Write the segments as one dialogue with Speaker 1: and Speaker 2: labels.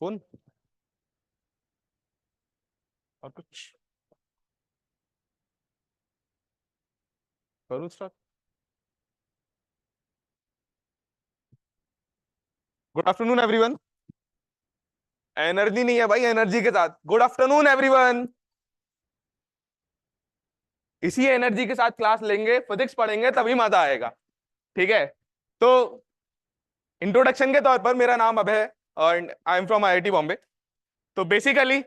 Speaker 1: Phone और कुछ करूँ start. Good afternoon everyone. Energy नहीं है भाई, एनर्जी के साथ गुड आफ्टरनून एवरीवन। इसी एनर्जी के साथ क्लास लेंगे, फिजिक्स पढ़ेंगे, तभी मजा आएगा। ठीक है, तो इंट्रोडक्शन के तौर पर मेरा नाम अभय है और I am from IIT Bombay. तो बेसिकली,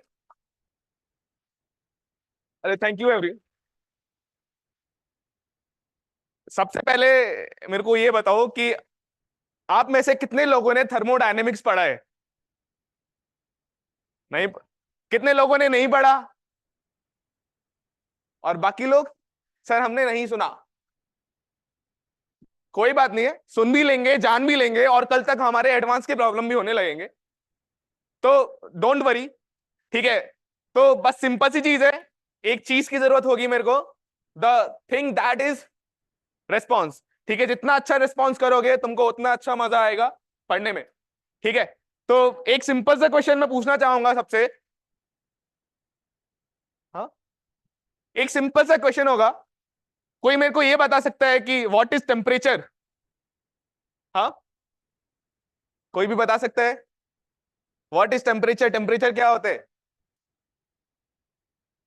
Speaker 1: अरे थैंक यू एवरी। सबसे पहले मेरे को ये बताओ कि आप में से कितने लोगों ने थर्मोडायनेमिक्स पढ़ा है? नहीं। कितने लोगों ने नहीं पढ़ा? और बाकी लोग? सर हमने नहीं सुना। कोई बात नहीं है, सुन भी लेंगे, जान भी लेंगे, और कल तक हमारे एडवांस के प्रॉब्लम भी होने लगेंगे, तो डोंट वरी। ठीक है, तो बस सिंपल सी चीज है। एक चीज की जरूरत होगी मेरे को, the thing that is response. ठीक है, जितना अच्छा रिस्पॉन्स करोगे तुमको उतना अच्छा मजा आएगा पढ़ने में। ठीक है, तो एक सिंपल सा क्वेश्चन मैं पूछना चाहूंगा सबसे। हाँ, एक सिंपल सा क्वेश्चन होगा। कोई मेरे को ये बता सकता है कि व्हाट इज टेम्परेचर? हाँ, कोई भी बता सकता है? What is temperature? टेम्परेचर क्या होते हैं?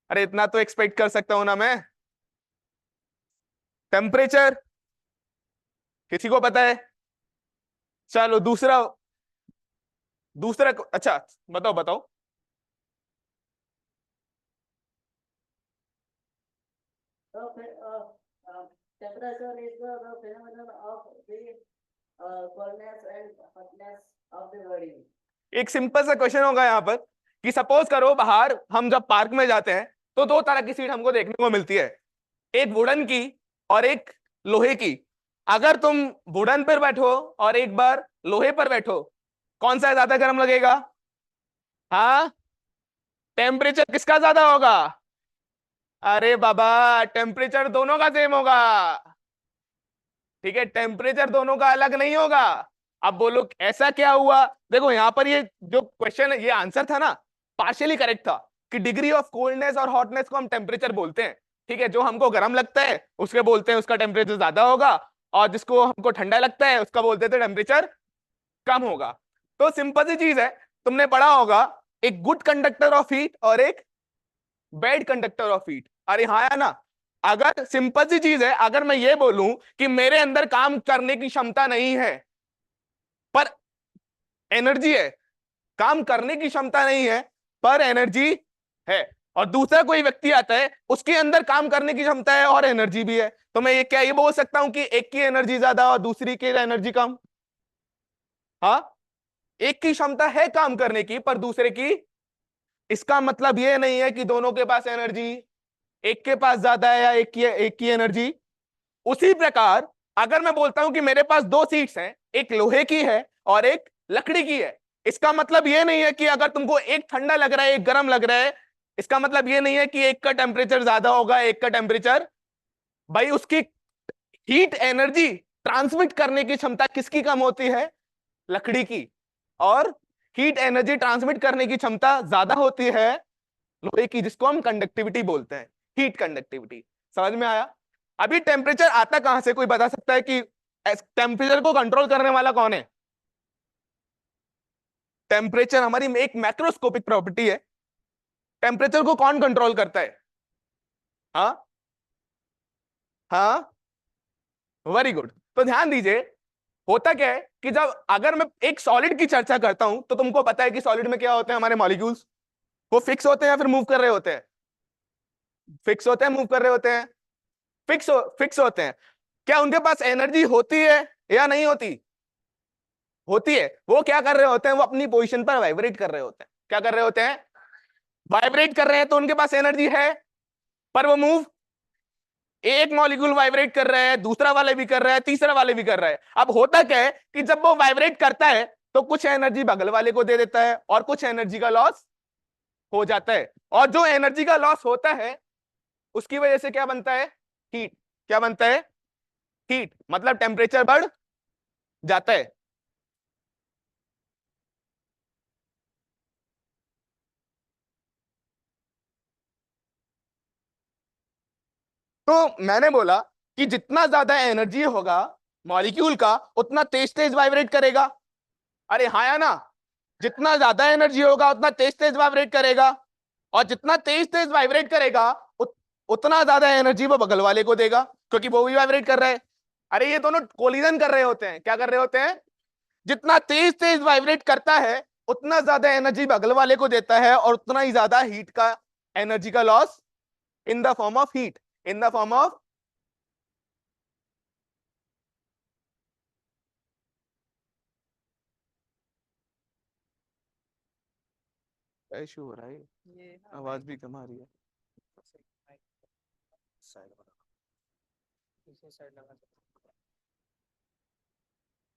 Speaker 1: अरे इतना तो एक्सपेक्ट कर सकता हूं ना मैं। टेम्परेचर किसी को पता है? चलो दूसरा। दूसरा अच्छा, बताओ बताओ।
Speaker 2: Temperature is the phenomenon of the coldness and hotness of the body.
Speaker 1: एक सिंपल सा क्वेश्चन होगा यहाँ पर कि सपोज करो बाहर हम जब पार्क में जाते हैं तो दो तरह की सीट हमको देखने को मिलती है, एक वुडन की और एक लोहे की। अगर तुम वुडन पर बैठो और एक बार लोहे पर बैठो, कौन सा ज्यादा गर्म लगेगा? हाँ, टेम्परेचर किसका ज्यादा होगा? अरे बाबा, टेम्परेचर दोनों का सेम होगा। ठीक है, टेम्परेचर दोनों का अलग नहीं होगा। अब बोलो ऐसा क्या हुआ? देखो यहां पर ये जो क्वेश्चन है, ये आंसर था ना, पार्शियली करेक्ट था कि डिग्री ऑफ कोल्डनेस और हॉटनेस को हम टेम्परेचर बोलते हैं। ठीक है, जो हमको गर्म लगता है उसके बोलते हैं उसका टेम्परेचर ज्यादा होगा, और जिसको हमको ठंडा लगता है उसका बोलते थे टेम्परेचर कम होगा। तो सिंपल सी चीज है, तुमने पढ़ा होगा एक गुड कंडक्टर ऑफ हीट और एक बैड कंडक्टर ऑफ हीट। अरे हाँ या ना? अगर सिंपल सी चीज है, अगर मैं ये बोलूं कि मेरे अंदर काम करने की क्षमता नहीं है पर एनर्जी है, काम करने की क्षमता नहीं है पर एनर्जी है, और दूसरा कोई व्यक्ति आता है उसके अंदर काम करने की क्षमता है और एनर्जी भी है, तो मैं ये क्या ये बोल सकता हूं कि एक की एनर्जी ज्यादा और दूसरी की एनर्जी कम? हाँ, एक की क्षमता है काम करने की पर दूसरे की, इसका मतलब ये नहीं है कि दोनों के पास एनर्जी, एक के पास ज्यादा है या एक की एनर्जी। उसी प्रकार अगर मैं बोलता हूं कि मेरे पास दो सीट्स हैं, एक लोहे की है और एक लकड़ी की है, इसका मतलब यह नहीं है कि अगर तुमको एक ठंडा लग रहा है एक गर्म लग रहा है, इसका मतलब यह नहीं है कि एक का टेम्परेचर ज्यादा होगा एक का टेम्परेचर। भाई उसकी हीट एनर्जी ट्रांसमिट करने की क्षमता किसकी कम होती है? लकड़ी की। और हीट एनर्जी ट्रांसमिट करने की क्षमता ज्यादा होती है लोहे की, जिसको हम कंडक्टिविटी बोलते हैं, हीट कंडक्टिविटी। समझ में आया? अभी टेम्परेचर आता कहां से? कोई बता सकता है कि टेम्परेचर को कंट्रोल करने वाला कौन है? टेम्परेचर हमारी एक मैक्रोस्कोपिक प्रॉपर्टी है। टेम्परेचर को कौन कंट्रोल करता है? हाँ, हाँ, वेरी गुड। तो ध्यान दीजिए, होता क्या है कि जब अगर मैं एक सॉलिड की चर्चा करता हूं तो तुमको पता है कि सॉलिड में क्या होते हैं हमारे मॉलिक्यूल्स, वो फिक्स होते हैं या फिर मूव कर रहे होते हैं? फिक्स होते हैं, मूव कर रहे होते हैं? फिक्स होते हैं। क्या उनके पास एनर्जी होती है या नहीं होती? होती है। वो क्या कर रहे होते हैं? वो अपनी पोजीशन पर वाइब्रेट कर रहे होते हैं। क्या कर रहे होते हैं? वाइब्रेट कर रहे हैं, तो उनके पास एनर्जी है, पर वो मूव, एक मॉलिक्यूल वाइब्रेट कर रहा है, दूसरा वाले भी कर रहा है, तीसरा वाले भी कर रहा है। अब होता क्या है कि जब वो वाइब्रेट करता है तो कुछ एनर्जी बगल वाले को दे देता है और कुछ एनर्जी का लॉस हो जाता है, और जो एनर्जी का लॉस होता है उसकी वजह से क्या बनता है? हीट। क्या बनता है? हीट, मतलब टेम्परेचर बढ़ जाता है। तो मैंने बोला कि जितना ज्यादा एनर्जी होगा मॉलिक्यूल का उतना तेज तेज वाइब्रेट करेगा। अरे हाँ या ना? जितना ज्यादा एनर्जी होगा उतना तेज तेज वाइब्रेट करेगा, और जितना तेज तेज वाइब्रेट करेगा उतना ज्यादा एनर्जी वो बगल वाले को देगा, क्योंकि वो भी वाइब्रेट कर रहा है। अरे ये दोनों कोलिजन कर रहे होते हैं। क्या कर रहे होते हैं? जितना तेज तेज वाइब्रेट करता है उतना ज्यादा एनर्जी बगल वाले को देता है, और उतना ही ज्यादा हीट का एनर्जी का loss in the form of heat, in the form of. Issue हो रहा है,
Speaker 3: ये
Speaker 1: आवाज भी कम आ रही है।
Speaker 3: पीछे साइड लगा दो।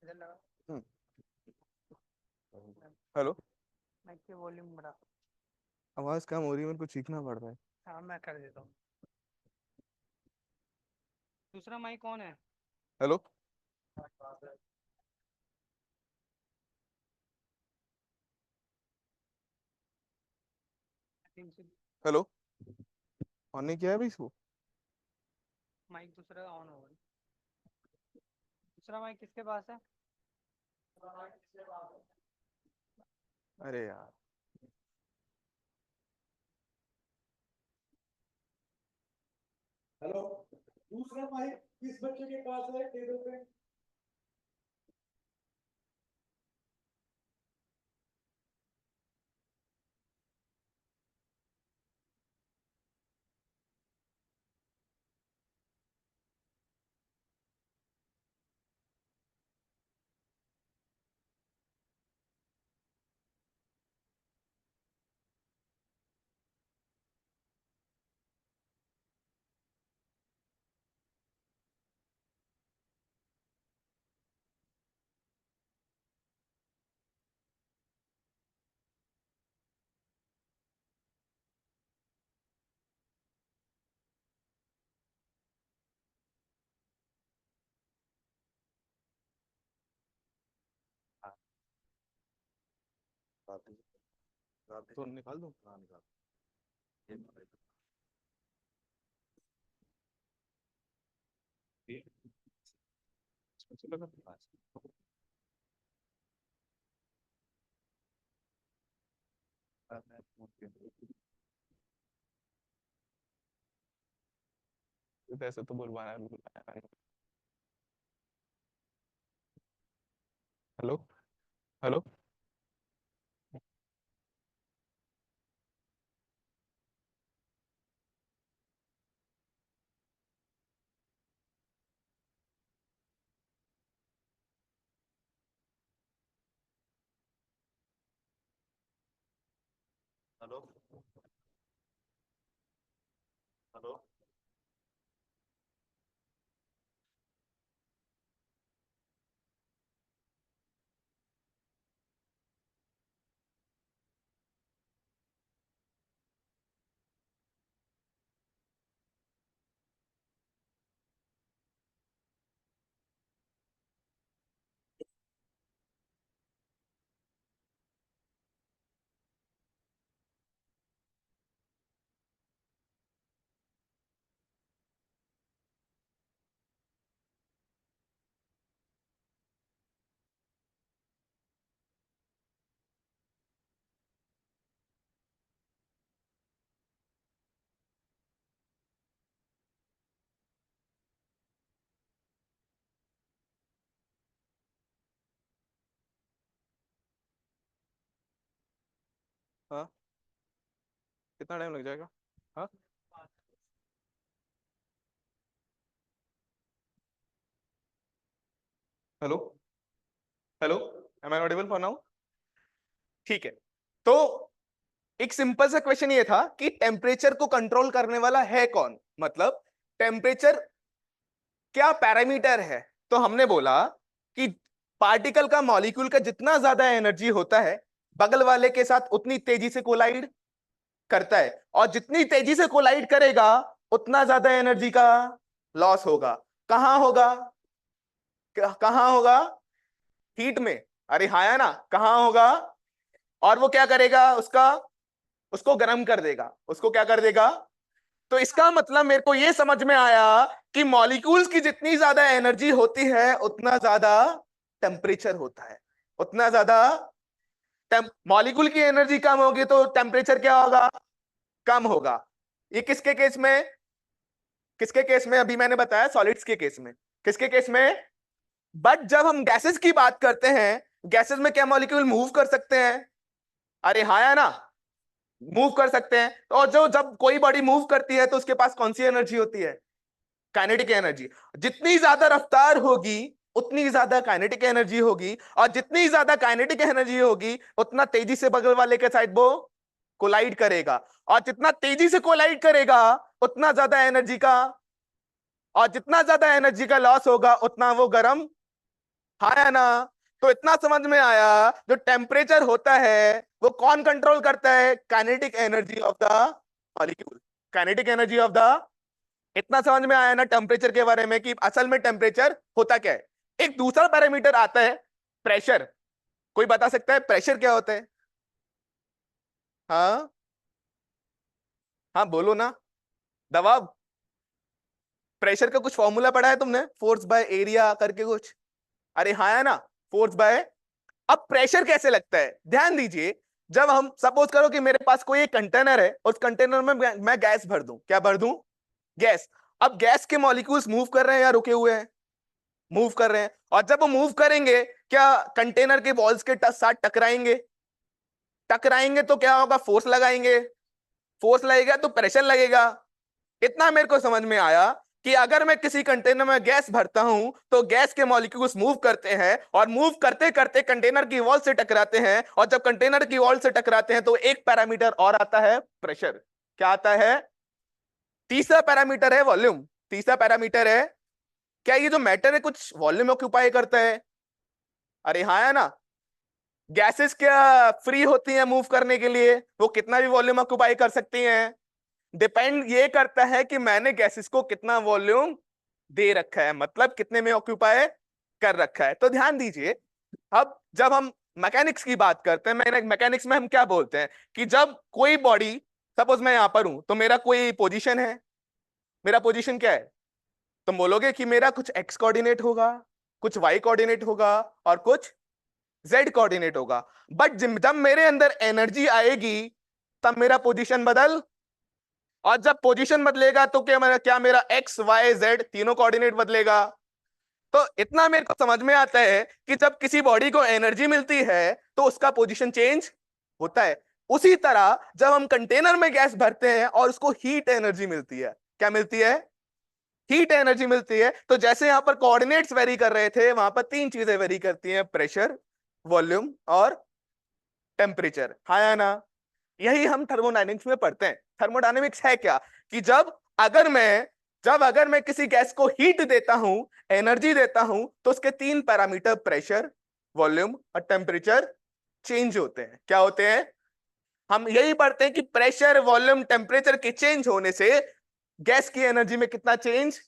Speaker 3: इधर लगा।
Speaker 1: हेलो,
Speaker 3: माइक के वॉल्यूम बढ़ा।
Speaker 1: आवाज कम हो रही है, मेरे को चीखना पड़ रहा है।
Speaker 3: हाँ मैं कर देता हूँ। दूसरा माइक कौन है?
Speaker 1: हेलो, हेलो, ऑन नहीं किया है भाई इसको?
Speaker 3: माइक दूसरा ऑन होगा। दूसरा माइक किसके पास है?
Speaker 1: अरे यार,
Speaker 4: हेलो, दूसरा माइक किस बच्चे के पास है टेबल पे?
Speaker 1: तो निकाल दूं? हाँ निकाल। ऐसे तो बुलवाना है। हेलो, हेलो, हेलो, हेलो, हाँ कितना टाइम लग जाएगा? हाँ, hello, hello, am I audible for now? ठीक है। तो एक सिंपल सा क्वेश्चन ये था कि टेम्परेचर को कंट्रोल करने वाला है कौन, मतलब टेम्परेचर क्या पैरामीटर है। तो हमने बोला कि पार्टिकल का मॉलिक्यूल का जितना ज्यादा एनर्जी होता है बगल वाले के साथ उतनी तेजी से कोलाइड करता है, और जितनी तेजी से कोलाइड करेगा उतना ज्यादा एनर्जी का लॉस होगा। कहां होगा? कहां होगा? हीट में। अरे हाँ या ना? कहां होगा? और वो क्या करेगा? उसको गर्म कर देगा। उसको क्या कर देगा? तो इसका मतलब मेरे को ये समझ में आया कि मॉलिक्यूल्स की जितनी ज्यादा एनर्जी होती है उतना ज्यादा टेम्परेचर होता है, उतना ज्यादा मॉलिक्यूल की एनर्जी कम होगी तो टेम्परेचर क्या होगा, कम होगा। ये किसके केस में, किसके केस में, अभी मैंने बताया सॉलिड्स के केस में, किसके केस में। बट जब हम गैसेस की बात करते हैं, गैसेस में क्या मॉलिक्यूल मूव कर सकते हैं, अरे हाँ या ना, मूव कर सकते हैं। तो जो जब कोई बॉडी मूव करती है तो उसके पास कौन सी एनर्जी होती है, काइनेटिक एनर्जी। जितनी ज्यादा रफ्तार होगी उतनी ज्यादा काइनेटिक एनर्जी होगी, और जितनी ज्यादा काइनेटिक एनर्जी होगी उतना तेजी से बगल वाले के साइड वो कोलाइड करेगा, और जितना तेजी से कोलाइड करेगा उतना ज्यादा एनर्जी का, और जितना ज्यादा एनर्जी का लॉस होगा उतना वो गर्म, हाँ या ना। तो इतना समझ में आया, जो टेम्परेचर होता है वो कौन कंट्रोल करता है, kinetic energy of the molecule, kinetic energy of the. इतना समझ में आया ना टेम्परेचर के बारे में कि असल में टेम्परेचर होता क्या है। एक दूसरा पैरामीटर आता है प्रेशर। कोई बता सकता है प्रेशर क्या होता है, हाँ हाँ बोलो ना, दबाव। प्रेशर का कुछ फॉर्मूला पढ़ा है तुमने, फोर्स बाय एरिया करके कुछ, अरे हाँ है ना, फोर्स बाय। अब प्रेशर कैसे लगता है, ध्यान दीजिए। जब हम सपोज करो कि मेरे पास कोई एक कंटेनर है, उस कंटेनर में मैं गैस भर दूं, क्या भर दूं, गैस। अब गैस के मॉलिक्यूल्स मूव कर रहे हैं या रुके हुए हैं, मूव कर रहे हैं। और जब वो मूव करेंगे क्या कंटेनर के वॉल्स के साथ टकराएंगे, टकराएंगे तो क्या होगा, फोर्स लगाएंगे, फोर्स लगेगा तो प्रेशर लगेगा। इतना मेरे को समझ में आया कि अगर मैं किसी कंटेनर में गैस भरता हूं तो गैस के मॉलिक्यूल्स मूव करते हैं, और मूव करते करते कंटेनर की वॉल से टकराते हैं, और जब कंटेनर की वॉल से टकराते हैं तो एक पैरामीटर और आता है प्रेशर। क्या आता है, तीसरा पैरामीटर है वॉल्यूम। तीसरा पैरामीटर है, क्या ये जो मैटर है कुछ वॉल्यूम ऑक्यूपाई करता है, अरे हाँ है ना। गैसेस क्या फ्री होती हैं मूव करने के लिए, वो कितना भी वॉल्यूम ऑक्यूपाई कर सकती हैं। डिपेंड ये करता है कि मैंने गैसेस को कितना वॉल्यूम दे रखा है, मतलब कितने में ऑक्यूपाई कर रखा है। तो ध्यान दीजिए, अब जब हम मैकेनिक्स की बात करते हैं, मैकेनिक्स में हम क्या बोलते हैं कि जब कोई बॉडी, सपोज मैं यहां पर हूं तो मेरा कोई पोजीशन है, मेरा पोजीशन क्या है, तुम बोलोगे कि मेरा कुछ एक्स कोऑर्डिनेट होगा, कुछ वाई कोऑर्डिनेट होगा, और कुछ जेड कोऑर्डिनेट होगा। बट जब मेरे अंदर एनर्जी आएगी तब मेरा पोजीशन बदल, और जब पोजीशन बदलेगा तो क्या मेरा एक्स वाई जेड तीनों कोऑर्डिनेट बदलेगा। तो इतना मेरे को समझ में आता है कि जब किसी बॉडी को एनर्जी मिलती है तो उसका पोजीशन चेंज होता है। उसी तरह जब हम कंटेनर में गैस भरते हैं और उसको हीट एनर्जी मिलती है, क्या मिलती है, हीट एनर्जी मिलती है। तो जैसे यहां पर कोऑर्डिनेट्स वेरी कर रहे थे, वहां पर तीन चीजें वेरी करती हैं, प्रेशर, वॉल्यूम और टेम्परेचर, हाँ या ना। यही हम थर्मोडायनेमिक्स में पढ़ते हैं। थर्मोडायनेमिक्स है क्या कि जब अगर मैं किसी गैस को हीट देता हूं, एनर्जी देता हूं, तो उसके तीन पैरामीटर प्रेशर, वॉल्यूम और टेम्परेचर चेंज होते हैं। क्या होते हैं, हम यही पढ़ते हैं कि प्रेशर, वॉल्यूम, टेम्परेचर के चेंज होने से गैस की एनर्जी में कितना चेंज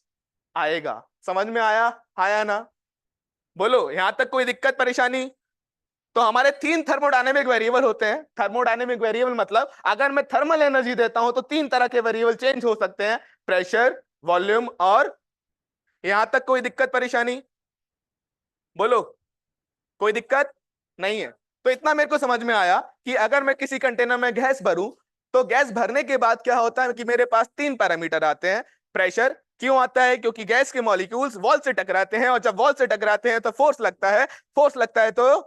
Speaker 1: आएगा। समझ में आया, आया ना, बोलो यहां तक कोई दिक्कत परेशानी। तो हमारे तीन थर्मोडायनेमिक वेरिएबल होते हैं। थर्मोडायनेमिक वेरिएबल मतलब अगर मैं थर्मल एनर्जी देता हूं तो तीन तरह के वेरिएबल चेंज हो सकते हैं, प्रेशर, वॉल्यूम और, यहां तक कोई दिक्कत परेशानी, बोलो कोई दिक्कत नहीं है। तो इतना मेरे को समझ में आया कि अगर मैं किसी कंटेनर में गैस भरूं तो गैस भरने के बाद क्या होता है कि मेरे पास तीन पैरामीटर आते हैं। प्रेशर क्यों आता है, क्योंकि गैस के मॉलिक्यूल्स वॉल से टकराते हैं, और जब वॉल से टकराते हैं तो फोर्स लगता है, फोर्स लगता है तो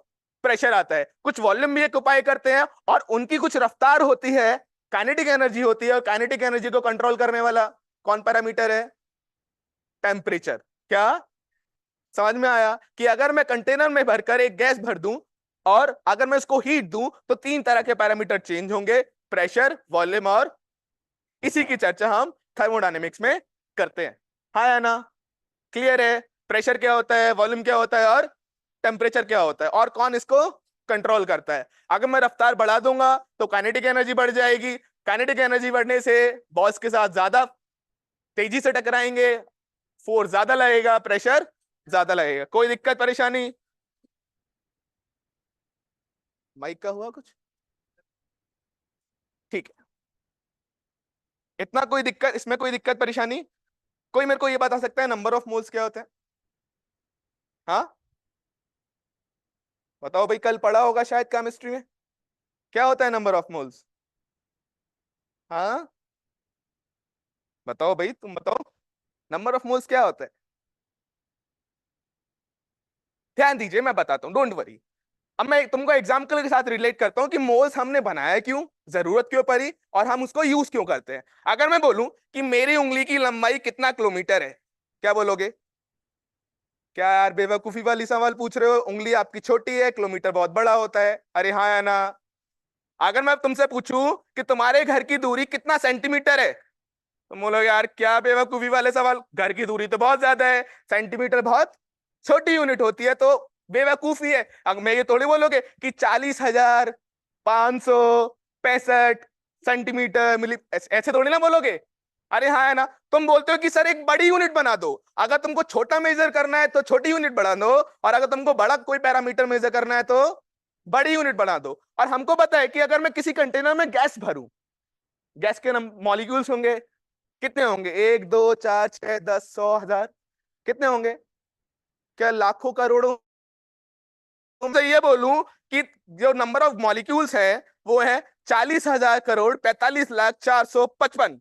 Speaker 1: प्रेशर आता है। कुछ वॉल्यूम भी ऑक्यूपाई करते हैं और उनकी कुछ रफ्तार होती है, काइनेटिक एनर्जी होती है, और काइनेटिक एनर्जी को कंट्रोल करने वाला कौन पैरामीटर है, टेम्परेचर। क्या समझ में आया कि अगर मैं कंटेनर में भरकर एक गैस भर दूं और अगर मैं उसको हीट दूं तो तीन तरह के पैरामीटर चेंज होंगे, प्रेशर, वॉल्यूम और, इसी की चर्चा हम थर्मोडायनेमिक्स में करते हैं, हाँ या ना, क्लियर है। प्रेशर क्या होता है, वॉल्यूम क्या होता है और टेम्परेचर क्या होता है, और कौन इसको कंट्रोल करता है। अगर मैं रफ्तार बढ़ा दूंगा तो काइनेटिक एनर्जी बढ़ जाएगी, काइनेटिक एनर्जी बढ़ने से बॉल्स के साथ ज्यादा तेजी से टकराएंगे, फोर्स ज्यादा लगेगा, प्रेशर ज्यादा लगेगा। कोई दिक्कत परेशानी, माइक का हुआ कुछ, ठीक है। इतना कोई दिक्कत, इसमें कोई दिक्कत परेशानी? कोई मेरे को ये बता सकता है नंबर ऑफ मोल्स क्या होता है? हाँ बताओ भाई, कल पढ़ा होगा शायद केमिस्ट्री में, क्या होता है नंबर ऑफ मोल्स? हाँ बताओ भाई, तुम बताओ नंबर ऑफ मोल्स क्या होता है? ध्यान दीजिए, मैं बताता हूँ, डोंट वरी। अब मैं तुमको एग्जाम्पल के साथ रिलेट करता हूँ कि मोल्स हमने बनाया क्यों, जरूरत क्यों पड़ी, और हम उसको यूज क्यों करते हैं। अगर मैं बोलूं कि मेरी उंगली की लंबाई कितना किलोमीटर है, क्या बोलोगे? क्या यार बेवकूफी वाली सवाल पूछ रहे हो, उंगली आपकी छोटी है, किलोमीटर बहुत बड़ा होता है, अरे हाँ या ना? अगर मैं तुमसे पूछूं कि तुम्हारे घर की दूरी कितना सेंटीमीटर है, तुम बोलोगे यार क्या बेवकूफी वाले सवाल, घर की दूरी तो बहुत ज्यादा है, सेंटीमीटर बहुत छोटी यूनिट होती है, तो बेवकूफी है। अब मैं ये थोड़ी बोलोगे कि 40,565 सेंटीमीटर मिली, ऐसे थोड़ी ना बोलोगे। अरे हाँ है ना? तुम बोलते हो कि सर एक बड़ी यूनिट बना दो, अगर तुमको छोटा मेजर करना है तो छोटी यूनिट बढ़ा दो, और अगर तुमको बड़ा कोई पैरामीटर मेजर करना है तो बड़ी यूनिट बना दो। और हमको पता है कि अगर मैं किसी कंटेनर में गैस भरूं, गैस के मॉलिक्यूल्स होंगे, कितने होंगे? 1 2 4 6 10 100 1000, कितने होंगे? क्या लाखों करोड़ों? तुमसे ये बोलूं कि जो नंबर ऑफ मॉलिक्यूल्स है वो है 40,000 करोड़ 45,04,55,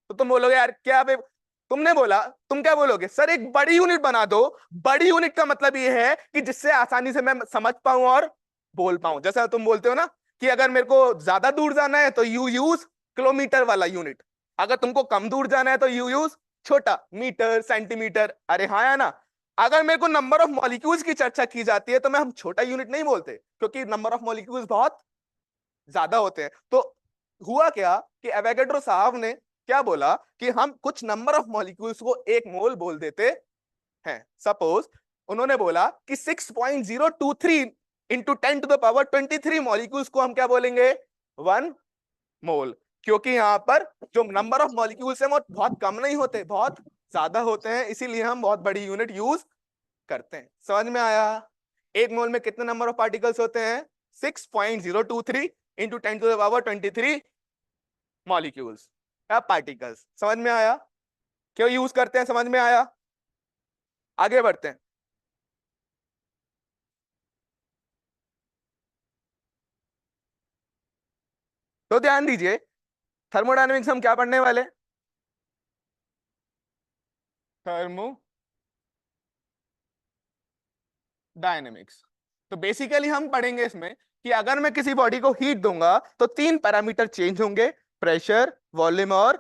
Speaker 1: तो तुम बोलोगे यार क्या बे, तुमने बोला, तुम क्या बोलोगे? सर एक बड़ी यूनिट बना दो। बड़ी यूनिट का मतलब ये है कि जिससे आसानी से मैं समझ पाऊं और बोल पाऊं। जैसा तुम बोलते हो ना कि अगर मेरे को ज्यादा दूर जाना है तो यू यूज किलोमीटर वाला यूनिट, अगर तुमको कम दूर जाना है तो यू यूज छोटा, मीटर, सेंटीमीटर, अरे हाँ या ना? अगर मेरे को नंबर ऑफ मॉलिक्यूल्स की चर्चा की जाती है तो मैं हम छोटा यूनिट नहीं बोलते, क्योंकि नंबर ऑफ मॉलिक्यूल्स बहुत ज्यादा होते हैं। तो हुआ क्या कि एवोगैड्रो साहब ने क्या बोला कि हम कुछ नंबर ऑफ मॉलिक्यूल्स को एक मोल बोल देते हैं। सपोज उन्होंने बोला कि 6.023 इंटू 10⁻23 मॉलिक्यूल्स को हम क्या बोलेंगे? 1 मोल। क्योंकि यहां पर जो नंबर ऑफ मॉलिक्यूल्स है वो बहुत कम नहीं होते, बहुत ज्यादा होते हैं, इसीलिए हम बहुत बड़ी यूनिट यूज करते हैं। समझ में आया? एक मोल में कितने नंबर ऑफ पार्टिकल्स होते हैं? 6.023 इंटू 10⁻23 मॉलिक्यूल्स या पार्टिकल्स। समझ में आया? क्यों यूज करते हैं, समझ में आया? आगे बढ़ते हैं। तो ध्यान दीजिए, थर्मोडायनेमिक्स हम क्या पढ़ने वाले? Thermo dynamics. तो बेसिकली हम पढ़ेंगे इसमें कि अगर मैं किसी बॉडी को हीट दूंगा तो 3 पैरामीटर चेंज होंगे, प्रेशर, वॉल्यूम और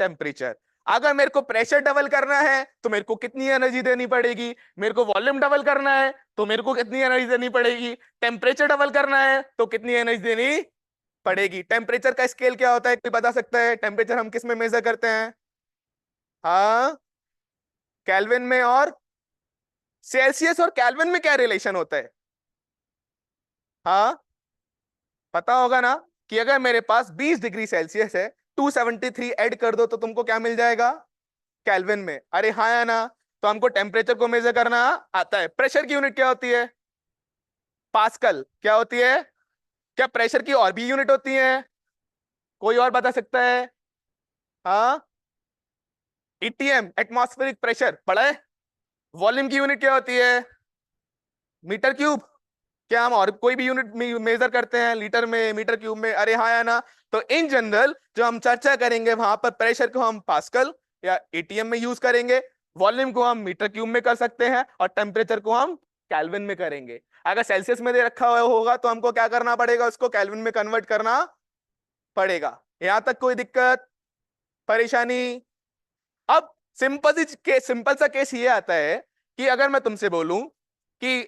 Speaker 1: टेम्परेचर। अगर मेरे को प्रेशर डबल करना है तो मेरे को कितनी एनर्जी देनी पड़ेगी? मेरे को वॉल्यूम डबल करना है तो मेरे को कितनी एनर्जी देनी पड़ेगी? टेम्परेचर डबल करना है तो कितनी एनर्जी देनी पड़ेगी? टेम्परेचर का स्केल क्या होता है, कोई बता सकता है? टेम्परेचर हम किस में मेजर करते हैं? हाँ केल्विन में। और सेल्सियस और केल्विन में क्या रिलेशन होता है? हाँ पता होगा ना कि अगर मेरे पास 20 डिग्री सेल्सियस है, 273 ऐड कर दो तो तुमको क्या मिल जाएगा? केल्विन में। अरे हाँ या ना? तो हमको टेम्परेचर को मेजर करना आता है। प्रेशर की यूनिट क्या होती है? पास्कल। क्या होती है? क्या प्रेशर की और भी यूनिट होती है? कोई और बता सकता है? हाँ एटीएम, एटमॉस्फेरिक प्रेशर पढ़ा है। वॉल्यूम की यूनिट क्या होती है? Metre cube. क्या हम और कोई भी यूनिट मेजर करते हैं लीटर में, मीटर क्यूब में? अरे हाँ या ना? तो इन जनरल जो हम चर्चा करेंगे वहां पर प्रेशर को हम पास्कल या एटीएम में यूज करेंगे, वॉल्यूम को हम मीटर क्यूब में कर सकते हैं, और टेम्परेचर को हम केल्विन में करेंगे। अगर सेल्सियस में दे रखा हुआ होगा तो हमको क्या करना पड़ेगा? उसको केल्विन में कन्वर्ट करना पड़ेगा। यहां तक कोई दिक्कत, परेशानी? अब सिंपल सा केस ये आता है कि अगर मैं तुमसे बोलूं कि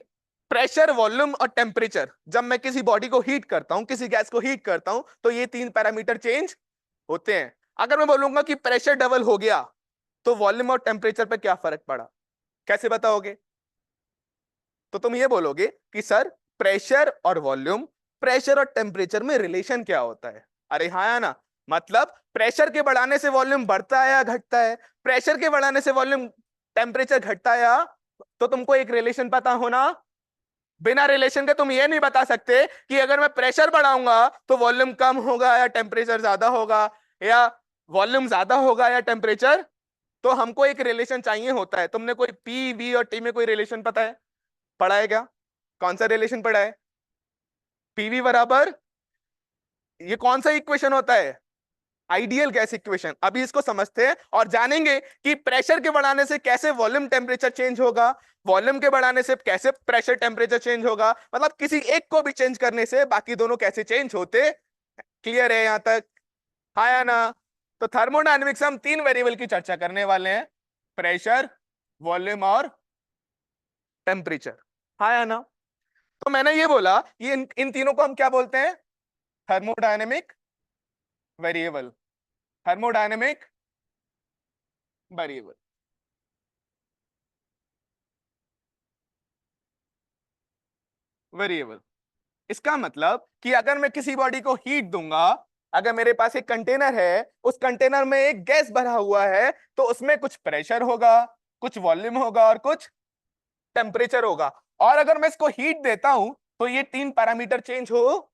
Speaker 1: प्रेशर, वॉल्यूम और टेम्परेचर, जब मैं किसी बॉडी को हीट करता हूं, किसी गैस को हीट करता हूं, तो ये 3 पैरामीटर चेंज होते हैं। अगर मैं बोलूंगा कि प्रेशर डबल हो गया तो वॉल्यूम और टेम्परेचर पे क्या फर्क पड़ा, कैसे बताओगे? तो तुम ये बोलोगे कि सर प्रेशर और वॉल्यूम, प्रेशर और टेम्परेचर में रिलेशन क्या होता है? अरे हाँ या ना? मतलब प्रेशर के बढ़ाने से वॉल्यूम बढ़ता है या घटता है? प्रेशर के बढ़ाने से वॉल्यूम, टेम्परेचर घटता है या? तो तुमको एक रिलेशन पता होना। बिना रिलेशन के तुम ये नहीं बता सकते कि अगर मैं प्रेशर बढ़ाऊंगा तो वॉल्यूम कम होगा या टेम्परेचर ज्यादा होगा, या वॉल्यूम ज्यादा होगा या टेम्परेचर, तो हमको एक रिलेशन चाहिए होता है। तुमने कोई पी वी और टी में कोई रिलेशन पता है, पढ़ा है क्या? कौन सा रिलेशन पढ़ा है? पीवी बराबर, ये कौन सा इक्वेशन होता है? Ideal gas equation. अभी इसको समझते हैं और जानेंगे कि प्रेशर के बढ़ाने से कैसे वॉल्यूम टेम्परेचर चेंज होगा, वॉल्यूम के बढ़ाने से कैसे प्रेशर टेम्परेचर चेंज होगा, मतलब किसी एक को भी चेंज करने से बाकी दोनों कैसे चेंज होते। क्लियर है यहां तक? हाँ या ना? तो थर्मोडायनेमिक्स हम 3 वेरिएबल की चर्चा करने वाले हैं, प्रेशर, वॉल्यूम और टेम्परेचर। हाँ या ना? तो मैंने ये बोला, ये इन तीनों को हम क्या बोलते हैं? Thermodynamic variable, thermodynamic variable. Variable इसका मतलब कि अगर मैं किसी बॉडी को हीट दूंगा, अगर मेरे पास एक कंटेनर है, उस कंटेनर में एक गैस भरा हुआ है, तो उसमें कुछ प्रेशर होगा, कुछ वॉल्यूम होगा और कुछ टेम्परेचर होगा। और अगर मैं इसको हीट देता हूं तो ये 3 पैरामीटर चेंज हो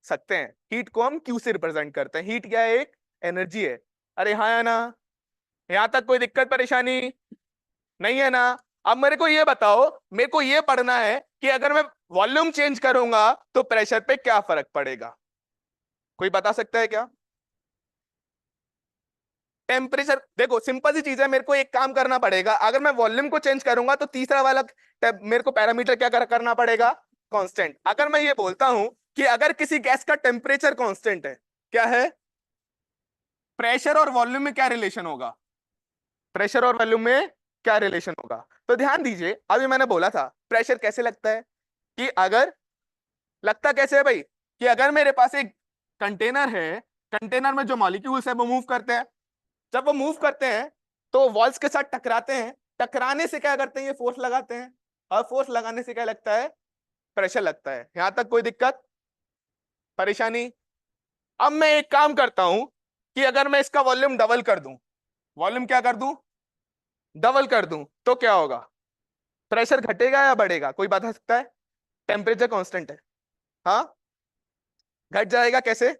Speaker 1: सकते हैं। हीट को हम क्यू से रिप्रेजेंट करते हैं। हीट क्या है? एक एनर्जी है। अरे हाँ या ना? यहां तक कोई दिक्कत परेशानी नहीं है ना? अब मेरे को ये बताओ, मेरे को ये पढ़ना है कि अगर मैं वॉल्यूम चेंज करूंगा तो प्रेशर पे क्या फर्क पड़ेगा। कोई बता सकता है क्या? टेम्परेचर, देखो सिंपल सी चीज है, मेरे को एक काम करना पड़ेगा। अगर मैं वॉल्यूम को चेंज करूंगा तो तीसरा वाला मेरे को पैरामीटर क्या करना पड़ेगा? कांस्टेंट। अगर मैं ये बोलता हूं कि अगर किसी गैस का टेम्परेचर कांस्टेंट है, क्या है? प्रेशर और वॉल्यूम में क्या रिलेशन होगा? प्रेशर और वॉल्यूम में क्या रिलेशन होगा? तो ध्यान दीजिए, अभी मैंने बोला था प्रेशर कैसे लगता है, कि अगर लगता कैसे है भाई, कि अगर मेरे पास एक कंटेनर है, कंटेनर में जो मॉलिक्यूल्स है वो मूव करते हैं। जब वो मूव करते हैं तो वॉल्स के साथ टकराते हैं, टकराने से क्या करते हैं? ये फोर्स लगाते हैं, और फोर्स लगाने से क्या लगता है? प्रेशर लगता है। यहां तक कोई दिक्कत परेशानी? अब मैं एक काम करता हूं कि अगर मैं इसका वॉल्यूम डबल कर दूं, वॉल्यूम क्या कर दूं? डबल कर दूं, तो क्या होगा? प्रेशर घटेगा या बढ़ेगा? कोई बता सकता है? टेम्परेचर कांस्टेंट है, हाँ, घट जाएगा। कैसे?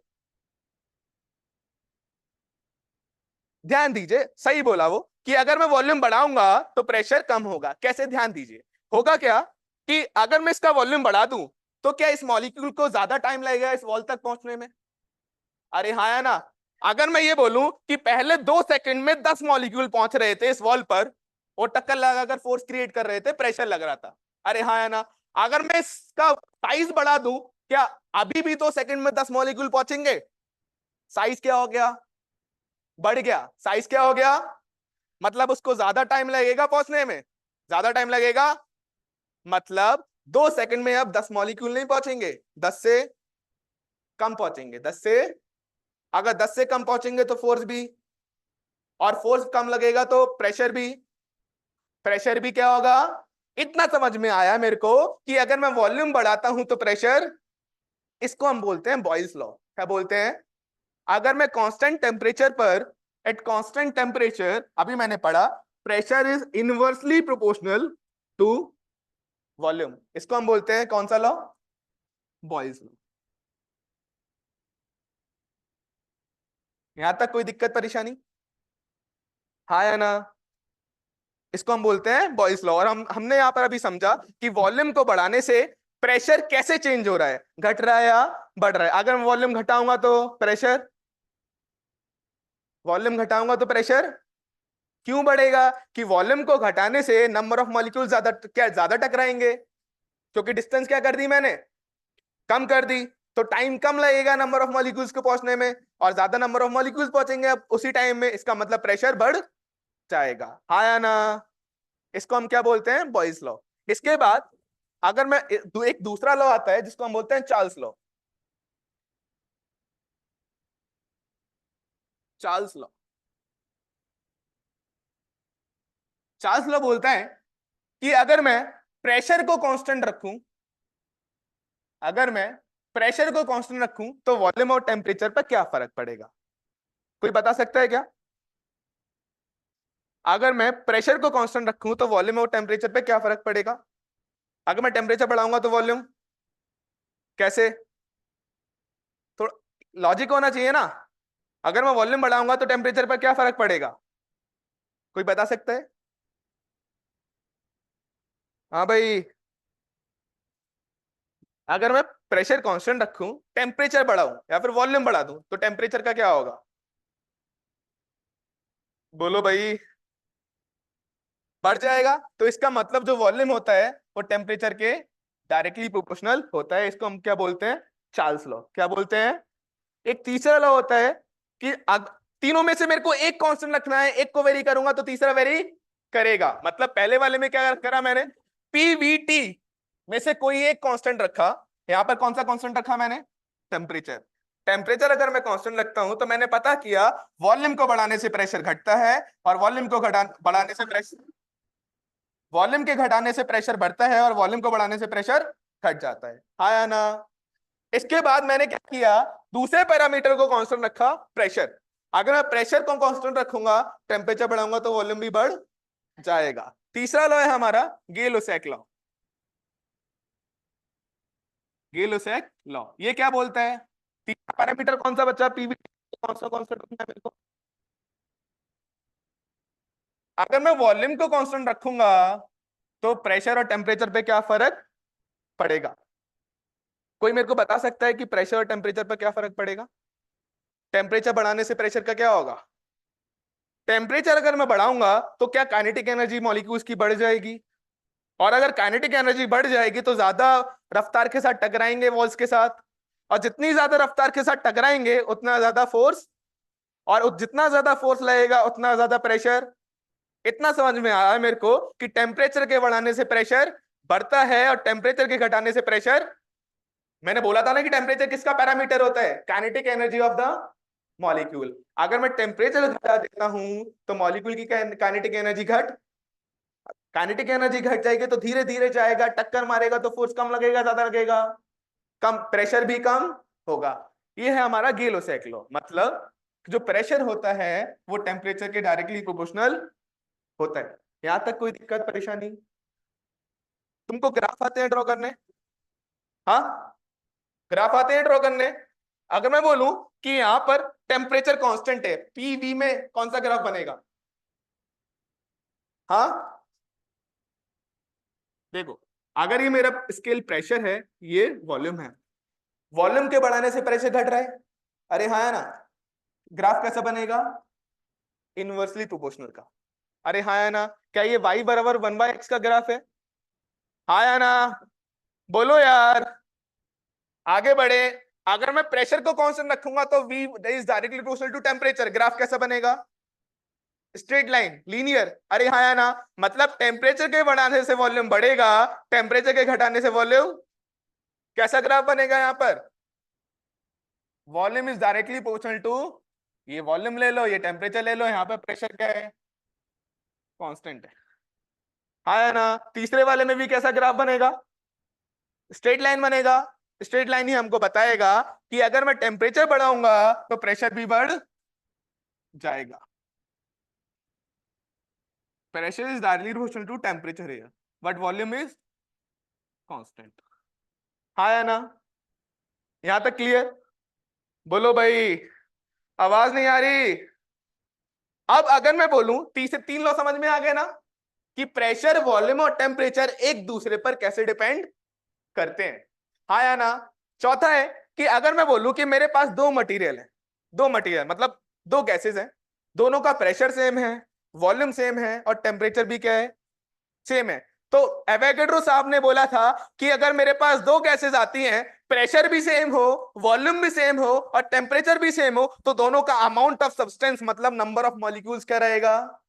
Speaker 1: ध्यान दीजिए, सही बोला वो, कि अगर मैं वॉल्यूम बढ़ाऊंगा तो प्रेशर कम होगा। कैसे? ध्यान दीजिए, होगा क्या कि अगर मैं इसका वॉल्यूम बढ़ा दूं तो क्या इस मॉलिक्यूल को ज्यादा टाइम लगेगा इस वॉल तक पहुंचने में? अरे हाँ या ना? अगर मैं ये बोलूं कि पहले 2 सेकंड में 10 मॉलिक्यूल पहुंच रहे थे इस वॉल पर, और टक्कर लगाकर फोर्स क्रिएट कर रहे थे, प्रेशर लग रहा था। अरे हाँ या ना? अगर मैं इसका साइज बढ़ा दूं, क्या अभी भी 2 सेकंड में 10 मॉलिक्यूल पहुंचेंगे? साइज क्या हो गया? बढ़ गया। साइज क्या हो गया? मतलब उसको ज्यादा टाइम लगेगा पहुंचने में, ज्यादा टाइम लगेगा। मतलब 2 सेकंड में अब 10 मॉलिक्यूल नहीं पहुंचेंगे, 10 से कम पहुंचेंगे। 10 से, अगर 10 से कम पहुंचेंगे तो फोर्स भी, और फोर्स कम लगेगा तो प्रेशर भी। प्रेशर भी क्या होगा? इतना समझ में आया मेरे को कि अगर मैं वॉल्यूम बढ़ाता हूं तो प्रेशर, इसको हम बोलते हैं बॉयल्स लॉ। क्या बोलते हैं? अगर मैं कांस्टेंट टेम्परेचर पर, एट कांस्टेंट टेम्परेचर, अभी मैंने पढ़ा, pressure is inversely proportional to volume. इसको हम बोलते हैं कौन सा लॉ? Boyle's law. यहां तक कोई दिक्कत परेशानी? हाँ या ना? इसको हम बोलते हैं बॉयल्स लॉ। और हमने यहां पर अभी समझा कि वॉल्यूम को बढ़ाने से प्रेशर कैसे चेंज हो रहा है, घट रहा है या बढ़ रहा है। अगर मैं वॉल्यूम घटाऊंगा तो प्रेशर, वॉल्यूम घटाऊंगा तो प्रेशर क्यों बढ़ेगा? कि वॉल्यूम को घटाने से नंबर ऑफ मॉलिक्यूल ज्यादा, क्या ज्यादा टकराएंगे? क्योंकि डिस्टेंस क्या कर दी मैंने? कम कर दी, तो टाइम कम लगेगा नंबर ऑफ मॉलिक्यूल्स को पहुंचने में, और ज्यादा नंबर ऑफ मॉलिक्यूल्स पहुंचेंगे अब उसी टाइम में, इसका मतलब प्रेशर बढ़ जाएगा। हाँ या ना? इसको हम क्या बोलते हैं? Boyle's law. इसके बाद अगर मैं एक दूसरा लॉ आता है जिसको हम बोलते हैं Charles law. Charles law, Charles law बोलता है कि अगर मैं प्रेशर को कांस्टेंट रखूं, अगर मैं प्रेशर को कांस्टेंट रखूं तो वॉल्यूम और टेम्परेचर पर क्या फर्क पड़ेगा? कोई बता सकता है क्या? अगर मैं प्रेशर को कांस्टेंट रखूं तो वॉल्यूम और टेम्परेचर पे क्या फर्क पड़ेगा? अगर मैं टेम्परेचर बढ़ाऊंगा तो वॉल्यूम, कैसे? थोड़ा लॉजिक होना चाहिए ना। अगर मैं वॉल्यूम बढ़ाऊंगा तो टेम्परेचर पर क्या फर्क पड़ेगा? कोई बता सकता है? हाँ भाई, अगर मैं प्रेशर कांस्टेंट रखूं, टेम्परेचर बढ़ाऊं या फिर वॉल्यूम बढ़ा दूं, तो टेम्परेचर का क्या होगा? बोलो भाई। बढ़ जाएगा। तो इसका मतलब जो वॉल्यूम होता है वो टेम्परेचर के डायरेक्टली प्रोपोर्शनल होता है। इसको हम क्या बोलते हैं? Charles law. क्या बोलते हैं? एक तीसरा लॉ होता है कि तीनों में से मेरे को एक कांस्टेंट रखना है, एक को वेरी करूंगा तो तीसरा वेरी करेगा। मतलब पहले वाले में क्या करा मैंने? पीवीटी में से कोई एक कांस्टेंट रखा। यहां पर कौन सा कांस्टेंट रखा मैंने? टेम्परेचर। टेम्परेचर अगर मैं कांस्टेंट रखता हूं तो मैंने पता किया वॉल्यूम को बढ़ाने से प्रेशर घटता है और वॉल्यूम को बढ़ाने से प्रेशर, वॉल्यूम के घटाने से प्रेशर बढ़ता है और वॉल्यूम को बढ़ाने से प्रेशर घट जाता है। हाँ या ना? इसके बाद मैंने क्या किया? दूसरे पैरामीटर को कांस्टेंट रखा, प्रेशर। अगर मैं प्रेशर को कांस्टेंट रखूंगा, टेम्परेचर बढ़ाऊंगा तो वॉल्यूम भी बढ़ जाएगा। तीसरा लॉ है हमारा गे-लुसैक लॉ। गे-लुसैक लॉ ये क्या बोलता है? तीसरा पैरामीटर कौन सा बचा? पीवी। कौन सा कांस्टेंट रखना है मेरे को? अगर मैं वॉल्यूम को कांस्टेंट रखूंगा तो प्रेशर और टेम्परेचर पे क्या फर्क पड़ेगा? कोई मेरे को बता सकता है कि प्रेशर और टेम्परेचर पर क्या फर्क पड़ेगा? टेम्परेचर बढ़ाने से प्रेशर का क्या होगा? टेम्परेचर अगर मैं बढ़ाऊंगा तो क्या काइनेटिक एनर्जी मॉलिक्यूल्स की बढ़ जाएगी? और अगर काइनेटिक एनर्जी बढ़ जाएगी तो ज्यादा रफ्तार के साथ टकराएंगे वॉल्स के साथ, और जितनी ज्यादा रफ्तार के साथ टकराएंगे उतना ज्यादा फोर्स, और जितना ज्यादा फोर्स लगेगा उतना ज्यादा प्रेशर। इतना समझ में आया मेरे को कि टेम्परेचर के बढ़ाने से प्रेशर बढ़ता है और टेम्परेचर के घटाने से प्रेशर। मैंने बोला था ना कि टेम्परेचर किसका पैरामीटर होता है? Kinetic energy of the molecule. अगर मैं टेम्परेचर घटा देता हूं तो मॉलिक्यूल की काइनेटिक एनर्जी काइनेटिक एनर्जी घट जाएगी तो धीरे धीरे जाएगा, टक्कर मारेगा तो फोर्स कम लगेगा, ज्यादा लगेगा? कम, प्रेशर भी कम होगा। ये है हमारा गे-लुसैक लॉ। मतलब जो प्रेशर होता है वो टेम्परेचर के डायरेक्टली प्रोपोर्शनल होता है। यहां तक कोई दिक्कत परेशानी? तुमको ग्राफ आते हैं ड्रॉ करने? हाँ, ग्राफ आते हैं ड्रॉ करने। अगर मैं बोलूं कि यहां पर टेम्परेचर कांस्टेंट है, पीवी में कौन सा ग्राफ बनेगा? हाँ देखो, अगर ये मेरा स्केल प्रेशर है, ये वॉल्यूम है, वॉल्यूम के बढ़ाने से प्रेशर घट रहा है। अरे हाँ है ना? ग्राफ कैसा बनेगा? इनवर्सली प्रोपोर्शनल का। अरे हाँ है ना? क्या ये y बराबर 1/x का ग्राफ है? हाँ या ना? बोलो यार, आगे बढ़े। अगर मैं प्रेशर को कांस्टेंट रखूंगा तो v is directly proportional to temperature. Graph कैसा बनेगा? Straight line, linear. अरे हाँ या ना? मतलब टेम्परेचर के बढ़ाने से वॉल्यूम बढ़ेगा, टेम्परेचर के घटाने से वॉल्यूम। कैसा ग्राफ बनेगा यहां पर? Volume is directly proportional to, ये वॉल्यूम ले लो, ये टेम्परेचर ले लो, यहाँ पे प्रेशर क्या है? कांस्टेंट है। हाँ या ना? तीसरे वाले में भी कैसा ग्राफ बनेगा? स्ट्रेट लाइन बनेगा। स्ट्रेट लाइन ही हमको बताएगा कि अगर मैं टेम्परेचर बढ़ाऊंगा तो प्रेशर भी बढ़ जाएगा। Pressure is directly proportional to temperature here, but volume is constant. हाँ या ना? यहां तक क्लियर? बोलो भाई, आवाज नहीं आ रही? अब अगर मैं बोलूं, तीन लॉ समझ में आ गए ना कि प्रेशर, वॉल्यूम और टेम्परेचर एक दूसरे पर कैसे डिपेंड करते हैं। हाँ या ना? चौथा है कि अगर मैं बोलूं कि मेरे पास दो मटेरियल है, दो मटेरियल मतलब दो गैसेस हैं, दोनों का प्रेशर सेम है, वॉल्यूम सेम है और टेम्परेचर भी क्या है? सेम है। तो एवोगैड्रो साहब ने बोला था कि अगर मेरे पास दो गैसेस आती हैं, प्रेशर भी सेम हो, वॉल्यूम भी सेम हो और टेम्परेचर भी सेम हो, तो दोनों का अमाउंट ऑफ सब्सटेंस मतलब नंबर ऑफ मॉलिक्यूल्स क्या रहेगा?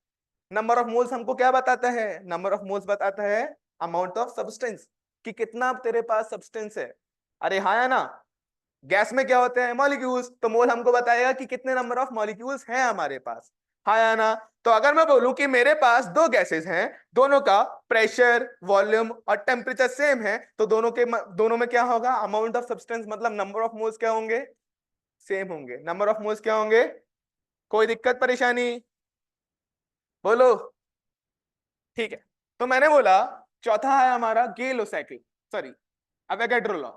Speaker 1: नंबर ऑफ मोल्स हमको क्या बताता है? नंबर ऑफ मोल्स बताता है अमाउंट ऑफ सब्सटेंस, कि कितना तेरे पास सब्सटेंस है। अरे हाँ या ना? गैस में क्या होते हैं? मॉलिक्यूल्स। तो मोल हमको बताएगा कि कितने नंबर ऑफ मॉलिक्यूल्स हैं हमारे पास। हाँ या ना? तो अगर मैं बोलूं कि मेरे पास दो गैसेस हैं, दोनों का प्रेशर, वॉल्यूम और टेम्परेचर सेम है, तो दोनों में क्या होगा? अमाउंट ऑफ सब्सटेंस मतलब नंबर ऑफ मोल्स क्या होंगे? सेम होंगे। नंबर ऑफ मोल्स क्या होंगे? कोई दिक्कत परेशानी? बोलो। ठीक है, तो मैंने बोला चौथा है हमारा Gay Lussac, sorry Avogadro law.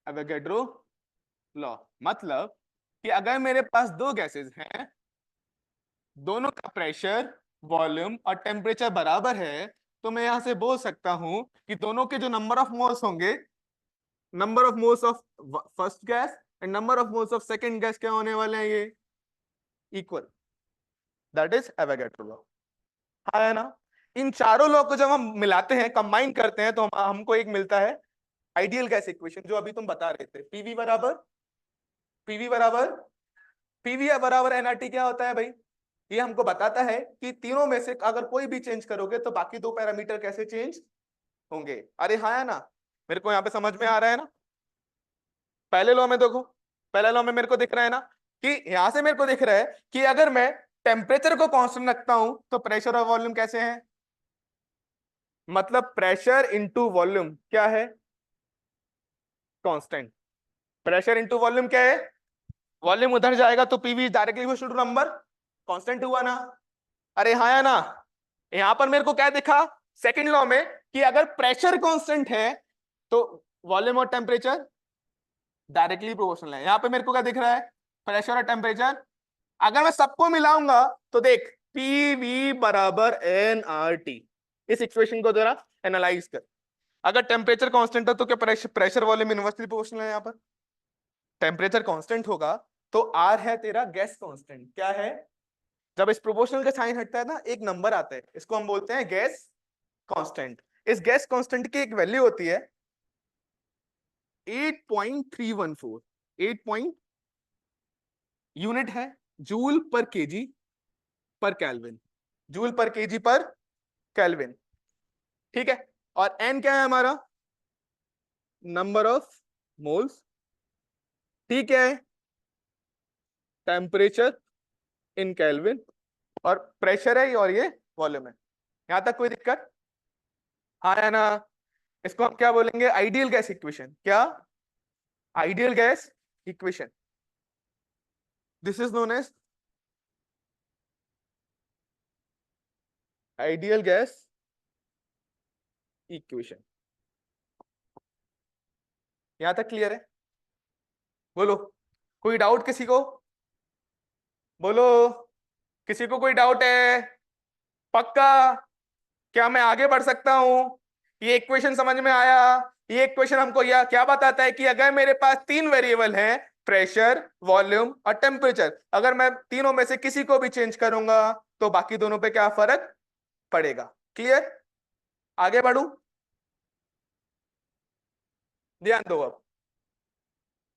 Speaker 1: Avogadro law. मतलब कि अगर मेरे पास दो गैसेस हैं, दोनों का प्रेशर, वॉल्यूम और टेम्परेचर बराबर है, तो मैं यहां से बोल सकता हूं कि दोनों के जो नंबर ऑफ मोल्स होंगे, number of moles of first gas and number of moles of second gas, क्या होने वाले हैं? ये equal. That is Avogadro law. है ना? इन चारों लॉ को जब हम मिलाते हैं, कंबाइन करते हैं, तो हमको एक मिलता है आइडियल गैस इक्वेशन, जो अभी तुम बता रहे थे। पीवी बराबर एनआरटी क्या होता है भाई? ये हमको बताता है कि तीनों में से अगर कोई भी चेंज करोगे तो बाकी दो पैरामीटर कैसे चेंज होंगे। अरे हाँ है ना? मेरे को यहाँ पे समझ में आ रहा है ना? पहले लॉ में देखो, पहले लॉ में मेरे को दिख रहा है ना कि यहां से मेरे को दिख रहा है कि अगर मैं टेम्परेचर को कांस्टेंट रखता हूं तो प्रेशर और वॉल्यूम कैसे हैं? मतलब प्रेशर इंटू वॉल्यूम क्या है? कांस्टेंट। प्रेशर इंटू वॉल्यूम क्या है? वॉल्यूम उधर जाएगा तो PV directly equal to number, constant हुआ ना? अरे हाँ है ना? यहां पर मेरे को क्या दिखा सेकंड लॉ में कि अगर प्रेशर कांस्टेंट है तो वॉल्यूम और टेम्परेचर डायरेक्टली प्रोपोर्शनल है। यहां पे मेरे को क्या दिख रहा है? प्रेशर और टेम्परेचर। अगर मैं सबको मिलाऊंगा तो देख पीवी बराबर एन आर टी। इस इक्वेशन को जरा एनालाइज कर। अगर टेम्परेचर कांस्टेंट है तो क्या प्रेशर वॉल्यूम इनवर्सली प्रोपोर्शनल है? यहां पर टेम्परेचर कांस्टेंट होगा तो आर है तेरा गैस कांस्टेंट। क्या है? जब इस प्रोपोर्शनल का साइन हटता है ना, एक नंबर आता है, इसको हम बोलते हैं गैस कांस्टेंट। इस गैस कांस्टेंट की एक वैल्यू होती है 8.314। 8 पॉइंट यूनिट है जूल पर केजी पर केल्विन। जूल पर केजी पर केल्विन। ठीक है? और एन क्या है हमारा? Number of moles. ठीक है? टेम्परेचर इन केल्विन, और प्रेशर है और ये वॉल्यूम है। यहां तक कोई दिक्कत? हाँ है ना? इसको हम क्या बोलेंगे? Ideal gas equation. क्या? Ideal gas equation. This is known as ideal gas equation. यहां तक क्लियर है? बोलो, कोई डाउट किसी को? बोलो, किसी को कोई डाउट है? पक्का? क्या मैं आगे बढ़ सकता हूं? ये इक्वेशन समझ में आया? ये इक्वेशन हमको यह क्या बताता है कि अगर मेरे पास तीन वेरिएबल हैं, प्रेशर, वॉल्यूम और टेम्परेचर, अगर मैं तीनों में से किसी को भी चेंज करूंगा तो बाकी दोनों पे क्या फर्क पड़ेगा। क्लियर? आगे बढ़ू? ध्यान दो।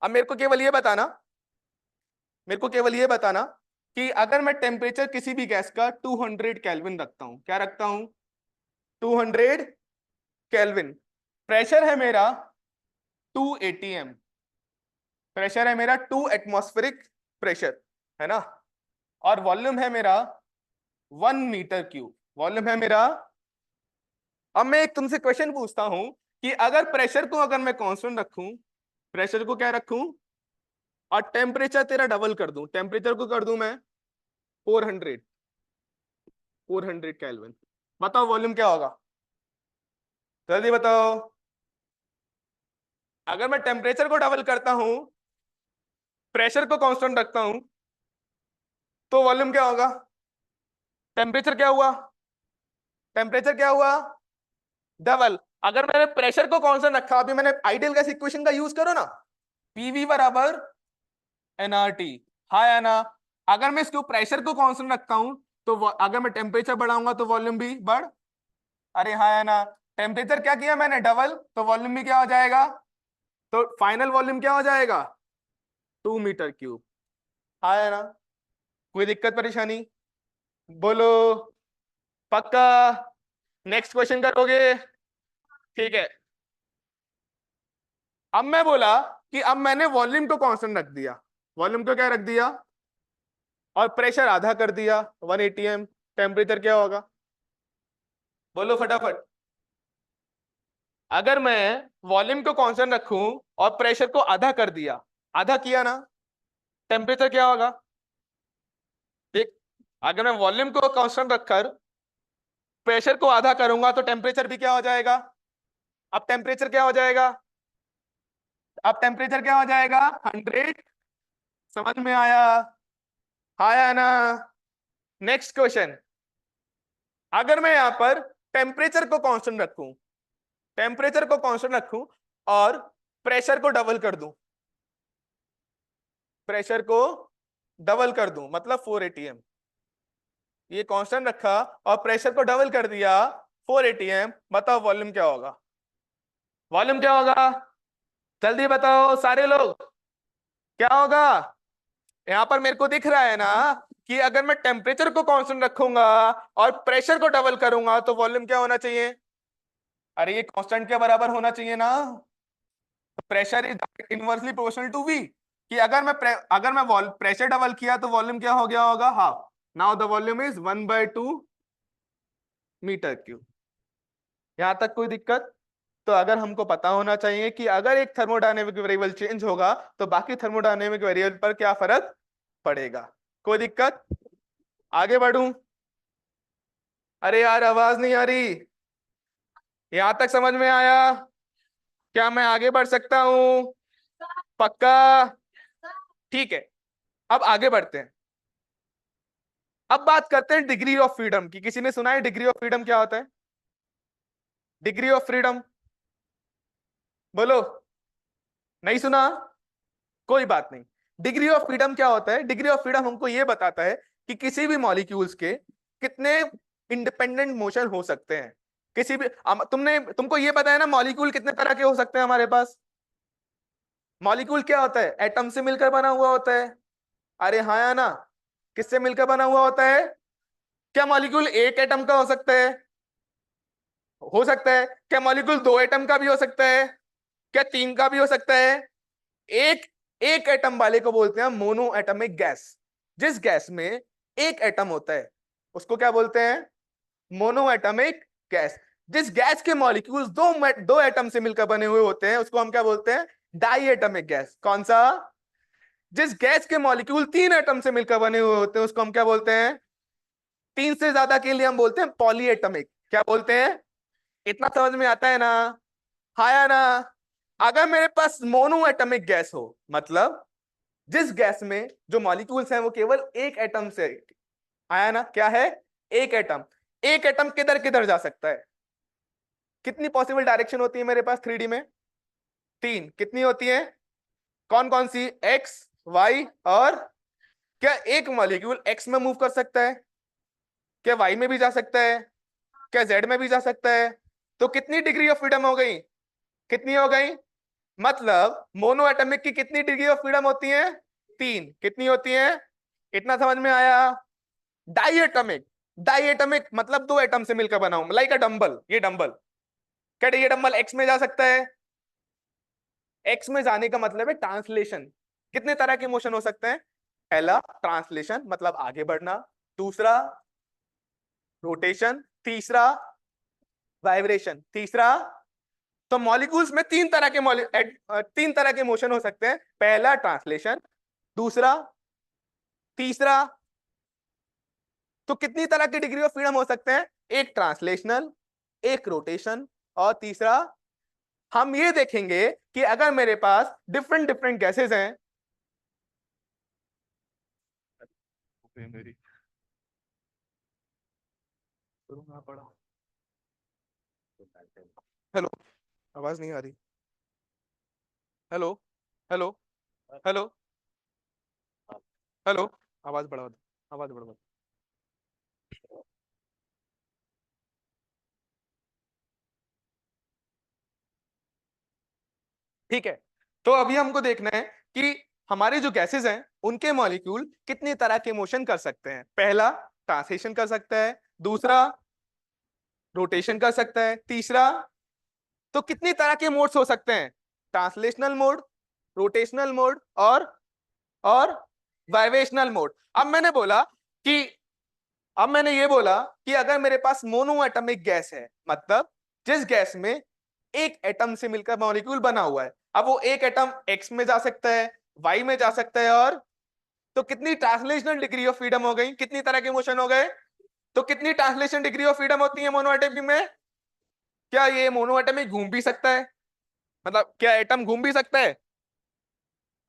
Speaker 1: अब मेरे को केवल ये बताना, मेरे को केवल ये बताना कि अगर मैं टेम्परेचर किसी भी गैस का 200 केल्विन रखता हूं, क्या रखता हूं? 200 केल्विन। प्रेशर है मेरा 2 atm। प्रेशर है मेरा 2 एटमॉस्फेरिक प्रेशर, है ना? और वॉल्यूम है मेरा 1 मीटर क्यूब। वॉल्यूम है मेरा। अब मैं एक तुमसे क्वेश्चन पूछता हूं कि अगर प्रेशर को अगर मैं कांस्टेंट रखूं, प्रेशर को क्या रखूं, और टेम्परेचर तेरा डबल कर दूं, टेम्परेचर को कर दूं मैं 400 केल्विन, बताओ वॉल्यूम क्या होगा? जल्दी बताओ। अगर मैं टेम्परेचर को डबल करता हूं, प्रेशर को कांस्टेंट रखता हूं, तो वॉल्यूम क्या होगा? टेम्परेचर क्या हुआ? टेम्परेचर क्या हुआ? डबल। अगर मैंने प्रेशर को कांस्टेंट रखा, अभी मैंने आइडियल गैस इक्वेशन का यूज करो ना, पीवी बराबर एनआरटी। हाँ या ना? अगर मैं इसको प्रेशर को कांस्टेंट रखता हूं तो अगर मैं टेम्परेचर बढ़ाऊंगा तो वॉल्यूम भी बढ़। अरे हाँ या ना? टेम्परेचर क्या किया मैंने? डबल, तो वॉल्यूम भी क्या हो जाएगा? तो फाइनल वॉल्यूम क्या हो जाएगा? 2 मीटर क्यूब। हाँ या ना? कोई दिक्कत परेशानी? बोलो, पक्का? नेक्स्ट क्वेश्चन करोगे? ठीक है। अब मैं बोला कि अब मैंने वॉल्यूम को कांस्टेंट रख दिया, वॉल्यूम को क्या रख दिया, और प्रेशर आधा कर दिया 1 atm। टेम्परेचर क्या होगा? बोलो फटाफट। अगर मैं वॉल्यूम को कांस्टेंट रखूं और प्रेशर को आधा कर दिया, आधा किया ना, टेम्परेचर क्या होगा? ठीक। अगर मैं वॉल्यूम को कांस्टेंट रखकर प्रेशर को आधा करूंगा तो टेम्परेचर भी क्या हो जाएगा? अब टेम्परेचर क्या हो जाएगा? अब टेम्परेचर क्या हो जाएगा 100, समझ में आया? आया ना? नेक्स्ट क्वेश्चन, अगर मैं यहां पर टेम्परेचर को कांस्टेंट रखूं, टेम्परेचर को कांस्टेंट रखूं और प्रेशर को डबल कर दूं, प्रेशर को डबल कर दूं मतलब 4 atm, ये कांस्टेंट रखा और प्रेशर को डबल कर दिया 4 atm, बताओ वॉल्यूम क्या होगा? वॉल्यूम क्या होगा? जल्दी बताओ सारे लोग, क्या होगा? यहां पर मेरे को दिख रहा है ना कि अगर मैं टेम्परेचर को कांस्टेंट रखूंगा और प्रेशर को डबल करूंगा तो वॉल्यूम क्या होना चाहिए? अरे ये कांस्टेंट के बराबर होना चाहिए ना। Pressure is inversely proportional to V, कि अगर मैं प्रेशर डबल किया तो वॉल्यूम क्या हो गया होगा? Half. Now the volume is 1/2 metre cube. यहां तक कोई दिक्कत? तो अगर हमको पता होना चाहिए कि अगर एक थर्मोडायनेमिक वेरिएबल चेंज होगा तो बाकी थर्मोडायनेमिक वेरिएबल पर क्या फर्क पड़ेगा। कोई दिक्कत? आगे बढ़ूं? अरे यार आवाज नहीं आ रही, यहां तक समझ में आया? क्या मैं आगे बढ़ सकता हूं? पक्का? ठीक है, अब आगे बढ़ते हैं। अब बात करते हैं डिग्री ऑफ फ्रीडम की। किसी ने सुना है डिग्री ऑफ फ्रीडम क्या होता है? डिग्री ऑफ फ्रीडम बोलो। नहीं सुना? कोई बात नहीं। डिग्री ऑफ फ्रीडम क्या होता है? डिग्री ऑफ फ्रीडम हमको यह बताता है कि किसी भी मॉलिक्यूल्स के कितने इंडिपेंडेंट मोशन हो सकते हैं। किसी भी तुमको यह पता है ना मॉलिक्यूल कितने तरह के हो सकते हैं हमारे पास? मॉलिक्यूल क्या होता है? एटम से मिलकर बना हुआ होता है। अरे हाँ या ना? किससे मिलकर बना हुआ होता है? क्या मॉलिक्यूल एक एटम का हो सकता है? हो सकता है। क्या मॉलिक्यूल 2 एटम का भी हो सकता है? क्या 3 का भी हो सकता है? एक एक एटम वाले को बोलते हैं मोनो एटमिक गैस। जिस गैस में एक एटम होता है उसको क्या बोलते हैं? Mono atomic gas. जिस गैस के मॉलिक्यूल्स दो एटम से मिलकर बने हुए होते हैं उसको हम क्या बोलते हैं? Diatomic gas. कौन सा? जिस गैस के मॉलिक्यूल 3 एटम से मिलकर बने हुए होते हैं उसको हम क्या बोलते हैं? 3 से ज्यादा के लिए हम बोलते हैं पॉलीएटमिक। क्या बोलते हैं? इतना समझ में आता है ना? हाया ना? अगर मेरे पास मोनो एटमिक गैस हो मतलब जिस गैस में जो मॉलिक्यूल्स हैं वो केवल एक एटम से, आया ना? क्या है? एक एटम। एक एटम किधर किधर जा सकता है? कितनी पॉसिबल डायरेक्शन होती है मेरे पास 3D में? 3। कितनी होती है? कौन कौन सी? एक्स, वाई और क्या एक मॉलिक्यूल एक्स में मूव कर सकता है? क्या वाई में भी जा सकता है? क्या जेड में भी जा सकता है? तो कितनी डिग्री ऑफ फ्रीडम हो गई? कितनी हो गई? मतलब मोनो एटमिक की कितनी डिग्री ऑफ फ्रीडम होती है? 3। कितनी होती है? इतना समझ में आया? डाई एटमिक, डाई एटमिक मतलब 2 एटम से मिलकर बना हूं, लाइक अ डंबल। ये डंबल, क्या ये डंबल एक्स में जा सकता है? एक्स में जाने का मतलब है ट्रांसलेशन। कितने तरह के मोशन हो सकते हैं? पहला ट्रांसलेशन मतलब आगे बढ़ना, दूसरा रोटेशन, तीसरा वाइब्रेशन, तीसरा। तो मॉलिक्यूल्स में 3 तरह के मोशन हो सकते हैं। पहला ट्रांसलेशन, दूसरा, तीसरा। तो कितनी तरह की डिग्री ऑफ फ्रीडम हो सकते हैं? एक ट्रांसलेशनल, एक रोटेशन और तीसरा। हम ये देखेंगे कि अगर मेरे पास डिफरेंट डिफरेंट गैसेस हैं, मेरी पड़ा। हेलो, आवाज नहीं आ रही। हेलो, हेलो, हेलो, हेलो, आवाज बढ़ा दो, आवाज बढ़ा दो। ठीक है, तो अभी हमको देखना है कि हमारे जो गैसेस हैं उनके मॉलिक्यूल कितनी तरह के मोशन कर सकते हैं। पहला ट्रांसलेशन कर सकता है, दूसरा रोटेशन कर सकता है, तीसरा। तो कितनी तरह के मोड्स हो सकते हैं? ट्रांसलेशनल मोड, रोटेशनल मोड और वाइब्रेशनल मोड। अब मैंने ये बोला कि अगर मेरे पास मोनो एटमिक गैस है मतलब जिस गैस में एक एटम से मिलकर मॉलिक्यूल बना हुआ है, अब वो एक एटम एक्स में जा सकता है, वाई में जा सकता है और तो कितनी ट्रांसलेशनल डिग्री ऑफ फ्रीडम हो गई? कितनी तरह के मोशन हो गए? तो कितनी ट्रांसलेशन डिग्री ऑफ फ्रीडम होती है मोनो एटमिक में? क्या ये मोनो एटमिक घूम भी सकता है? मतलब क्या एटम घूम भी सकता है?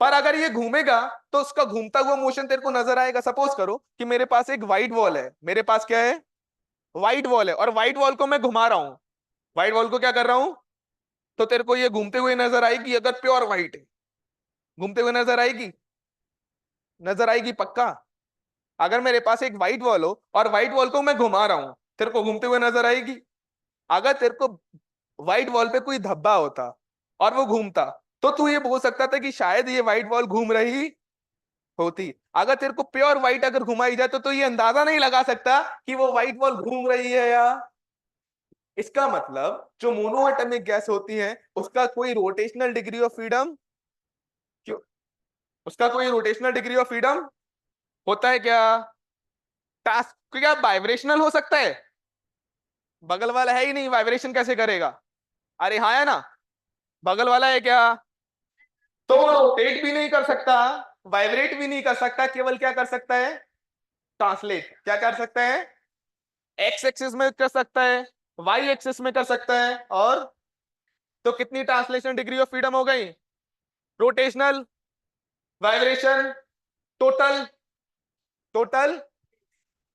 Speaker 1: पर अगर ये घूमेगा तो उसका घूमता हुआ मोशन तेरे को नजर आएगा। सपोज करो कि मेरे पास एक व्हाइट वॉल है, मेरे पास क्या है, व्हाइट वॉल है, और व्हाइट वॉल को मैं घुमा रहा हूं, व्हाइट वॉल को क्या कर रहा हूं, तो तेरे को ये घूमते हुए नजर आएगी। अगर प्योर व्हाइट है, घूमते हुए नजर आएगी, नजर आएगी पक्का। अगर मेरे पास एक व्हाइट वॉल हो और व्हाइट वॉल को मैं घुमा रहा हूं, तेरे को घूमते हुए नजर आएगी। अगर तेरे को व्हाइट वॉल पे कोई धब्बा होता और वो घूमता, तो तू ये बोल सकता था कि शायद ये व्हाइट वॉल घूम रही होती। अगर तेरे को प्योर व्हाइट अगर घुमाई जाए तो ये अंदाजा नहीं लगा सकता कि वो व्हाइट वॉल घूम रही है या। इसका मतलब जो मोनोएटॉमिक गैस होती है उसका कोई रोटेशनल डिग्री ऑफ फ्रीडम, क्यों, उसका कोई रोटेशनल डिग्री ऑफ फ्रीडम होता है क्या? टास्क क्या वाइब्रेशनल हो सकता है? बगल वाला है ही नहीं, वाइब्रेशन कैसे करेगा? अरे हाँ है ना, बगल वाला है क्या? तो वो रोटेट भी नहीं कर सकता, वाइब्रेट भी नहीं कर सकता, केवल क्या कर सकता है, ट्रांसलेट। क्या कर सकता है? एक्स एक्सिस में कर सकता है, वाई एक्सिस में कर सकता है। और तो कितनी ट्रांसलेशन डिग्री ऑफ फ्रीडम हो गई? Rotational, vibration, total. Total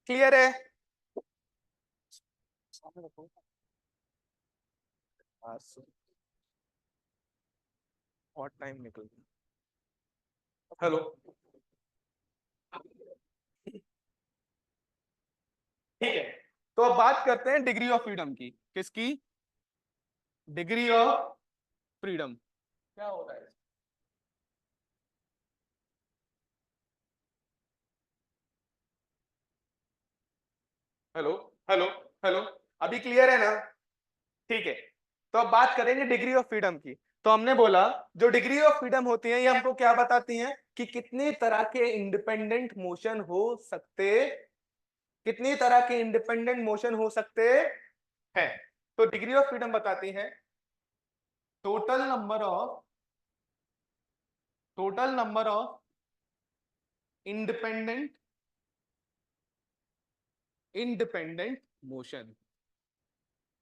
Speaker 1: clear है? और टाइम निकल गया। हेलो, ठीक है, तो अब बात करते हैं डिग्री ऑफ फ्रीडम की। किसकी? Degree of freedom. क्या हो रहा है? हेलो, हेलो, हेलो, अभी क्लियर है ना? ठीक है, तो अब बात करेंगे डिग्री ऑफ फ्रीडम की। तो हमने बोला जो डिग्री ऑफ फ्रीडम होती है ये हमको क्या बताती हैं कि कितने तरह के इंडिपेंडेंट मोशन हो सकते, कितनी तरह के इंडिपेंडेंट मोशन हो सकते हैं। तो डिग्री ऑफ फ्रीडम बताती है total number of independent independent motion.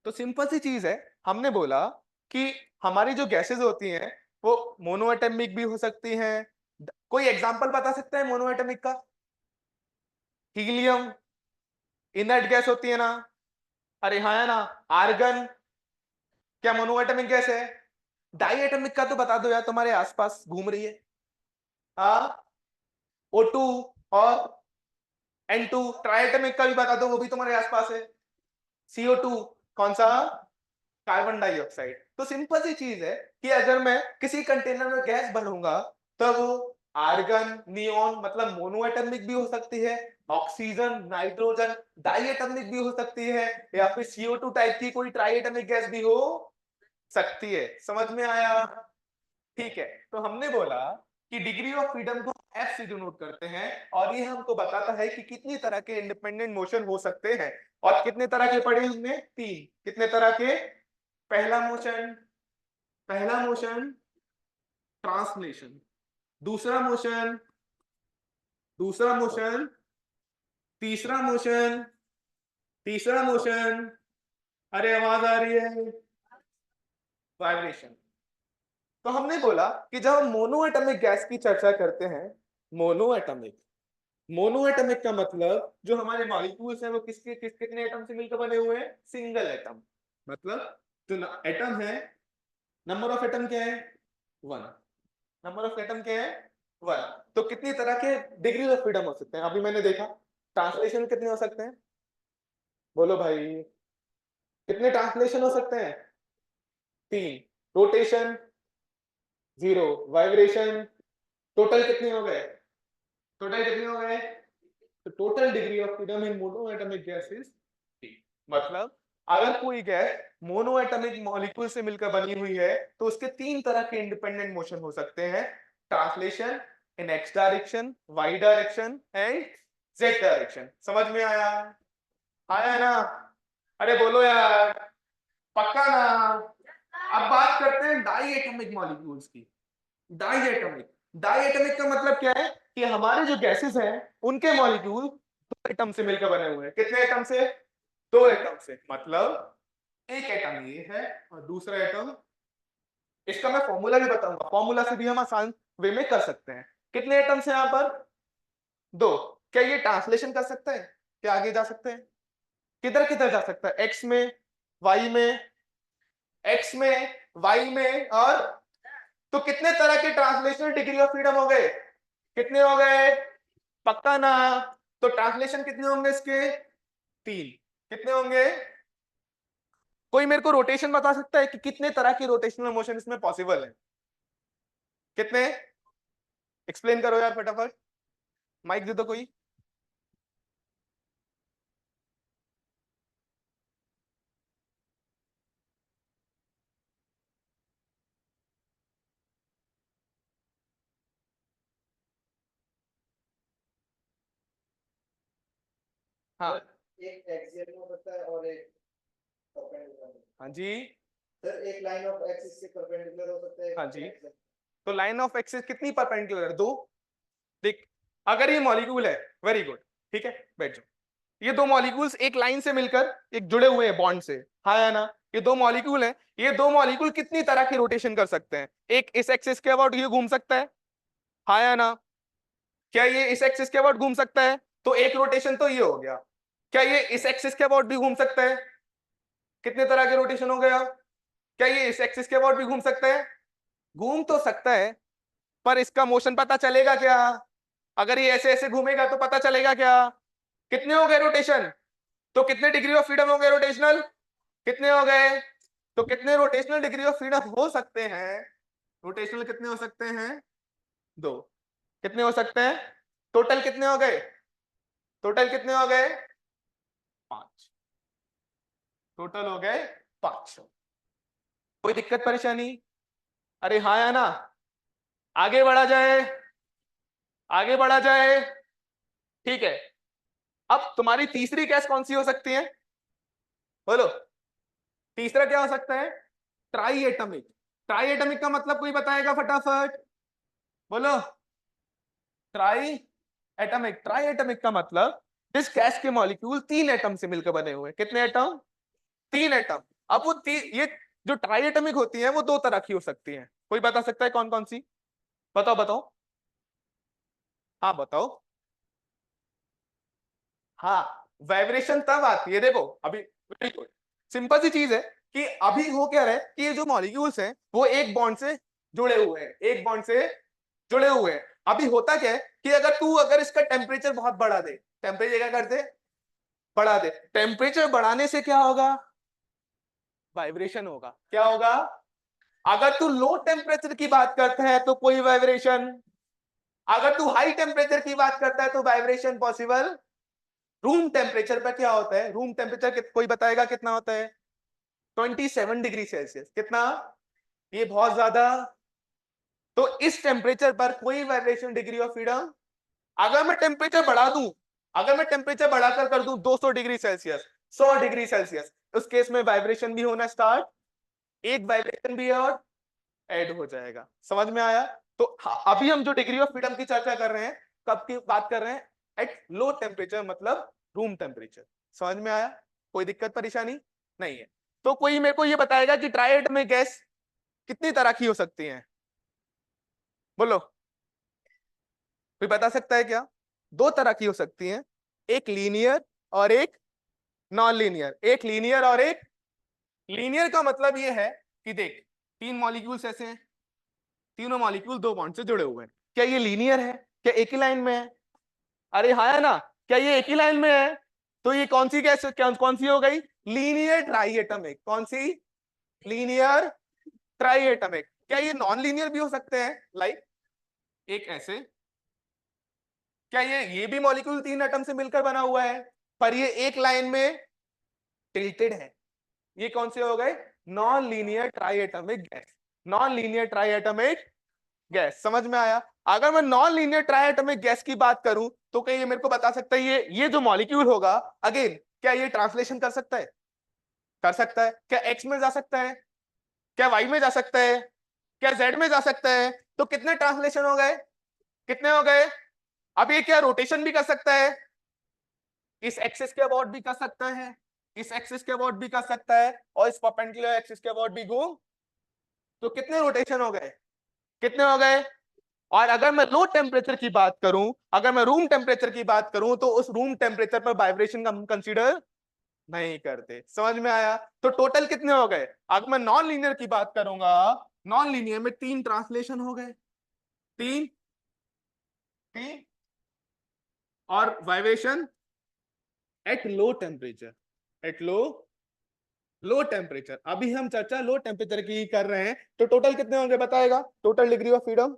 Speaker 1: तो सिंपल सी चीज है, हमने बोला कि हमारी जो गैसेस होती हैं वो मोनोएटॉमिक भी हो सकती हैं। कोई एग्जांपल बता सकता है मोनोएटॉमिक का? हीलियम इनर्ट गैस होती है ना? अरे हाँ है ना? आर्गन क्या मोनोएटॉमिक गैस है? डाइएटॉमिक का तो बता दो यार, तुम्हारे आसपास घूम रही है। हाँ, O2 और N2। ट्राइएटॉमिक का भी बता दो, वो भी तुम्हारे आसपास है। CO2 कौन सा? Carbon dioxide. तो सिंपल सी चीज है कि अगर मैं किसी कंटेनर में गैस भरूंगा तो वो आर्गन, नियोन मतलब मोनोएटॉमिक भी हो सकती है, ऑक्सीजन, नाइट्रोजन डाइएटॉमिक भी हो सकती है, या फिर CO2 टाइप की कोई ट्राइएटॉमिक गैस भी हो सकती है। समझ में आया? ठीक है, तो हमने बोला कि डिग्री ऑफ फ्रीडम को एफ से डिनोट करते हैं और ये हमको बताता है कि कितनी तरह के इंडिपेंडेंट मोशन हो सकते हैं। और कितने तरह के पढ़े हमने? तीन। कितने तरह के? पहला मोशन ट्रांसलेशन, दूसरा मोशन तीसरा मोशन, अरे आवाज आ रही है, वाइब्रेशन। तो हमने बोला कि जब हम मोनोएटॉमिक गैस की चर्चा करते हैं, मोनोएटॉमिक मोनोएटॉमिक का मतलब जो हमारे मॉलिक्यूल्स हैं वो कितने एटम से मिलकर बने हुए हैं? Single atom. मतलब जो एटम है, नंबर ऑफ एटम क्या है? 1। नंबर ऑफ एटम क्या है? 1। तो कितनी तरह के डिग्री ऑफ फ्रीडम हो सकते हैं? अभी मैंने देखा ट्रांसलेशन कितने हो सकते हैं, बोलो भाई, कितने ट्रांसलेशन हो सकते हैं? 3। रोटेशन 0, वाइब्रेशन, टोटल कितने हो गए? तो total degree of freedom in monoatomic gas is 3। मतलब अगर कोई गैस मोनोएटॉमिक मॉलिक्यूल से मिलकर बनी हुई है तो उसके 3 तरह के इंडिपेंडेंट मोशन हो सकते हैं। Translation in X direction, Y direction and Z direction. समझ में आया? आया ना? अरे बोलो यार, पक्का ना? अब बात करते हैं डाइएटॉमिक मॉलिक्यूल्स की। डाइएटॉमिक डाइएटॉमिक का मतलब क्या है कि हमारे जो गैसेस हैं उनके मॉलिक्यूल 2 एटम से मिलकर बने हुए हैं। कितने एटम से? 2 एटम से। मतलब एक एटम ये है और दूसरा एटम इसका मैं फॉर्मूला भी बताऊंगा, फॉर्मूला से भी हम आसान वे में कर सकते हैं। कितने एटम्स हैं यहाँ पर? 2। क्या ये ट्रांसलेशन कर सकते हैं? क्या आगे जा सकते हैं? किधर किधर जा सकता है? एक्स में, वाई में, एक्स में, वाई में, और तो कितने तरह के ट्रांसलेशनल डिग्री ऑफ फ्रीडम हो गए? कितने हो गए? पक्का ना? तो ट्रांसलेशन कितने होंगे इसके? 3। कितने होंगे? कोई मेरे को रोटेशन बता सकता है कि कितने तरह की रोटेशनल मोशन इसमें पॉसिबल है? कितने? एक्सप्लेन करो यार फटाफट, माइक दे दो कोई। हाँ
Speaker 5: एक एक्सियल में हो सकता है और एक परपेंडिकुलर।
Speaker 1: हाँ जी,
Speaker 5: सर एक लाइन ऑफ एक्सिस से परपेंडिकुलर हो सकता है।
Speaker 1: हाँ जी। तो लाइन ऑफ एक्सिस कितनी परपेंडिकुलर है? 2। देख, अगर ये मॉलिक्यूल है, वेरी गुड, ठीक है, बैठ जाओ। ये 2 मॉलिक्यूल्स एक लाइन से मिलकर एक जुड़े हुए हैं बॉन्ड से, हाँ या ना? ये 2 मॉलिक्यूल हैं, ये 2 मॉलिक्यूल कितनी तरह की रोटेशन कर सकते हैं? एक इस एक्सिस के अबाउट ये घूम सकता है, हाँ या ना? क्या ये इस एक्सिस के अबाउट घूम सकता है? तो एक रोटेशन तो ये हो गया। क्या ये इस एक्सिस के अबाउट भी घूम सकता है? कितने तरह के रोटेशन हो गया? क्या ये इस एक्सिस के अबाउट भी घूम सकता है? घूम तो सकता है, पर इसका मोशन पता चलेगा क्या? अगर ये ऐसे ऐसे घूमेगा तो पता चलेगा क्या? कितने हो गए रोटेशन? तो कितने डिग्री ऑफ फ्रीडम हो गए रोटेशनल? कितने हो गए? तो कितने रोटेशनल डिग्री ऑफ फ्रीडम हो सकते हैं? रोटेशनल कितने हो सकते हैं? 2। कितने हो सकते हैं? टोटल कितने हो गए? टोटल कितने हो गए? 5। टोटल हो गए 5। कोई दिक्कत परेशानी? अरे हाँ या ना? आगे बढ़ा जाए, आगे बढ़ा जाए, ठीक है। अब तुम्हारी तीसरी गैस कौन सी हो सकती है? बोलो, तीसरा क्या हो सकता है? Try atomic. ट्राई एटमिक का मतलब कोई बताएगा फटाफट? बोलो, ट्राई एटमिक। ट्राई एटमिक का मतलब इस गैस के मॉलिक्यूल 3 एटम से मिलकर बने हुए हैं। कितने एटम? 3 एटम। अब वो ये जो ट्राई एटमिक होती है वो 2 तरह की हो सकती है। कोई बता सकता है कौन कौन सी? बताओ बताओ, हाँ बताओ। हाँ, वाइब्रेशन तब आती है, देखो अभी सिंपल सी चीज है कि अभी हो क्या रहा है कि ये जो मॉलिक्यूल्स हैं वो एक बॉन्ड से जुड़े हुए हैं, एक बॉन्ड से जुड़े हुए हैं। अभी होता क्या है कि अगर इसका टेम्परेचर बहुत बढ़ा दे, टेम्परेचर क्या कर दे? बढ़ा दे। टेम्परेचर बढ़ाने से क्या होगा? वाइब्रेशन होगा। क्या होगा? अगर तू लो टेम्परेचर की बात करता है तो कोई वाइब्रेशन, अगर तू हाई टेम्परेचर की बात करता है तो वाइब्रेशन पॉसिबल। रूम टेम्परेचर पर क्या होता है? रूम टेम्परेचर कोई बताएगा कितना होता है? 27 डिग्री सेल्सियस। कितना? ये बहुत ज्यादा। तो इस टेम्परेचर पर कोई वाइब्रेशन डिग्री ऑफ फ्रीडम, अगर मैं टेम्परेचर बढ़ा दूं, अगर मैं टेम्परेचर बढ़ाकर कर दूं 200 डिग्री सेल्सियस, 100 डिग्री सेल्सियस, उस केस में वाइब्रेशन भी होना स्टार्ट, एक वाइब्रेशन भी और ऐड हो जाएगा। समझ में आया? तो अभी हम जो डिग्री ऑफ फ्रीडम की चर्चा कर रहे हैं, कब की बात कर रहे हैं? एट लो टेम्परेचर, मतलब रूम टेम्परेचर। समझ में आया? कोई दिक्कत परेशानी नहीं है? तो कोई मेरे को ये बताएगा कि ट्राइड में गैस कितनी तरह की हो सकती है? बोलो, कोई बता सकता है क्या? 2 तरह की हो सकती हैं, एक लीनियर और एक नॉन लीनियर। एक लीनियर और एक, लीनियर का मतलब ये है कि देख 3 मॉलिक्यूल्स ऐसे हैं, तीनों मॉलिक्यूल 2 बॉन्ड से जुड़े हुए हैं। क्या ये लीनियर है? क्या एक ही लाइन में है? अरे हाँ है ना? क्या ये एक ही लाइन में है? तो ये कौन सी गैस, कौन सी हो गई? लीनियर ट्राइएटमिक। कौन सी? लीनियर ट्राइएटमिक। क्या ये नॉन लीनियर भी हो सकते हैं? लाइक एक ऐसे, क्या ये भी मॉलिक्यूल 3 एटम से मिलकर बना हुआ है, पर ये एक लाइन में टिल्टेड है? ये कौन से हो गए? Non linear triatomic gas. Non linear triatomic gas. समझ में आया? अगर मैं नॉन लीनियर ट्राइएटमिक गैस की बात करूं तो क्या ये मेरे को बता सकता है ये जो मॉलिक्यूल होगा, अगेन क्या ये ट्रांसलेशन कर सकता है? कर सकता है। क्या एक्स में जा सकता है? क्या वाई में जा सकता है? क्या जेड में जा सकता है? तो कितने ट्रांसलेशन हो गए? कितने हो गए? अब ये क्या रोटेशन भी कर सकता है? इस एक्सिस के अबाउट भी कर सकता है, इस एक्सिस के अबाउट भी कर सकता है, और इस परपेंडिकुलर एक्सिस के अबाउट भी घूम तो कितने रोटेशन हो गए, कितने हो गए। और अगर मैं लो टेम्परेचर की बात करूं, अगर मैं रूम टेम्परेचर की बात करूं, तो उस रूम टेम्परेचर पर वाइब्रेशन का हम कंसीडर नहीं करते। समझ में आया। तो टोटल कितने हो गए। अगर मैं नॉन लीनियर की बात करूंगा, नॉन लीनियर में 3 ट्रांसलेशन हो गए, 3 3 और vibration at low temperature, at low temperature. अभी हम चर्चा लो टेम्परेचर की कर रहे हैं। तो टोटल कितने होंगे बताएगा, टोटल डिग्री ऑफ फ्रीडम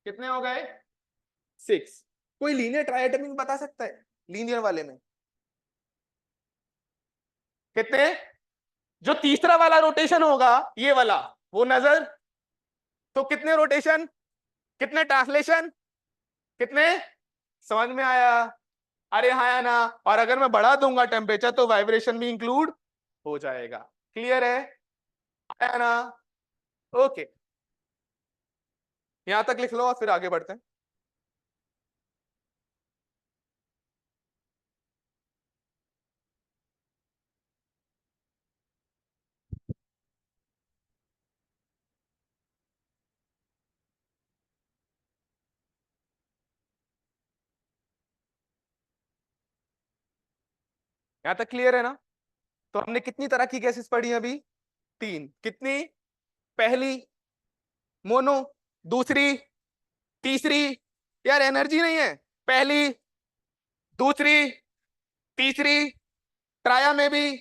Speaker 1: कितने हो गए, 6। कोई लीनियर ट्राइएटमिक बता सकता है, लीनियर वाले में कितने। जो तीसरा वाला रोटेशन होगा, ये वाला, वो नजर, तो कितने रोटेशन, कितने ट्रांसलेशन, कितने। समझ में आया। अरे हाँ या ना। और अगर मैं बढ़ा दूंगा टेम्परेचर तो वाइब्रेशन भी इंक्लूड हो जाएगा। क्लियर है, आया ना। ओके, यहां तक लिख लो और फिर आगे बढ़ते हैं। यहां तक क्लियर है ना। तो हमने कितनी तरह की गैसेस पढ़ी अभी, 3। कितनी, पहली मोनो, दूसरी, तीसरी। यार एनर्जी नहीं है, पहली, दूसरी, तीसरी। ट्राया में भी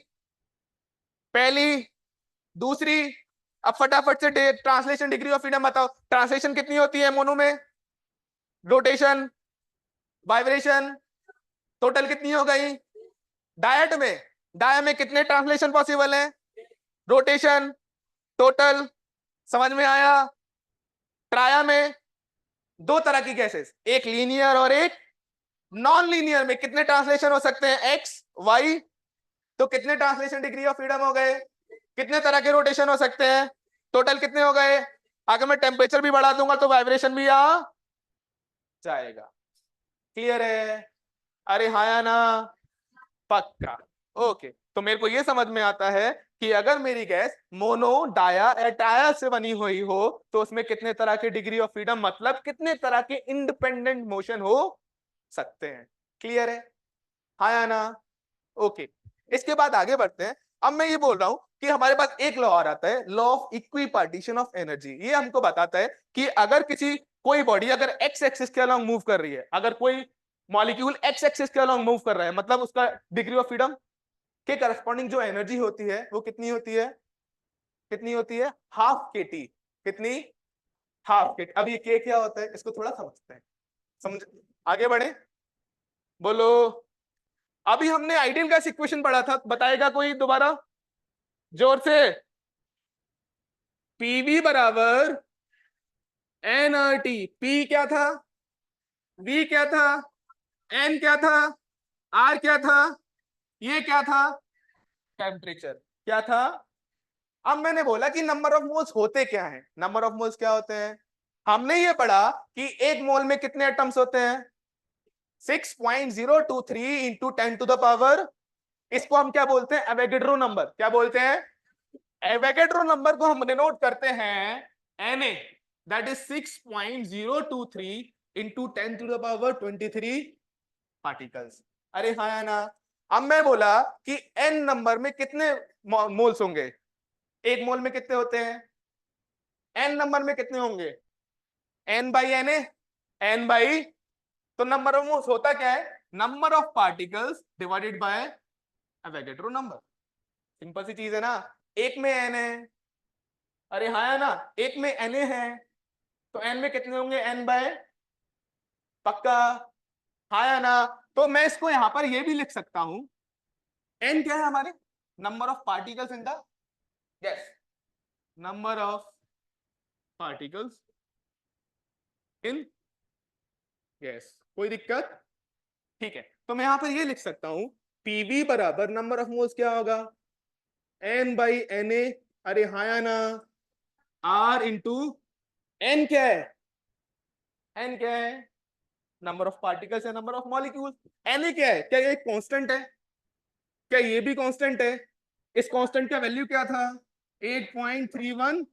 Speaker 1: पहली, दूसरी। अब फटाफट से ट्रांसलेशन डिग्री ऑफ फ्रीडम बताओ, ट्रांसलेशन कितनी होती है मोनो में, रोटेशन, वाइब्रेशन, टोटल कितनी हो गई। डाया में कितने ट्रांसलेशन पॉसिबल है, रोटेशन, टोटल। समझ में आया। ट्राया में 2 तरह की गैसेस, एक लीनियर और एक नॉन लीनियर में कितने ट्रांसलेशन हो सकते हैं, एक्स वाई। तो कितने ट्रांसलेशन डिग्री ऑफ फ्रीडम हो गए, कितने तरह के रोटेशन हो सकते हैं, टोटल कितने हो गए। अगर मैं टेम्परेचर भी बढ़ा दूंगा तो वाइब्रेशन भी आ जाएगा। क्लियर है, अरे हाँ या ना, पक्का। ओके, तो मेरे को ये समझ में आता है कि अगर मेरी गैस मोनो, डाया या ट्राया से बनी हुई हो तो उसमें कितने तरह के डिग्री ऑफ फ्रीडम, मतलब कितने तरह के इंडिपेंडेंट मोशन हो सकते हैं। क्लियर है, हाँ या ना। ओके, इसके बाद आगे बढ़ते हैं। अब मैं ये बोल रहा हूं कि हमारे पास एक लॉ और आता है, law of equi partition of energy. ये हमको बताता है कि अगर कोई बॉडी अगर एक्स एक्सिस के अलोंग मूव कर रही है, अगर कोई मॉलिक्यूल एक्स एक्सिस के अलोंग मूव कर रहा है, मतलब उसका डिग्री ऑफ फ्रीडम के करस्पॉन्डिंग जो एनर्जी होती है वो कितनी होती है, कितनी होती है, हाफ के टी। कितनी, हाफ के टी। अब ये के क्या होता है इसको थोड़ा समझते हैं, समझ, आगे बढ़े, बोलो। अभी हमने आइडियल गैस इक्वेशन पढ़ा था, बताएगा कोई दोबारा जोर से। पीवी बराबर एनआरटी। पी क्या था, वी क्या था, एन क्या था, आर क्या था, ये क्या था, टेम्परेचर क्या था। अब मैंने बोला कि नंबर ऑफ मोल्स होते क्या हैं, नंबर ऑफ मोल्स क्या होते हैं। हमने ये पढ़ा कि एक मोल में कितने एटम्स होते हैं, 6.023 इंटू 10 टू द पावर, इसको हम क्या बोलते हैं, एवोगैड्रो नंबर। क्या बोलते हैं, एवोगैड्रो नंबर को हम डिनोट करते हैं Na, that is 6.023 into 10 to the power 23 particles. अरे हाँ या ना। अब मैं बोला कि n नंबर में कितने मोल्स होंगे, एक मोल में कितने होते हैं, n नंबर में कितने होंगे, n by Na, n by, तो नंबर ऑफ मोल्स होता क्या है, number of particles divided by Avogadro number. Simple सी चीज है ना। एक में n है, अरे हाँ है ना, एक में Na है, तो n में कितने होंगे, n बाय, पक्का, हाँ या ना। तो मैं इसको यहां पर ये भी लिख सकता हूं, n क्या है हमारे, number of particles in the gas, number of particles in gas. कोई दिक्कत, ठीक है। तो मैं यहां पर ये लिख सकता हूं, पीवी बराबर नंबर ऑफ मोल्स क्या होगा, n बाई Na, अरे हाँ या ना, r इंटू n क्या है, n क्या है, नंबर ऑफ पार्टिकल्स है, नंबर ऑफ मॉलिक्यूल। Na क्या है, क्या ये एक कांस्टेंट है, क्या ये भी कांस्टेंट है, इस कांस्टेंट का वैल्यू क्या था, 8.31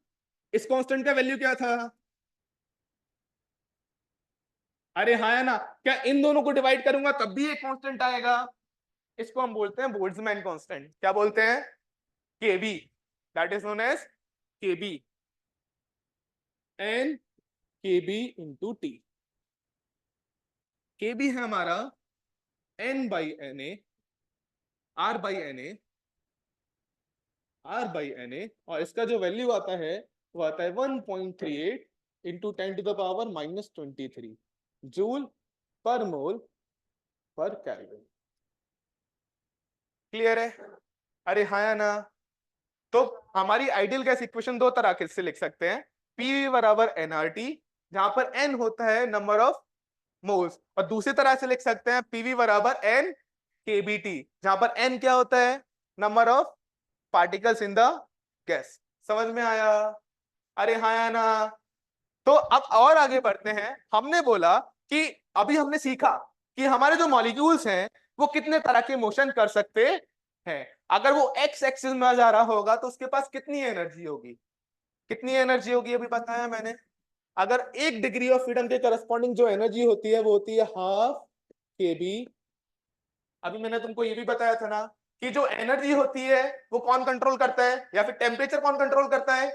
Speaker 1: इस कांस्टेंट का वैल्यू क्या था? अरे हाँ है ना, क्या इन दोनों को डिवाइड करूंगा तब भी एक कांस्टेंट आएगा? इसको हम बोलते हैं बोल्ट्जमैन कांस्टेंट। क्या बोलते हैं? KB, that is known as KB, N KB into T. KB है हमारा N by N A, R by N A, R by N A, और इसका जो वैल्यू आता है वो आता है 1.38 इंटू 10⁻⁻23 जूल पर मोल पर केल्विन। क्लियर है? अरे हाँ या ना? तो हमारी आइडियल गैस इक्वेशन दो तरह से लिख सकते हैं, पीवी बराबर एनआरटी, जहां पर एन होता है नंबर ऑफ मोल्स, और दूसरी तरह से लिख सकते हैं पीवी बराबर एन केबीटी, जहां पर एन क्या होता है? Number of particles in the gas. समझ में आया? अरे हाँ या ना? तो अब और आगे बढ़ते हैं। हमने बोला कि अभी हमने सीखा कि हमारे जो मॉलिक्यूल्स हैं वो कितने तरह के मोशन कर सकते हैं। अगर वो एक्स एक्सिस में जा रहा होगा तो उसके पास कितनी एनर्जी होगी? कितनी एनर्जी होगी अभी बताया मैंने। अगर 1 डिग्री ऑफ फ्रीडम के करस्पॉन्डिंग जो एनर्जी होती है वो होती है हाफ केबी। अभी मैंने तुमको ये भी बताया था ना कि जो एनर्जी होती है वो कौन कंट्रोल करता है, या फिर टेम्परेचर कौन कंट्रोल करता है?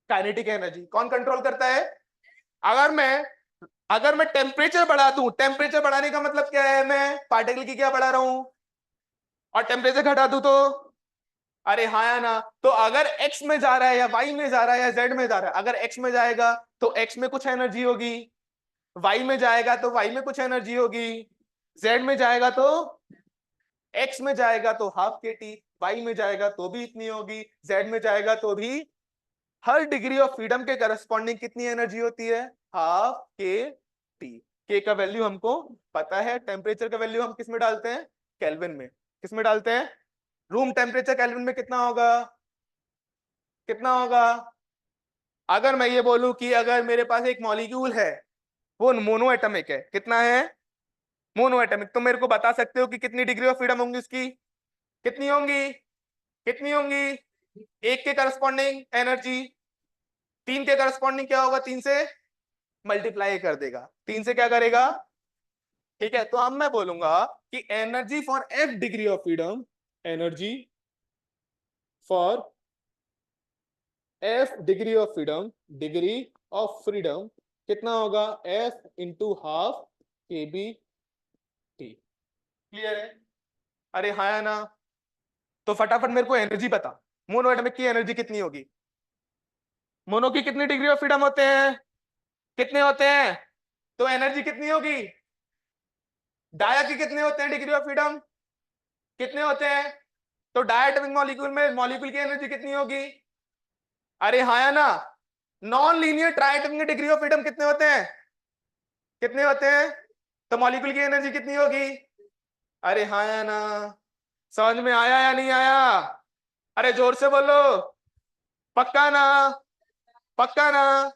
Speaker 1: काइनेटिक एनर्जी कौन कंट्रोल करता है? अगर मैं टेम्परेचर बढ़ा दूं, टेम्परेचर बढ़ाने का मतलब क्या है? मैं पार्टिकल की क्या बढ़ा रहा हूं, और टेम्परेचर घटा दूं तो? अरे हाँ या ना? तो अगर एक्स में जा रहा है या वाई में जा रहा है या जेड में जा रहा है, अगर एक्स में जाएगा तो एक्स में कुछ एनर्जी होगी, वाई में जाएगा तो वाई में कुछ एनर्जी होगी, जेड में जाएगा तो, एक्स में जाएगा तो हाफ के टी, वाई में जाएगा तो भी इतनी होगी, जेड में जाएगा तो भी। हर डिग्री ऑफ फ्रीडम के करस्पॉन्डिंग कितनी एनर्जी होती है? हाफ के टी। के का वैल्यू हमको पता है, टेम्परेचर का वैल्यू हम किस में डालते हैं? केल्विन में। किस में डालते हैं? रूम टेम्परेचर केल्विन में कितना होगा? कितना होगा? अगर मैं ये बोलूं कि अगर मेरे पास एक मॉलिक्यूल है वो मोनो एटमिक है, कितना है? मोनो एटमिक, तो मेरे को बता सकते हो कि कितनी डिग्री ऑफ फ्रीडम होंगी उसकी? कितनी होंगी? कितनी होंगी? एक के करस्पॉन्डिंग एनर्जी 3 के करस्पॉन्डिंग क्या होगा? 3 से मल्टीप्लाई कर देगा, 3 से क्या करेगा? ठीक है, तो अब मैं बोलूंगा कि energy for F degree of freedom, energy for F degree of freedom, degree of freedom कितना होगा? एफ इंटू हाफ के बी टी। क्लियर है? अरे हाँ या ना? तो फटाफट मेरे को एनर्जी बता, मोनो एटमिक की एनर्जी कितनी होगी? मोनो की कितनी डिग्री ऑफ फ्रीडम होते हैं? कितने होते हैं? तो एनर्जी कितनी होगी? डाया की कितने होते हैं डिग्री ऑफ फ्रीडम? कितने होते हैं? तो डायटोमिक मॉलिक्यूल में मॉलिक्यूल की एनर्जी कितनी होगी? अरे हाँ या ना? Non linear triatomic degree of freedom कितने होते हैं? कितने होते हैं? तो मॉलिक्यूल की एनर्जी कितनी होगी? अरे हाँ या ना? समझ में आया या नहीं आया? अरे जोर से बोलो, पक्का ना? पक्का ना?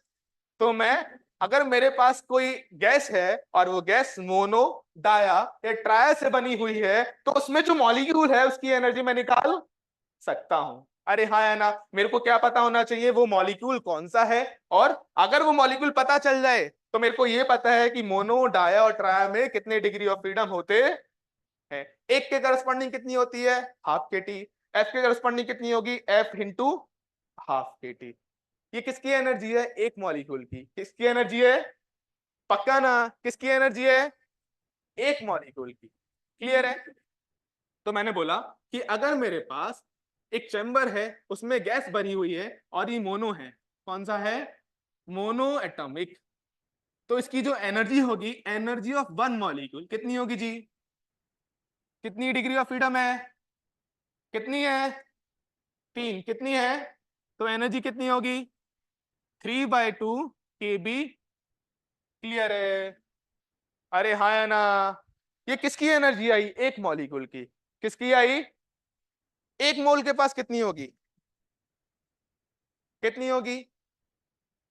Speaker 1: तो मैं, अगर मेरे पास कोई गैस है और वो गैस मोनो, डाया या ट्राया से बनी हुई है, तो उसमें जो मॉलिक्यूल है उसकी एनर्जी मैं निकाल सकता हूं। अरे हाँ या ना? मेरे को क्या पता होना चाहिए? वो मॉलिक्यूल कौन सा है, और अगर वो मॉलिक्यूल पता चल जाए तो मेरे को ये पता है कि मोनो, डाया और ट्राया में कितने डिग्री ऑफ फ्रीडम होते हैं। एक के करस्पॉन्डिंग कितनी होती है? हाफ के टी। एफ के करस्पॉन्डिंग कितनी होगी? एफ इंटू हाफ के टी। ये किसकी एनर्जी है? एक मॉलिक्यूल की। किसकी एनर्जी है? पक्का ना? किसकी एनर्जी है? एक मॉलिक्यूल की। क्लियर है? तो मैंने बोला कि अगर मेरे पास एक चैम्बर है, उसमें गैस भरी हुई है और ये मोनो है, कौन सा है? मोनो एटॉमिक, तो इसकी जो एनर्जी होगी, एनर्जी ऑफ वन मॉलिक्यूल कितनी होगी जी? कितनी डिग्री ऑफ फ्रीडम है? कितनी है? 3। कितनी है? तो एनर्जी कितनी होगी? 3/2 KB। क्लियर है? अरे हाँ या ना? ये किसकी एनर्जी आई? एक मॉलिक्यूल की। किसकी आई? एक मोल के पास कितनी होगी? कितनी होगी?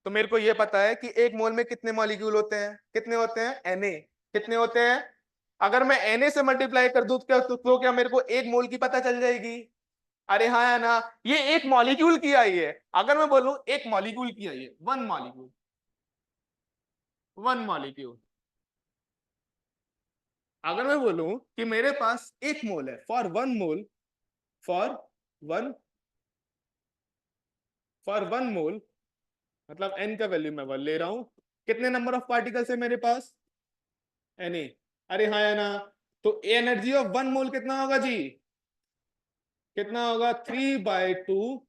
Speaker 1: तो मेरे को ये पता है कि एक मोल में कितने मॉलिक्यूल होते हैं? कितने होते हैं? Na। कितने होते हैं? अगर मैं Na से मल्टीप्लाई कर दूं तो क्या मेरे को एक मोल की पता चल जाएगी? अरे हाँ है ना, ये एक मॉलिक्यूल की आई है। अगर मैं बोलूं एक मॉलिक्यूल की आई है, वन मॉलिक्यूल, वन मॉलिक्यूल। अगर मैं बोलूं कि मेरे पास एक मोल है, for one mole, for one for one mole, मतलब एन का वैल्यू मैं वन ले रहा हूं। कितने नंबर ऑफ पार्टिकल्स है मेरे पास? N A. अरे हाँ है ना, तो एनर्जी ऑफ वन मोल कितना होगा जी? कितना होगा? 3/2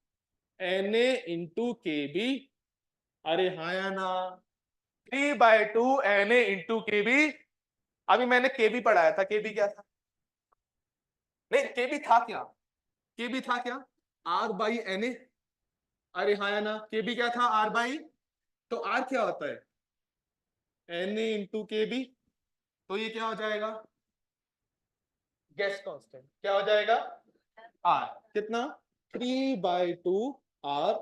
Speaker 1: Na इंटू के बी। अरे हाँ या ना, 3/2 Na इंटू के बी। अभी मैंने के बी पढ़ाया था, के बी क्या था? नहीं, के बी था क्या? के बी था क्या? R by N A. अरे हाँ या ना, के बी क्या था? आर बाई, तो आर क्या होता है? एन ए इंटू के बी। तो ये क्या हो जाएगा? गैस कांस्टेंट क्या हो जाएगा? आर। कितना? 3/2 आर।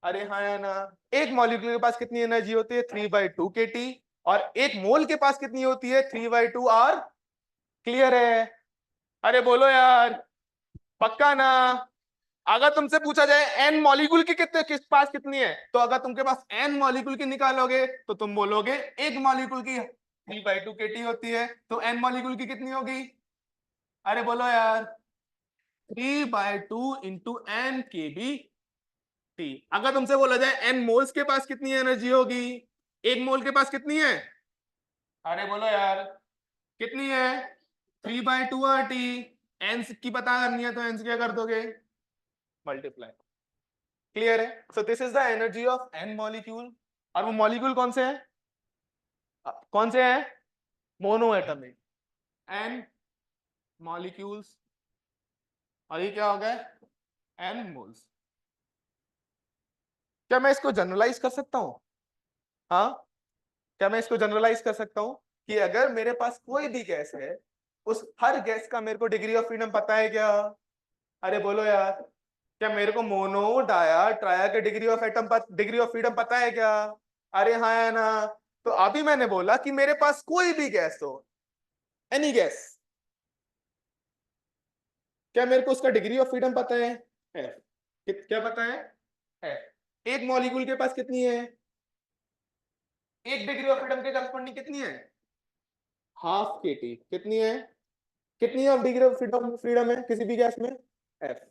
Speaker 1: अरे हाँ या ना, एक मॉलिक्यूल के पास कितनी एनर्जी होती है? 3/2 के टी। और एक मोल के पास कितनी होती है? 3/2 आर। क्लियर है? अरे बोलो यार, पक्का ना? अगर तुमसे पूछा जाए एन मॉलिक्यूल की कितने किस पास कितनी है, तो अगर तुमके पास एन मॉलिक्यूल की निकालोगे तो तुम बोलोगे एक मॉलिक्यूल की 3/2 के टी होती है, तो एन मॉलिक्यूल की कितनी होगी? अरे बोलो यार, 3/2 इंटू एन के बी टी। अगर तुमसे बोला जाए एन मोल्स के पास कितनी एनर्जी होगी, एक मोल के पास कितनी है? अरे बोलो यार, कितनी है? 3/2 आर टी। एन की पता करनी है तो एन से क्या कर दोगे? मल्टीप्लाई। क्लियर है? So this is the energy of N molecule. और वो मॉलिक्यूल कौन से हैं? कौन से हैं? Monoatomic N molecules. और ये क्या हो गया? N moles. क्या मैं इसको जनरलाइज कर सकता हूं? हाँ, क्या मैं इसको जनरलाइज कर सकता हूं कि अगर मेरे पास कोई भी गैस है, उस हर गैस का मेरे को डिग्री ऑफ फ्रीडम पता है क्या? अरे बोलो यार, क्या मेरे को मोनो डाया ट्राया के डिग्री ऑफ फ्रीडम पता है क्या? अरे हाँ है ना, तो अभी मैंने बोला कि मेरे पास कोई भी गैस हो, एनी गैस, क्या मेरे को उसका डिग्री ऑफ फ्रीडम पता है? एफ। क्या पता है? एफ। एक मॉलिक्यूल के पास कितनी है? एक डिग्री ऑफ फ्रीडम के करस्पॉन्डिंग कितनी है? हाफ के टी। कितनी है? कितनी ऑफ डिग्री ऑफ फ्रीडम है किसी भी गैस में? एफ।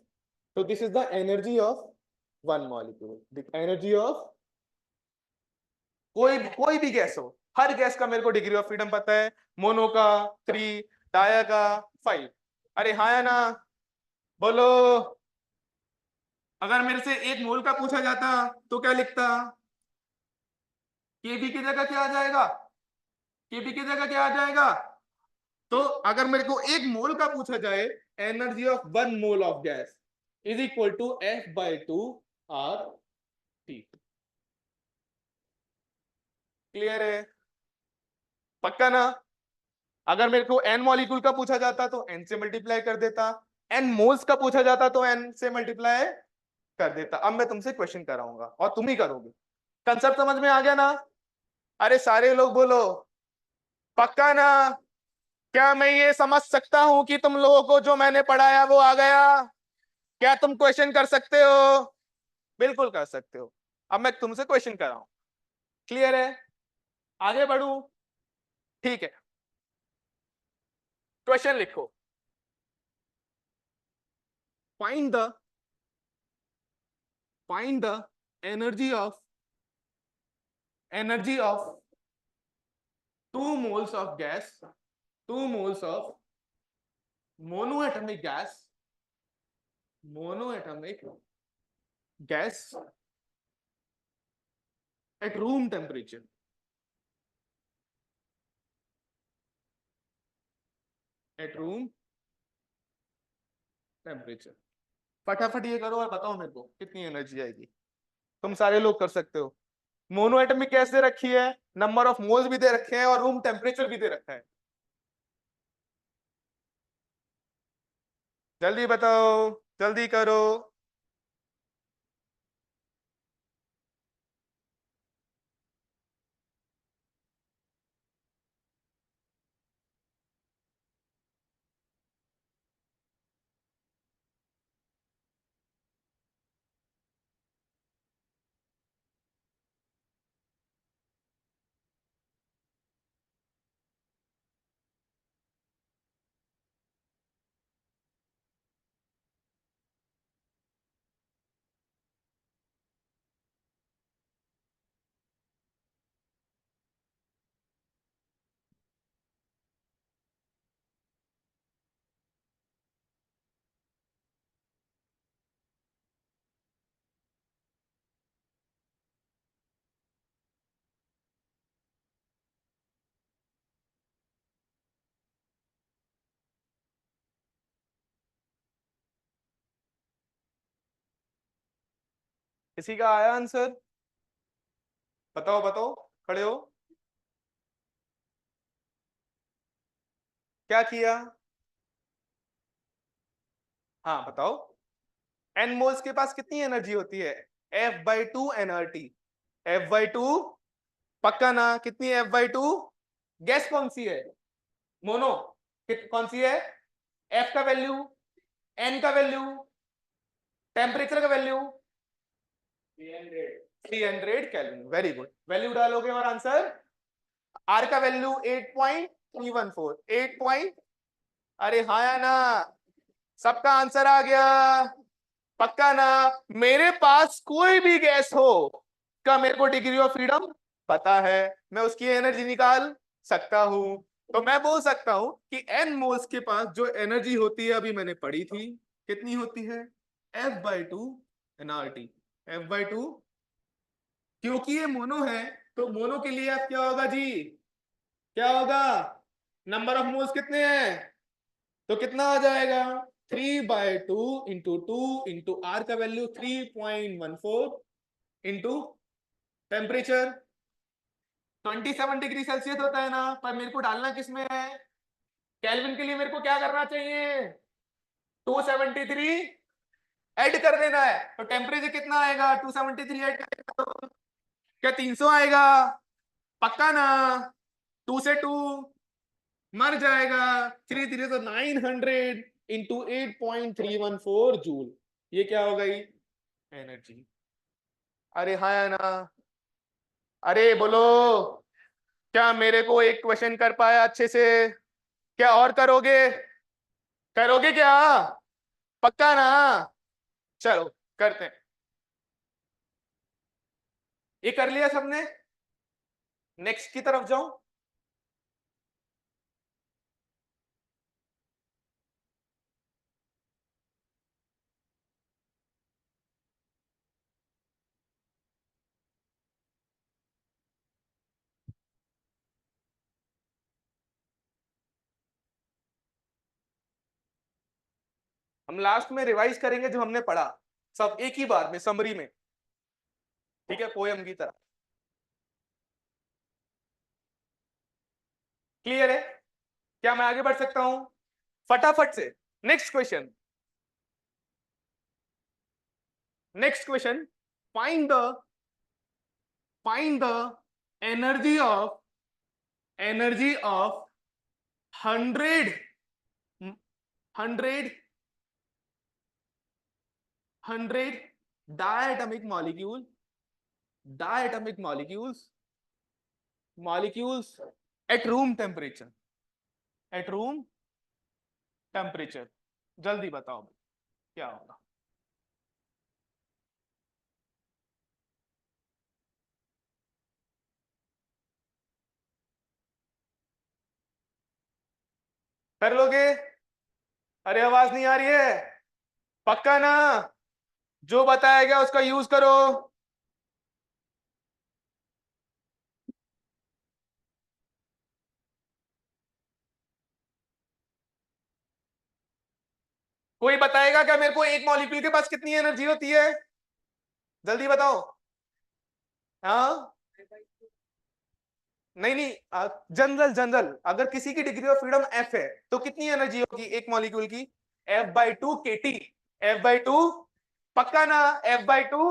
Speaker 1: तो this is the energy of one molecule, the energy of कोई भी गैस हो, हर गैस का मेरे को डिग्री ऑफ फ्रीडम पता है। मोनो का 3, डाया का 5। अरे हाँ या ना, बोलो। अगर मेरे से एक मोल का पूछा जाता तो क्या लिखता? केबी की जगह क्या आ जाएगा? केबी की जगह क्या आ जाएगा? तो अगर मेरे को एक मोल का पूछा जाए, energy of one mole of gas is equal to F/2 R T. Clear है? पक्का ना? अगर मेरे को एन मॉलिक्यूल का पूछा जाता तो एन से मल्टीप्लाई कर देता, एन मोल्स का पूछा जाता तो एन से मल्टीप्लाई कर देता। अब मैं तुमसे क्वेश्चन कराऊंगा और तुम ही करोगे। कंसेप्ट समझ में आ गया ना? अरे सारे लोग बोलो, पक्का ना? क्या मैं ये समझ सकता हूं कि तुम लोगों को जो मैंने पढ़ाया वो आ गया? क्या तुम क्वेश्चन कर सकते हो? बिल्कुल कर सकते हो। अब मैं तुमसे क्वेश्चन कर रहा हूं। क्लियर है? आगे बढ़ू? ठीक है, क्वेश्चन लिखो। Find the find the energy of 2 moles of gas, 2 moles of monoatomic gas at room temperature. At room temperature. फटाफट ये करो और बताओ मेरे को कितनी एनर्जी आएगी। तुम सारे लोग कर सकते हो। मोनो एटमिक गैस दे रखी है, नंबर ऑफ मोल्स भी दे रखे हैं और रूम टेम्परेचर भी दे रखा है। जल्दी बताओ, जल्दी करो। किसी का आया आंसर? बताओ बताओ, खड़े हो। क्या किया? हाँ बताओ। एन मोल्स के पास कितनी एनर्जी होती है? F/2 nRT। F/2 पक्का ना? कितनी F/2? गैस कौन सी है? मोनो। कौन सी है? F का वैल्यू, N का वैल्यू, टेम्परेचर का value 300 kelvin. Very good, value डालोगे और आंसर। आर का वैल्यू 8.314। 8 पॉइंट, अरे हाँ या ना? सबका आंसर आ गया? पक्का ना? मेरे पास कोई भी गैस हो का मेरे को डिग्री ऑफ फ्रीडम पता है, मैं उसकी एनर्जी निकाल सकता हूं। तो मैं बोल सकता हूं कि एन मोल्स के पास जो एनर्जी होती है, अभी मैंने पढ़ी थी, कितनी होती है? F/2 nRT। F/2, क्योंकि ये मोनो है तो मोनो के लिए F क्या होगा जी? क्या होगा? नंबर ऑफ मोल्स कितने हैं? तो कितना आ जाएगा? 3/2 इंटू 2 इंटू आर का value 3.14 into temperature 27 degree Celsius होता है ना। पर मेरे को डालना किसमें है? केल्विन के लिए मेरे को क्या करना चाहिए? 273 ऐड कर देना है। तो टेम्परेचर कितना आएगा? 273 ऐड करेगा तो क्या 300 आएगा? पक्का ना? 2 से 2 मर जाएगा। 3 3 तो 900 इंटू 8.314 जूल। ये क्या हो गई? एनर्जी। अरे हाँ या ना? अरे बोलो, क्या मेरे को एक क्वेश्चन कर पाया अच्छे से? क्या और करोगे? करोगे क्या? पक्का ना? चलो करते हैं। ये कर लिया सबने? नेक्स्ट की तरफ जाओ। हम लास्ट में रिवाइज करेंगे जो हमने पढ़ा, सब एक ही बार में, समरी में। ठीक है, पोयम की तरह। क्लियर है? क्या मैं आगे बढ़ सकता हूं फटाफट से? Next question. Next question, find the energy of 100 diatomic molecules at room temperature। जल्दी बताओ क्या होगा? कर लोगे? अरे आवाज नहीं आ रही है? पक्का ना? जो बताया गया उसका यूज करो। कोई बताएगा क्या मेरे को एक मॉलिक्यूल के पास कितनी एनर्जी होती है? जल्दी बताओ। हाँ नहीं नहीं, जनरल अगर किसी की डिग्री ऑफ फ्रीडम F है तो कितनी एनर्जी होगी एक मॉलिक्यूल की? F/2 kT। F/2 पक्का ना? F/2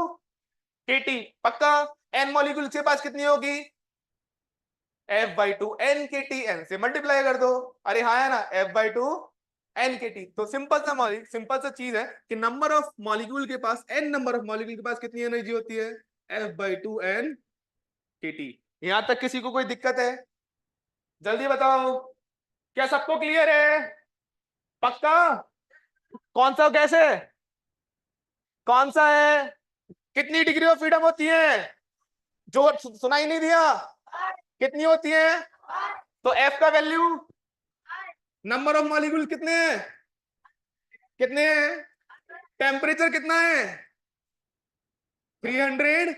Speaker 1: kT पक्का। n मॉलिक्यूल के पास कितनी होगी? F/2 n kT। n से मल्टीप्लाई कर दो। अरे हाँ है ना? F/2 n kT। तो सिंपल सा चीज है कि नंबर ऑफ मॉलिक्यूल के पास, n नंबर ऑफ मॉलिक्यूल के पास कितनी एनर्जी होती है? F/2 n kT। यहां तक किसी को कोई दिक्कत है? जल्दी बताओ। क्या सबको क्लियर है? पक्का? कौन सा गैस है? कौन सा है? कितनी डिग्री ऑफ फ्रीडम होती है? जो सुनाई नहीं दिया, कितनी होती है? तो F का वैल्यू, नंबर ऑफ मॉलिक्यूल कितने हैं? कितने हैं? टेम्परेचर कितना है? 300।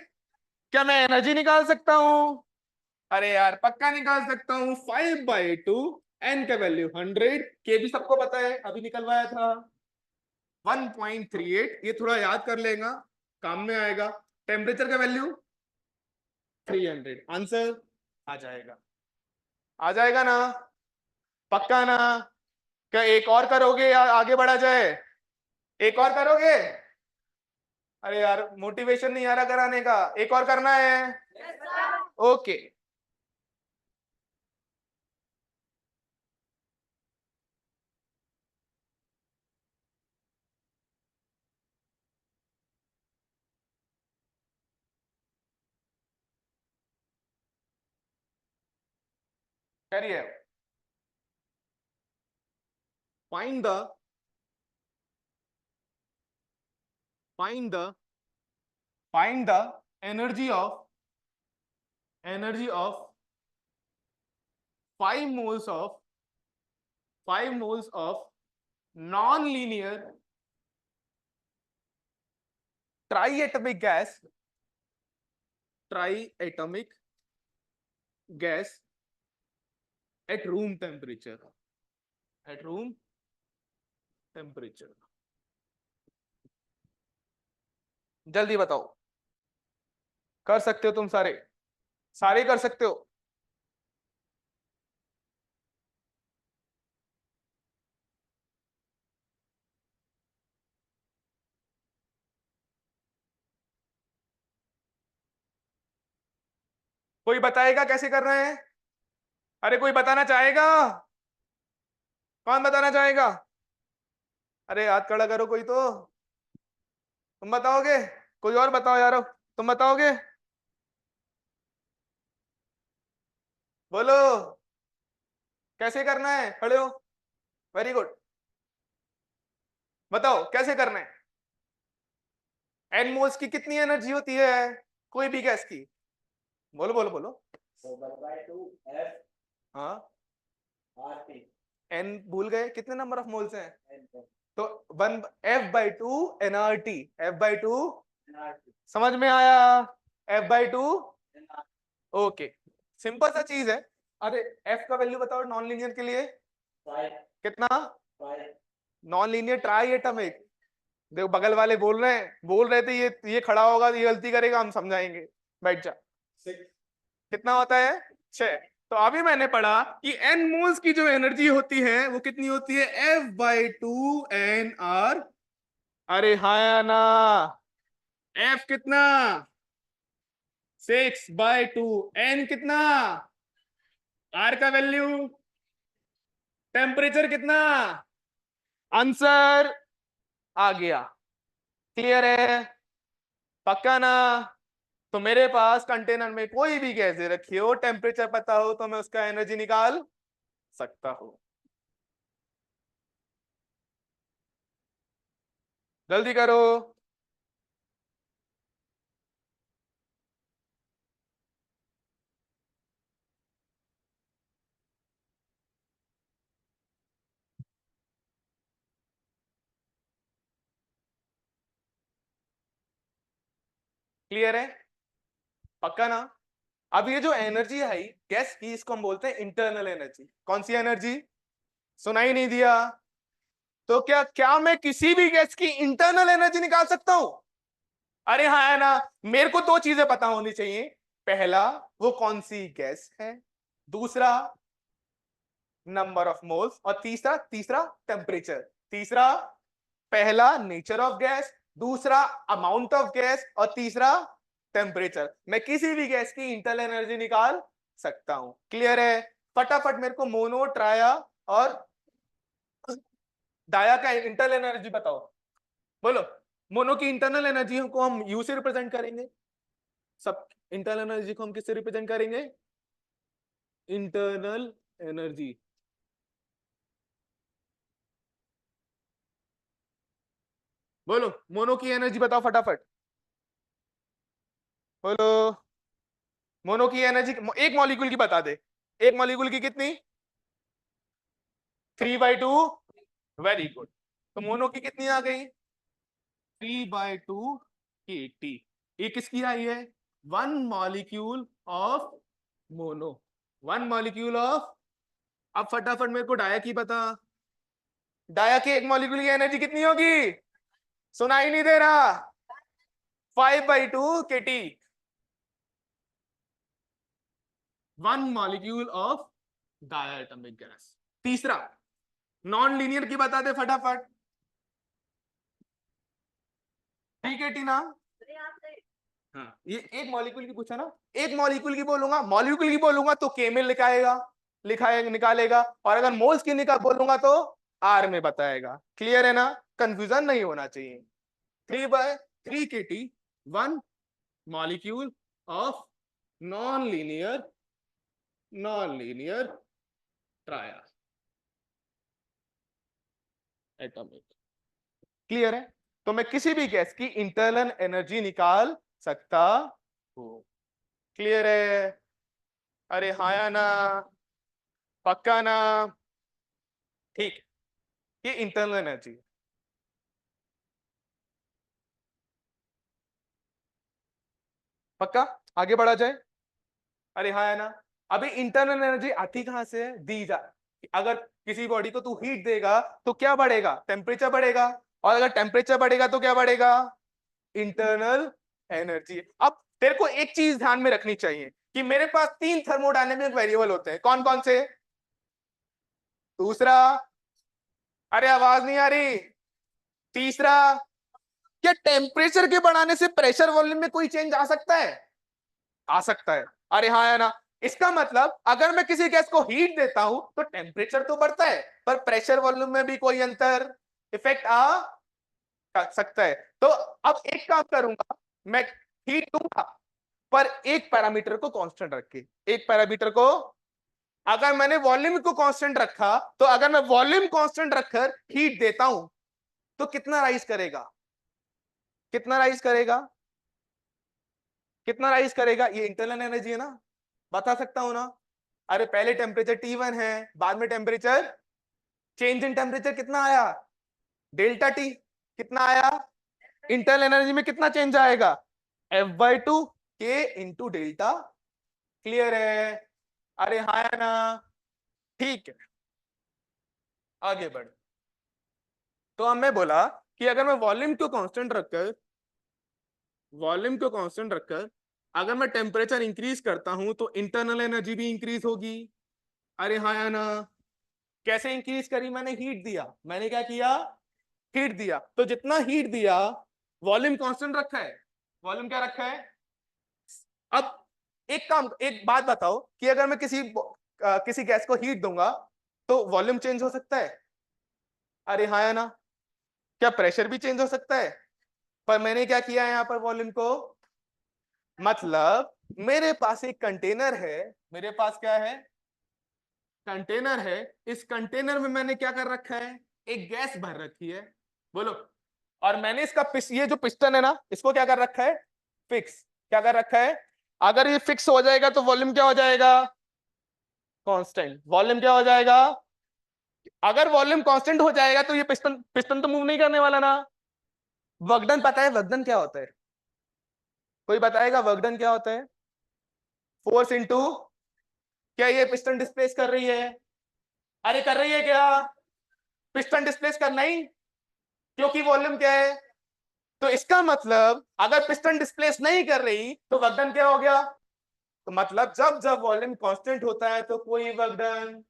Speaker 1: क्या मैं एनर्जी निकाल सकता हूं? अरे यार पक्का निकाल सकता हूं। 5/2 n का वैल्यू 100, के भी सबको पता है, अभी निकलवाया था 1.38। ये थोड़ा याद कर लेगा, काम में आएगा। टेम्परेचर का वैल्यू 300। आंसर आ जाएगा ना, पक्का ना? क्या एक और करोगे या आगे बढ़ा जाए? एक और करोगे? अरे यार मोटिवेशन नहीं आ रहा कराने का, एक और करना है? ओके। करिए। Find the find the find the energy of 5 moles of 5 moles of non-linear triatomic gas at room temperature जल्दी बताओ। कर सकते हो तुम, सारे सारे कर सकते हो। कोई बताएगा कैसे कर रहे हैं? अरे कोई बताना चाहेगा? कौन बताना चाहेगा? अरे हाथ खड़ा करो कोई तो। तुम बताओगे? कोई और बताओ यार, तुम बताओगे? बोलो कैसे करना है, खड़े हो। वेरी गुड, बताओ कैसे करना है। एन मोल्स की कितनी एनर्जी होती है कोई भी गैस की? बोलो बोलो बोलो।
Speaker 5: So 1/2 F
Speaker 1: हाँ,
Speaker 5: RT
Speaker 1: एन भूल गए कितने नंबर ऑफ मोल्स हैं?
Speaker 5: and
Speaker 1: तो 1/2 nRT, F/2
Speaker 5: RT
Speaker 1: समझ में आया? F/2
Speaker 5: and RT
Speaker 1: okay, simple सा चीज है। अरे F का वैल्यू बताओ नॉन लीनियर के लिए
Speaker 5: 5
Speaker 1: कितना?
Speaker 5: 5
Speaker 1: नॉन लीनियर ट्राई एटमिक। देखो बगल वाले बोल रहे थे ये खड़ा होगा ये गलती करेगा, हम समझाएंगे, बैठ जा।
Speaker 5: 6
Speaker 1: कितना होता है? 6। तो अभी मैंने पढ़ा कि एन मोल्स की जो एनर्जी होती है वो कितनी होती है? F/2 nR। अरे हाँ या ना? F कितना? 6/2। n कितना? R का वैल्यू? टेम्परेचर कितना? आंसर आ गया। क्लियर है? पक्का ना? तो मेरे पास कंटेनर में कोई भी गैस दे रखी हो, टेम्परेचर पता हो तो मैं उसका एनर्जी निकाल सकता हूं। जल्दी करो। क्लियर है? पक्का ना? अब ये जो एनर्जी है गैस की, इसको हम बोलते हैं इंटरनल एनर्जी। कौन सी एनर्जी? सुनाई नहीं दिया? तो क्या मैं किसी भी गैस की इंटरनल एनर्जी निकाल सकता हूं? अरे हाँ है ना? मेरे को दो चीजें पता होनी चाहिए। पहला, वो कौन सी गैस है। दूसरा, नंबर ऑफ मोल्स। और तीसरा तीसरा टेम्परेचर। तीसरा, पहला नेचर ऑफ गैस, दूसरा अमाउंट ऑफ गैस, और तीसरा टेम्परेचर। मैं किसी भी गैस की इंटरनल एनर्जी निकाल सकता हूं। क्लियर है? फटाफट मेरे को मोनो, ट्राया और डाया का इंटरनल एनर्जी बताओ। बोलो। मोनो की इंटरनल एनर्जी को हम यू से रिप्रेजेंट करेंगे। सब इंटरनल एनर्जी को हम किससे रिप्रेजेंट करेंगे? Internal energy. बोलो मोनो की एनर्जी बताओ फटाफट। बोलो मोनो की एनर्जी एक मॉलिक्यूल की बता दे। एक मॉलिक्यूल की कितनी? 3/2। Very good. तो मोनो की कितनी आ गई? 3/2 kT। ये किसकी आई है? One molecule of mono. One molecule of. अब फटाफट मेरे को डाया की बता। डाया के एक मॉलिक्यूल की एनर्जी कितनी होगी? सुनाई नहीं दे रहा? 5/2 kT, 1 molecule of diatomic gas. तीसरा नॉन लीनियर की बता दे फटाफट। 3 kT ना? हाँ, ये एक मॉलिक्यूल की पूछा ना, एक मॉलिक्यूल की बोलूंगा तो के में निकालेगा, और अगर मोल्स की बोलूंगा तो आर में बताएगा। क्लियर है ना? कंफ्यूजन नहीं होना चाहिए। 3/3 kT, 1 molecule of non linear ट्राया atomic. Clear है? तो मैं किसी भी गैस की इंटरनल एनर्जी निकाल सकता हूं। क्लियर है? अरे हाँ या ना? पक्का ना? ठीक, ये इंटरनल एनर्जी है। पक्का? आगे बढ़ा जाए? अरे हाँ या ना? अभी इंटरनल एनर्जी आती कहां से है? दी जा, अगर किसी बॉडी को तू हीट देगा तो क्या बढ़ेगा? टेम्परेचर बढ़ेगा, और अगर टेम्परेचर बढ़ेगा तो क्या बढ़ेगा? Internal energy. अब तेरे को एक चीज ध्यान में रखनी चाहिए कि मेरे पास 3 थर्मोडायनेमिक वेरिएबल होते हैं। कौन कौन से? दूसरा, अरे आवाज नहीं आ रही। तीसरा, क्या टेम्परेचर के बढ़ाने से प्रेशर वॉल्यूम में कोई चेंज आ सकता है? आ सकता है। अरे हाँ या ना? इसका मतलब अगर मैं किसी गैस को हीट देता हूं तो टेम्परेचर तो बढ़ता है, पर प्रेशर वॉल्यूम में भी कोई अंतर इफेक्ट आ सकता है। तो अब एक काम करूंगा, मैं हीट दूंगा पर एक पैरामीटर को कांस्टेंट रख के, एक पैरामीटर को, अगर मैंने वॉल्यूम को कांस्टेंट रखा तो अगर मैं वॉल्यूम कांस्टेंट रखकर हीट देता हूं तो कितना राइज करेगा? कितना राइज करेगा? कितना राइज करेगा? ये इंटरनल एनर्जी है ना, बता सकता हूं ना। अरे पहले टेम्परेचर T1 है, बाद में टेम्परेचर, चेंज इन टेम्परेचर कितना आया? Delta T. कितना आया? इंटरनल एनर्जी में कितना चेंज आएगा? F/2 K into delta. Clear है? अरे हाँ या ना? ठीक है, आगे बढ़। तो अब मैं बोला कि अगर मैं वॉल्यूम को कांस्टेंट रखकर अगर मैं टेम्परेचर इंक्रीज करता हूं तो इंटरनल एनर्जी भी इंक्रीज होगी। अरे हाँ या ना? कैसे इंक्रीज करी? मैंने हीट दिया। मैंने क्या किया? हीट दिया। तो जितना हीट दिया, वॉल्यूम कांस्टेंट रखा है, वॉल्यूम क्या रखा है? अब एक बात बताओ कि अगर मैं किसी गैस को हीट दूंगा तो वॉल्यूम चेंज हो सकता है? अरे हाँ या ना? क्या प्रेशर भी चेंज हो सकता है? पर मैंने क्या किया यहां पर वॉल्यूम को, मतलब मेरे पास एक कंटेनर है, मेरे पास क्या है? कंटेनर है। इस कंटेनर में मैंने क्या कर रखा है? एक गैस भर रखी है। बोलो। और मैंने ये जो पिस्टन है ना, इसको क्या कर रखा है? फिक्स। क्या कर रखा है? अगर ये फिक्स हो जाएगा तो वॉल्यूम क्या हो जाएगा? कांस्टेंट। वॉल्यूम क्या हो जाएगा? अगर वॉल्यूम कांस्टेंट हो जाएगा तो ये पिस्टन पिस्टन तो मूव नहीं करने वाला ना। वर्कडन पता है? वर्कडन क्या होता है? कोई बताएगा वर्कडन क्या होता है? फोर्स इनटू, क्या ये पिस्टन डिस्प्लेस कर रही है? अरे कर रही है क्या? पिस्टन डिस्प्लेस करना ही, क्योंकि वॉल्यूम क्या है। तो इसका मतलब अगर पिस्टन डिस्प्लेस नहीं कर रही तो वर्कडन क्या हो गया? तो मतलब जब जब वॉल्यूम कांस्टेंट होता है तो कोई वर्कडन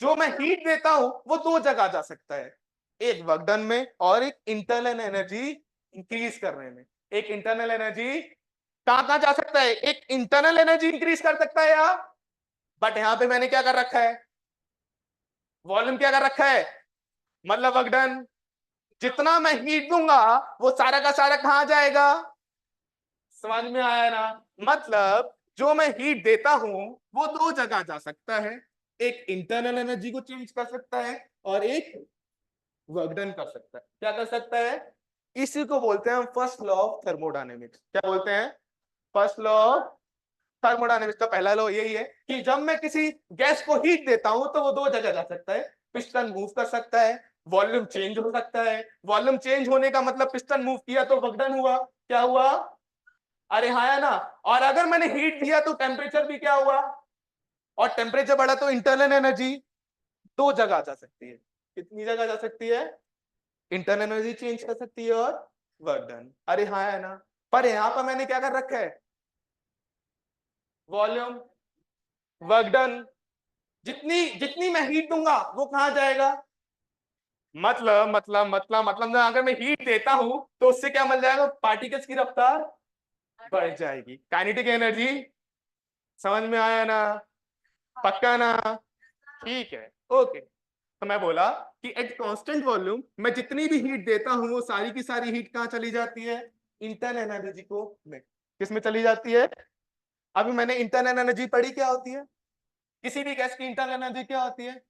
Speaker 1: जो मैं हीट देता हूं वो दो जगह जा सकता है, एक वर्कडन में और एक इंटरनल एनर्जी इंक्रीज करने में। एक इंटरनल एनर्जी कहां कहां जा सकता है? एक इंटरनल एनर्जी इंक्रीज कर सकता है यार, बट यहां पे मैंने क्या कर रखा है? वॉल्यूम क्या कर रखा है? मतलब वर्कडन। जितना मैं हीट दूंगा वो सारा का सारा कहां जाएगा? समझ में आया ना? मतलब जो मैं हीट देता हूं वो दो जगह जा सकता है, एक इंटरनल एनर्जी को चेंज कर सकता है और एक वर्क डन कर सकता है। क्या कर सकता है? इसी को बोलते हैं हम फर्स्ट लॉ ऑफ थर्मोडायनेमिक्स। क्या बोलते हैं? फर्स्ट लॉ ऑफ थर्मोडायनेमिक्स का पहला लॉ यही है कि जब मैं किसी गैस को हीट देता हूं तो वो दो जगह जा सकता है, पिस्टन मूव कर सकता है, वॉल्यूम चेंज हो सकता है। वॉल्यूम चेंज होने का मतलब पिस्टन मूव किया तो वर्क डन हुआ। क्या हुआ? अरे हाँ या ना? और अगर मैंने हीट दिया तो टेम्परेचर भी क्या हुआ? और टेम्परेचर बढ़ा तो इंटरनल एनर्जी दो जगह जा सकती है। कितनी जगह जा सकती है? इंटरनल एनर्जी चेंज कर सकती है और वर्क डन। अरे हाँ है ना, पर यहां पर मैंने क्या कर रखा है, वॉल्यूम वर्क डन। जितनी जितनी मैं हीट दूंगा वो कहां जाएगा, मतलब अगर मैं हीट देता हूं तो उससे क्या मिल जाएगा, पार्टिकल्स की रफ्तार बढ़ जाएगी। काइनेटिक एनर्जी समझ में आया ना, पक्का ना, ठीक है ओके। तो मैं बोला कि एट कांस्टेंट वॉल्यूम मैं जितनी भी हीट देता हूं वो सारी की सारी हीट कहां चली जाती है, इंटरनल एनर्जी को में। किस में चली जाती है, अभी मैंने इंटरनल एनर्जी पढ़ी, क्या होती है, किसी भी गैस की इंटरनल एनर्जी क्या होती है,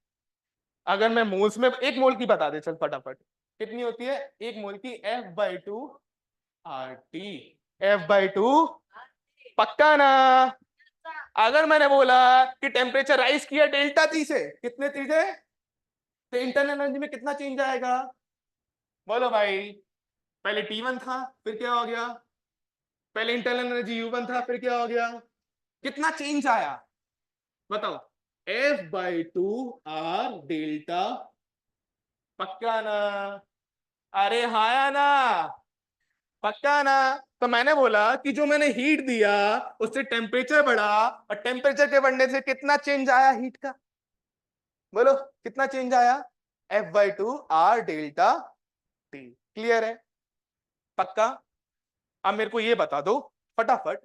Speaker 1: अगर मैं मोल्स में, एक मोल की बता दे चल फटाफट, कितनी होती है, एक मोल की F/2 RT, F/2, पक्का ना। अगर मैंने बोला कि टेम्परेचर राइज किया डेल्टा टी से, कितने टी से, तो इंटरनल एनर्जी में कितना चेंज आएगा, बोलो भाई। पहले T1 था, फिर क्या हो गया, पहले इंटरनल एनर्जी U1 था, फिर क्या हो गया, कितना चेंज आया बताओ, F/2 R डेल्टा, पक्का ना, अरे हाँ ना, पक्का ना। तो मैंने बोला कि जो मैंने हीट दिया उससे टेम्परेचर बढ़ा, और टेम्परेचर के बढ़ने से कितना चेंज आया हीट का, बोलो कितना चेंज आया, F/2 R delta T. Clear है, पक्का। अब मेरे को ये बता दो फटाफट,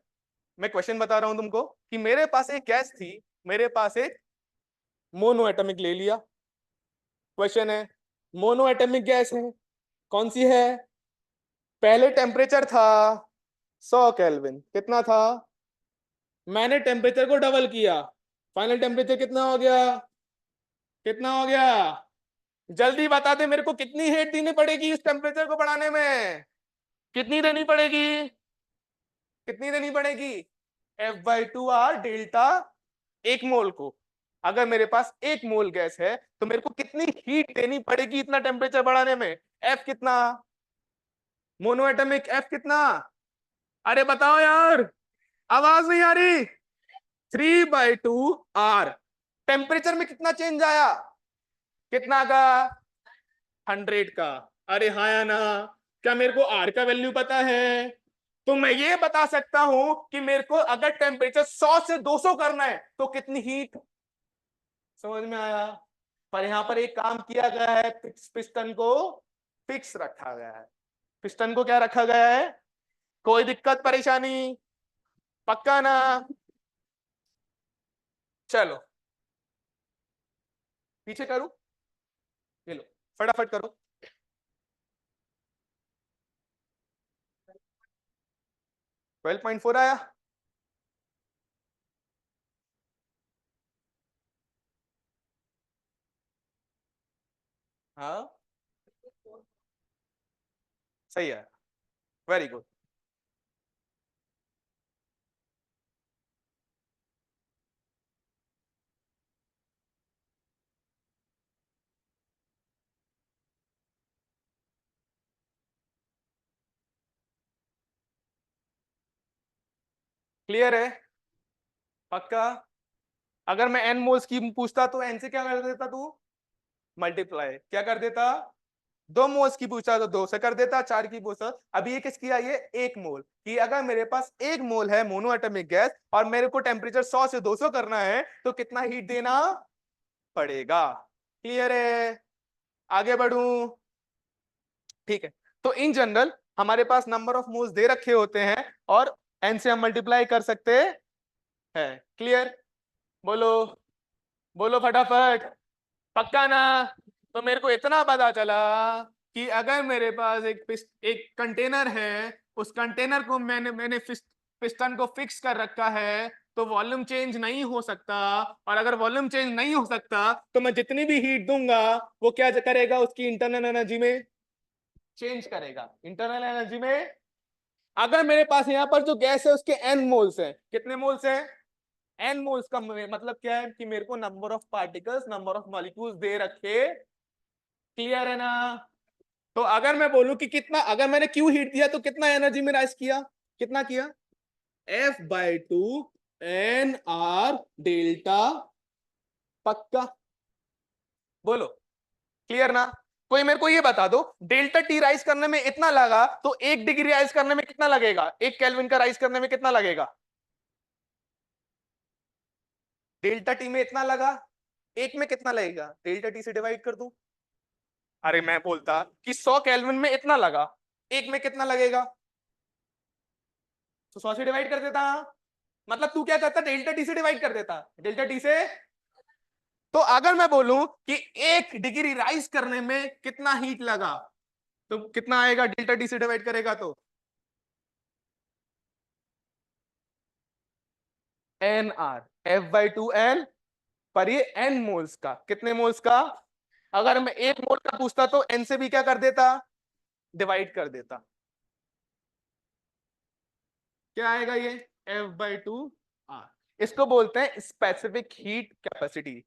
Speaker 1: मैं क्वेश्चन बता रहा हूं तुमको कि मेरे पास एक गैस थी, मेरे पास एक मोनो एटॉमिक ले लिया, क्वेश्चन है मोनो एटॉमिक गैस है, कौन सी है, पहले टेम्परेचर था 100 केल्विन, कितना था, मैंने टेम्परेचर को डबल किया, फाइनल टेम्परेचर कितना हो गया, कितना हो गया, जल्दी बता दे मेरे को, कितनी हीट देनी पड़ेगी इस टेम्परेचर को बढ़ाने में, कितनी देनी पड़ेगी, कितनी देनी पड़ेगी, F/2 R डेल्टा, एक मोल को, अगर मेरे पास एक मोल गैस है तो मेरे को कितनी हीट देनी पड़ेगी इतना टेम्परेचर बढ़ाने में, F कितना, मोनो एटॉमिक F कितना, अरे बताओ यार, आवाज नहीं आ रही, 3/2 R, टेम्परेचर में कितना चेंज आया, कितना का, 100 का, अरे हाँ या ना, क्या मेरे को R का वैल्यू पता है, तो मैं ये बता सकता हूं कि मेरे को अगर टेम्परेचर 100 से 200 करना है तो कितनी हीट, समझ में आया। पर यहां पर एक काम किया गया है, पिस्टन को फिक्स रखा गया है, पिस्टन को क्या रखा गया है, कोई दिक्कत परेशानी, पक्का ना, चलो पीछे करूं, ये लो फटाफट करो, ट्वेल्व पॉइंट फोर आया, हाँ सही है, वेरी गुड। क्लियर है, पक्का। अगर मैं एन मोल्स की पूछता तो एन से क्या कर देता तू, मल्टीप्लाई, क्या कर देता, 2 मोल्स की पूछता तो 2 से कर देता, 4 की पूछता, अभी ये किसकी आई है, 1 मोल कि अगर मेरे पास 1 मोल है मोनो एटॉमिक गैस और मेरे को टेम्परेचर 100 से 200 करना है तो कितना हीट देना पड़ेगा। क्लियर है, आगे बढ़ूं, ठीक है। तो इन जनरल हमारे पास नंबर ऑफ मोल्स दे रखे होते हैं और एन से हम मल्टीप्लाई कर सकते हैं। क्लियर, बोलो, बोलो फटाफट, पक्का ना। तो मेरे को इतना पता चला कि अगर मेरे पास एक कंटेनर है, उस कंटेनर को मैंने पिस्टन को फिक्स कर रखा है तो वॉल्यूम चेंज नहीं हो सकता, और अगर वॉल्यूम चेंज नहीं हो सकता तो मैं जितनी भी हीट दूंगा वो क्या करेगा, उसकी इंटरनल एनर्जी में चेंज करेगा, इंटरनल एनर्जी में। अगर मेरे पास यहाँ पर जो गैस है उसके एन मोल्स हैं, कितने मोल्स हैं, एन मोल्स का मतलब क्या है कि मेरे को number of particles, number of molecules दे रखे। क्लियर है ना। तो अगर मैं बोलूं कि कितना, अगर मैंने क्यू हीट दिया तो कितना एनर्जी में राइज किया, कितना किया, F/2 एन आर डेल्टा, पक्का, बोलो क्लियर ना। कोई मेरे को ये बता दो, डेल्टा टी राइज करने में इतना लगा तो 1 डिग्री राइज करने में कितना लगेगा, 1 केल्विन का राइज करने में कितना लगेगा? डेल्टा टी में इतना लगा, 1 में कितना लगेगा? डेल्टा टी से डिवाइड कर दूं। अरे मैं बोलता कि 100 केल्विन में इतना लगा, 1 में कितना लगेगा, तो 100 से डिवाइड कर देता। मतलब तू क्या करता, डेल्टा टी से डिवाइड कर देता, डेल्टा टी से। तो अगर मैं बोलूं कि 1 डिग्री राइज करने में कितना हीट लगा, तो कितना आएगा डेल्टा टी से डिवाइड करेगा तो? एन आर, F/2L, पर ये n मोल्स का, कितने मोल्स का? अगर मैं 1 मोल का पूछता तो n से भी क्या कर देता, डिवाइड कर देता। क्या आएगा ये? F/2R। इसको बोलते हैं specific heat capacity.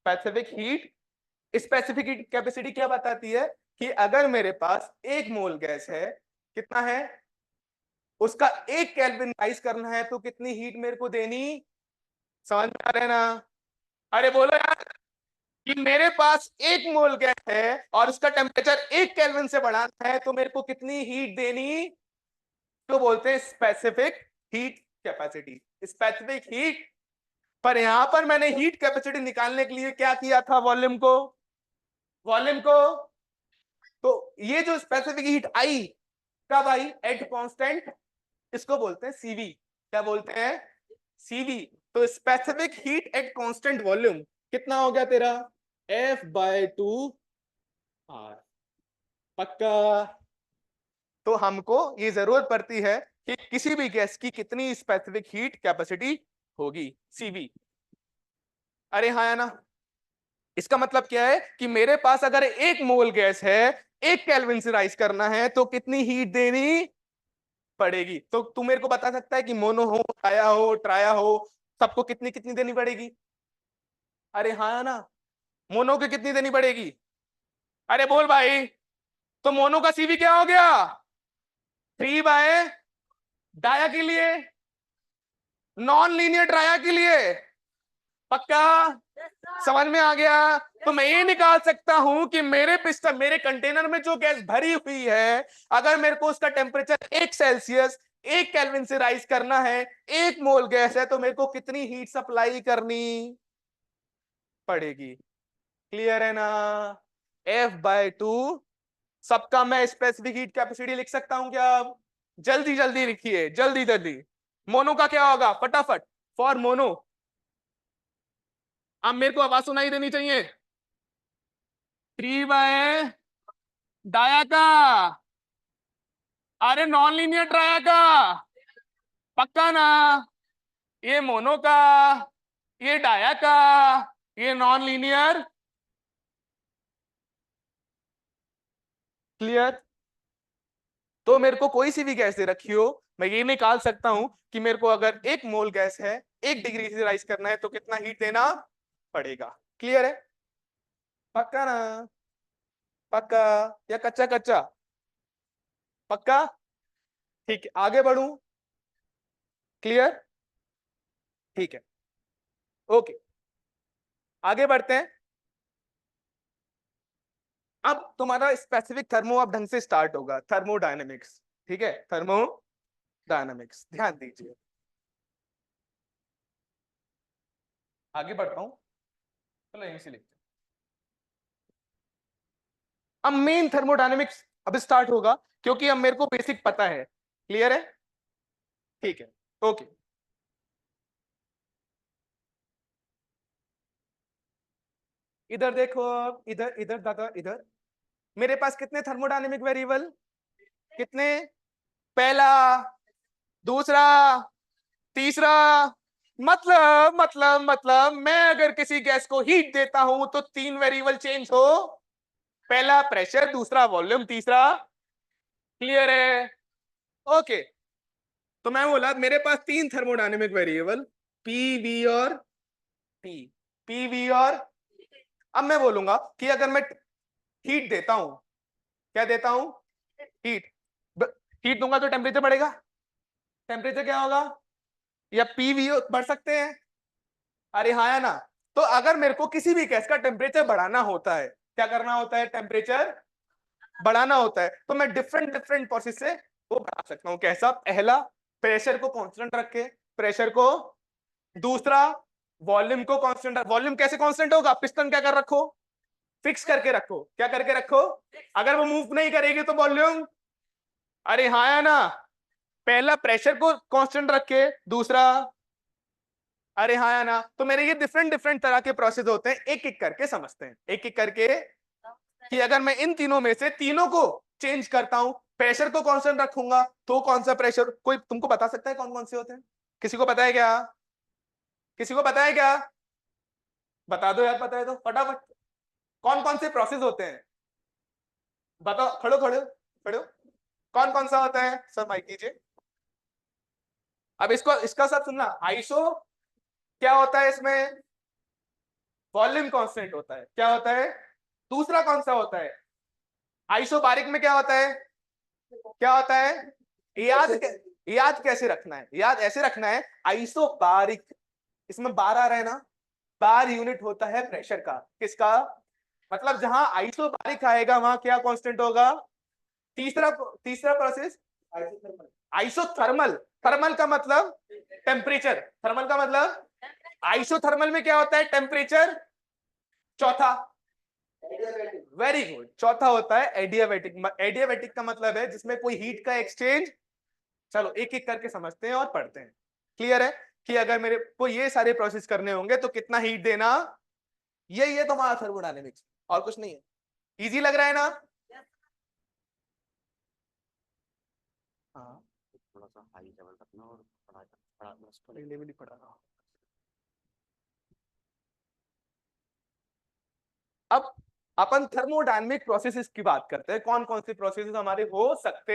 Speaker 1: Specific heat capacity क्या बताती है कि अगर मेरे पास 1 मोल गैस है, कितना है, उसका 1 केल्विन राइज करना है तो कितनी हीट मेरे को देनी? समझ में आ रहा है ना? अरे बोलो यार, कि मेरे पास 1 मोल गैस है और उसका टेम्परेचर 1 केल्विन से बढ़ाना है तो मेरे को कितनी हीट देनी? तो बोलते हैं specific heat capacity, specific heat. पर यहां पर मैंने हीट कैपेसिटी निकालने के लिए क्या किया था, वॉल्यूम को। तो ये जो स्पेसिफिक हीट आई, कब आई? एट कांस्टेंट, इसको बोलते हैं सीवी। क्या बोलते हैं? सीवी। तो specific heat at constant volume कितना हो गया तेरा? F/2R। पक्का? तो हमको ये जरूरत पड़ती है कि किसी भी गैस की कितनी स्पेसिफिक हीट कैपेसिटी होगी, सीवी। अरे हाँ या ना? इसका मतलब क्या है कि मेरे पास अगर 1 मोल गैस है, 1 केल्विन से राइज करना है तो कितनी हीट देनी पड़ेगी? तो तू मेरे को बता सकता है कि मोनो हो, आया हो, ट्राया हो, सबको कितनी कितनी देनी पड़ेगी? अरे हाँ या ना? मोनो की कितनी देनी पड़ेगी? अरे बोल भाई। तो मोनो का सीवी क्या हो गया? 3 डाया के लिए, नॉन लीनियर ट्राया के लिए। पक्का? समझ में आ गया? तो मैं ये निकाल सकता हूं कि मेरे पिस्टन, मेरे कंटेनर में जो गैस भरी हुई है, अगर मेरे को उसका टेम्परेचर 1 सेल्सियस 1 केल्विन से राइज करना है, 1 मोल गैस है, तो मेरे को कितनी हीट सप्लाई करनी पड़ेगी? क्लियर है ना? F/2। सबका मैं स्पेसिफिक हीट कैपेसिटी लिख सकता हूं क्या? जल्दी जल्दी लिखिए, जल्दी जल्दी। मोनो का क्या होगा, फटाफट। फॉर मोनो, अब मेरे को आवाज सुनाई देनी चाहिए। 3 डाया का, अरे नॉन लीनियर ट्राया का। पक्का ना? ये मोनो का, ये डाया का, ये नॉन लीनियर। क्लियर? तो मेरे को कोई सी भी गैस दे रखी हो, मैं ये निकाल सकता हूं कि मेरे को अगर 1 मोल गैस है, 1 डिग्री से राइज करना है तो कितना हीट देना पड़ेगा। क्लियर है? पक्का ना? पक्का या कच्चा कच्चा? पक्का? ठीक है, आगे बढ़ूं? क्लियर? ठीक है, ओके, आगे बढ़ते हैं। अब तुम्हारा स्पेसिफिक थर्मो अब ढंग से स्टार्ट होगा, थर्मोडायनेमिक्स। ठीक है, थर्मोडायनेमिक्स, ध्यान दीजिए। आगे बढ़ता हूं, चलो यहीं से लिखते हैं। अब मेन थर्मोडायनेमिक्स अब स्टार्ट होगा, क्योंकि अब मेरे को बेसिक पता है। क्लियर है? ठीक है, ओके। इधर देखो, इधर इधर दादा, इधर मेरे पास कितने थर्मोडायनेमिक वेरिएबल? कितने? पहला, दूसरा, तीसरा। मतलब मैं अगर किसी गैस को हीट देता हूं तो 3 वेरिएबल चेंज हो, पहला प्रेशर, दूसरा वॉल्यूम, तीसरा। क्लियर है? ओके। तो मैं बोला मेरे पास 3 थर्मोडायनेमिक वेरिएबल, पी, वी और टी। पी, वी और, अब मैं बोलूंगा कि अगर मैं हीट देता हूं, क्या देता हूं? हीट। हीट दूंगा तो टेम्परेचर बढ़ेगा, टेम्परेचर क्या होगा? या पी, वी बढ़ सकते हैं। अरे हाँ या ना? तो अगर मेरे को किसी भी गैस का टेम्परेचर बढ़ाना होता है, क्या करना होता है? टेम्परेचर बढ़ाना होता है, तो मैं डिफरेंट डिफरेंट प्रोसेस से वो बढ़ा सकता हूं। कैसा? पहला, प्रेशर को कांस्टेंट रख के, प्रेशर को। दूसरा, वॉल्यूम को कांस्टेंट। वॉल्यूम कैसे कांस्टेंट होगा? पिस्टन क्या कर रखो? फिक्स करके रखो। क्या करके रखो? अगर वो मूव नहीं करेगी तो वॉल्यूम, अरे हाँ या ना? पहला प्रेशर को कांस्टेंट रख के, दूसरा, अरे हाँ या ना? तो मेरे ये डिफरेंट डिफरेंट तरह के प्रोसेस होते हैं, एक एक करके समझते हैं, एक एक करके, कि अगर मैं इन तीनों में से तीनों को चेंज करता हूं, प्रेशर को कांस्टेंट रखूंगा तो कौन सा प्रेशर, कोई तुमको बता सकता है कौन कौन से होते हैं? किसी को पता है क्या? किसी को पता है क्या? बता दो यार, पता है तो फटाफट। कौन कौन से प्रोसेस होते हैं बताओ, खड़ो खड़ो खड़ो। कौन कौन सा होता है? सर माइक कीजिए। अब इसको, इसका सब सुनना। आइसो क्या होता है इसमें? वॉल्यूम कांस्टेंट होता है। क्या होता है? दूसरा कौन सा होता है? आइसोबारिक में क्या होता है? क्या होता है? याद कैसे रखना है? याद ऐसे रखना है, आइसोबारिक, इसमें बार आ रहा है ना, बार यूनिट होता है प्रेशर का। किसका? मतलब जहां आइसोबारिक आएगा वहां क्या कांस्टेंट होगा? तीसरा तीसरा प्रोसेस आइसोथर्मल। थर्मल का मतलब टेम्परेचर, थर्मल का मतलब, आइसोथर्मल में क्या होता है? टेम्परेचर। चौथा, वेरी गुड, चौथा होता है एडियाबैटिक। एडियाबैटिक का मतलब है जिसमें कोई हीट का एक्सचेंज। चलो एक एक करके समझते हैं और पढ़ते हैं। क्लियर है कि अगर मेरे को ये सारे प्रोसेस करने होंगे तो कितना हीट देना, ये तुम्हारा थर्मोडायनेमिक्स, और कुछ नहीं है। इजी लग रहा है ना? हाँ,
Speaker 6: थोड़ा सा हाई लेवल रखना और
Speaker 1: पहले भी नहीं पढ़ा था। अब अपन थर्मोडायनेमिक प्रोसेसेस की बात करते हैं, कौन कौन से प्रोसेसेस हमारे हो सकते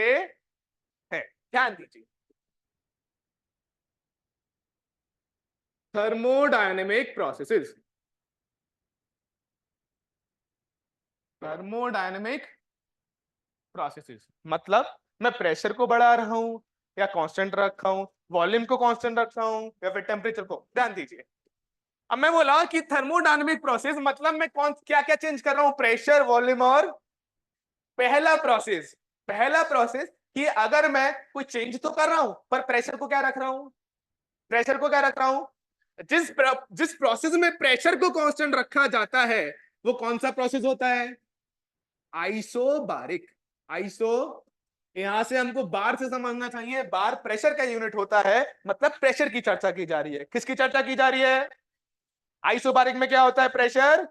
Speaker 1: हैं। ध्यान दीजिए, थर्मोडायनेमिक प्रोसेसेस, थर्मोडायनेमिक प्रोसेसेस मतलब मैं प्रेशर को बढ़ा रहा हूं या कांस्टेंट रखा हूं, वॉल्यूम को कांस्टेंट रखा हूं या फिर टेम्परेचर को। ध्यान दीजिए, अब मैं बोला कि थर्मोडायनेमिक प्रोसेस मतलब मैं कौन क्या क्या चेंज कर रहा हूं? प्रेशर, वॉल्यूम और पहला प्रोसेस कि अगर मैं कोई चेंज तो कर रहा हूं पर प्रेशर को क्या रख रहा हूं? प्रेशर को क्या रख रहा हूं? जिस प्रोसेस में प्रेशर को कांस्टेंट रखा जाता है वो कौन सा प्रोसेस होता है? आइसोबारिक। आइसो, यहां से हमको बार से समझना चाहिए, बार प्रेशर का यूनिट होता है, मतलब प्रेशर की चर्चा की जा रही है। किसकी चर्चा की जा रही है? आइसोबारिक में क्या होता है? प्रेशर,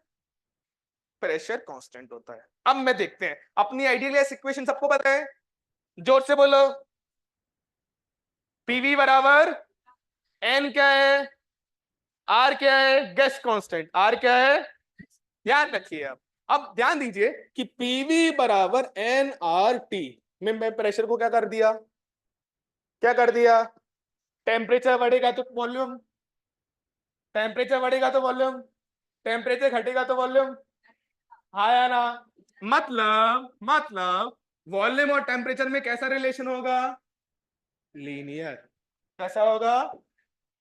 Speaker 1: प्रेशर कांस्टेंट होता है। अब मैं देखते हैं अपनी आइडियल इक्वेशन, सबको पता है? जोर से बोलो। पीवी बराबर एन क्या है, आर क्या है? Gas constant. आर क्या है? ध्यान रखिए। अब ध्यान दीजिए कि पीवी बराबर एन आर टी में मैं प्रेशर को क्या कर दिया? क्या कर दिया? टेम्परेचर बढ़ेगा तो वॉल्यूम, टेम्परेचर बढ़ेगा तो वॉल्यूम, टेम्परेचर घटेगा तो वॉल्यूम। हाँ या ना? मतलब वॉल्यूम और टेम्परेचर में कैसा रिलेशन होगा? लीनियर। कैसा होगा?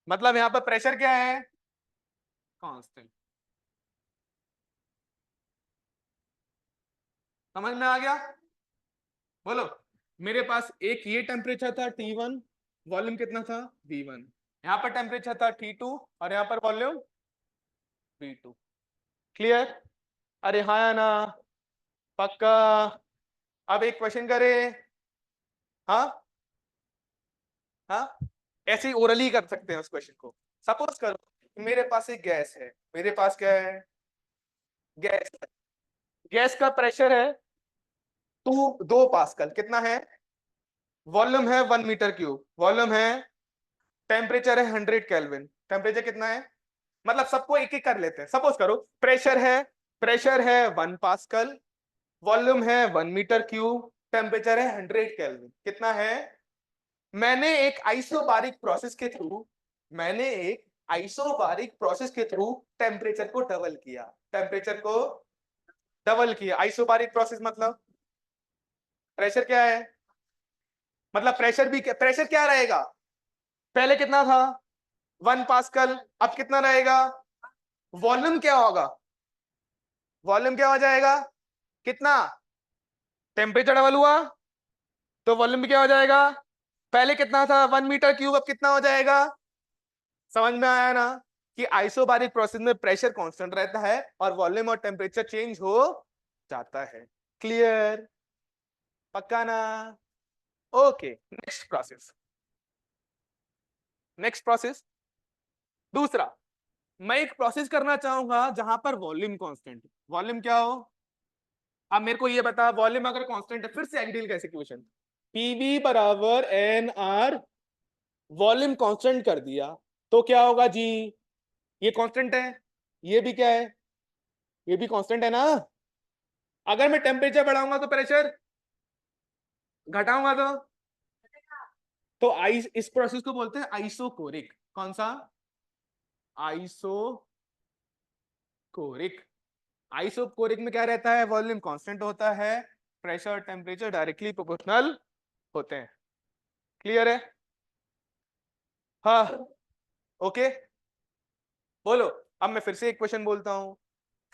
Speaker 1: मतलब यहां पर प्रेशर क्या है? कांस्टेंट। समझ में आ गया? बोलो। मेरे पास एक ये टेम्परेचर था T1, वॉल्यूम कितना था? V1। यहां पर टेम्परेचर था T2 और यहां पर वॉल्यूम V2। क्लियर? अरे हाँ या ना? पक्का? अब एक क्वेश्चन करें। हाँ हाँ, ऐसे ही ओरली कर सकते हैं उस क्वेश्चन को। सपोज करो मेरे पास एक गैस है, मेरे पास क्या है? गैस। गैस का प्रेशर है 2 पास्कल। कितना है? वॉल्यूम है 1 मीटर क्यूब, वॉल्यूम है, टेम्परेचर है 100 केल्विन। टेम्परेचर कितना है? मतलब सबको एक एक कर लेते हैं। सपोज करो प्रेशर है 1 पास्कल, वॉल्यूम है 1 मीटर क्यूब, टेम्परेचर है 100 केल्विन। कितना है? मैंने एक आइसोबारिक प्रोसेस के थ्रू, टेम्परेचर को डबल किया। टेम्परेचर को डबल किया। आइसोबारिक प्रोसेस मतलब प्रेशर क्या है? मतलब प्रेशर क्या रहेगा? पहले कितना था? 1 पास्कल। अब कितना रहेगा? वॉल्यूम क्या होगा? वॉल्यूम क्या हो जाएगा? कितना? टेम्परेचर डबल हुआ तो वॉल्यूम भी क्या हो जाएगा? पहले कितना था 1 मीटर क्यूब, अब कितना हो जाएगा? समझ में आया ना कि आइसोबारिक प्रोसेस में प्रेशर कांस्टेंट रहता है और वॉल्यूम और टेम्परेचर चेंज हो जाता है। क्लियर? पक्का ना? Okay, next process. Next process दूसरा, मैं एक प्रोसेस करना चाहूंगा जहां पर वॉल्यूम कांस्टेंट। वॉल्यूम क्या हो? अब मेरे को ये बता, वॉल्यूम अगर कांस्टेंट है, फिर से आइडियल कैसे इक्वेशन, पीवी बराबर एन आर, वॉल्यूम कांस्टेंट कर दिया तो क्या होगा जी? ये कांस्टेंट है, ये भी क्या है? ये भी कांस्टेंट है ना। अगर मैं टेम्परेचर बढ़ाऊंगा तो प्रेशर, घटाऊंगा तो आइस, इस प्रोसेस को बोलते हैं आइसोकोरिक। कौन सा? आइसोकोरिक। आइसोकोरिक में क्या रहता है? वॉल्यूम कांस्टेंट होता है, प्रेशर टेम्परेचर डायरेक्टली प्रोपोर्शनल होते हैं। क्लियर है? हाँ, ओके। बोलो। अब मैं फिर से एक क्वेश्चन बोलता हूं,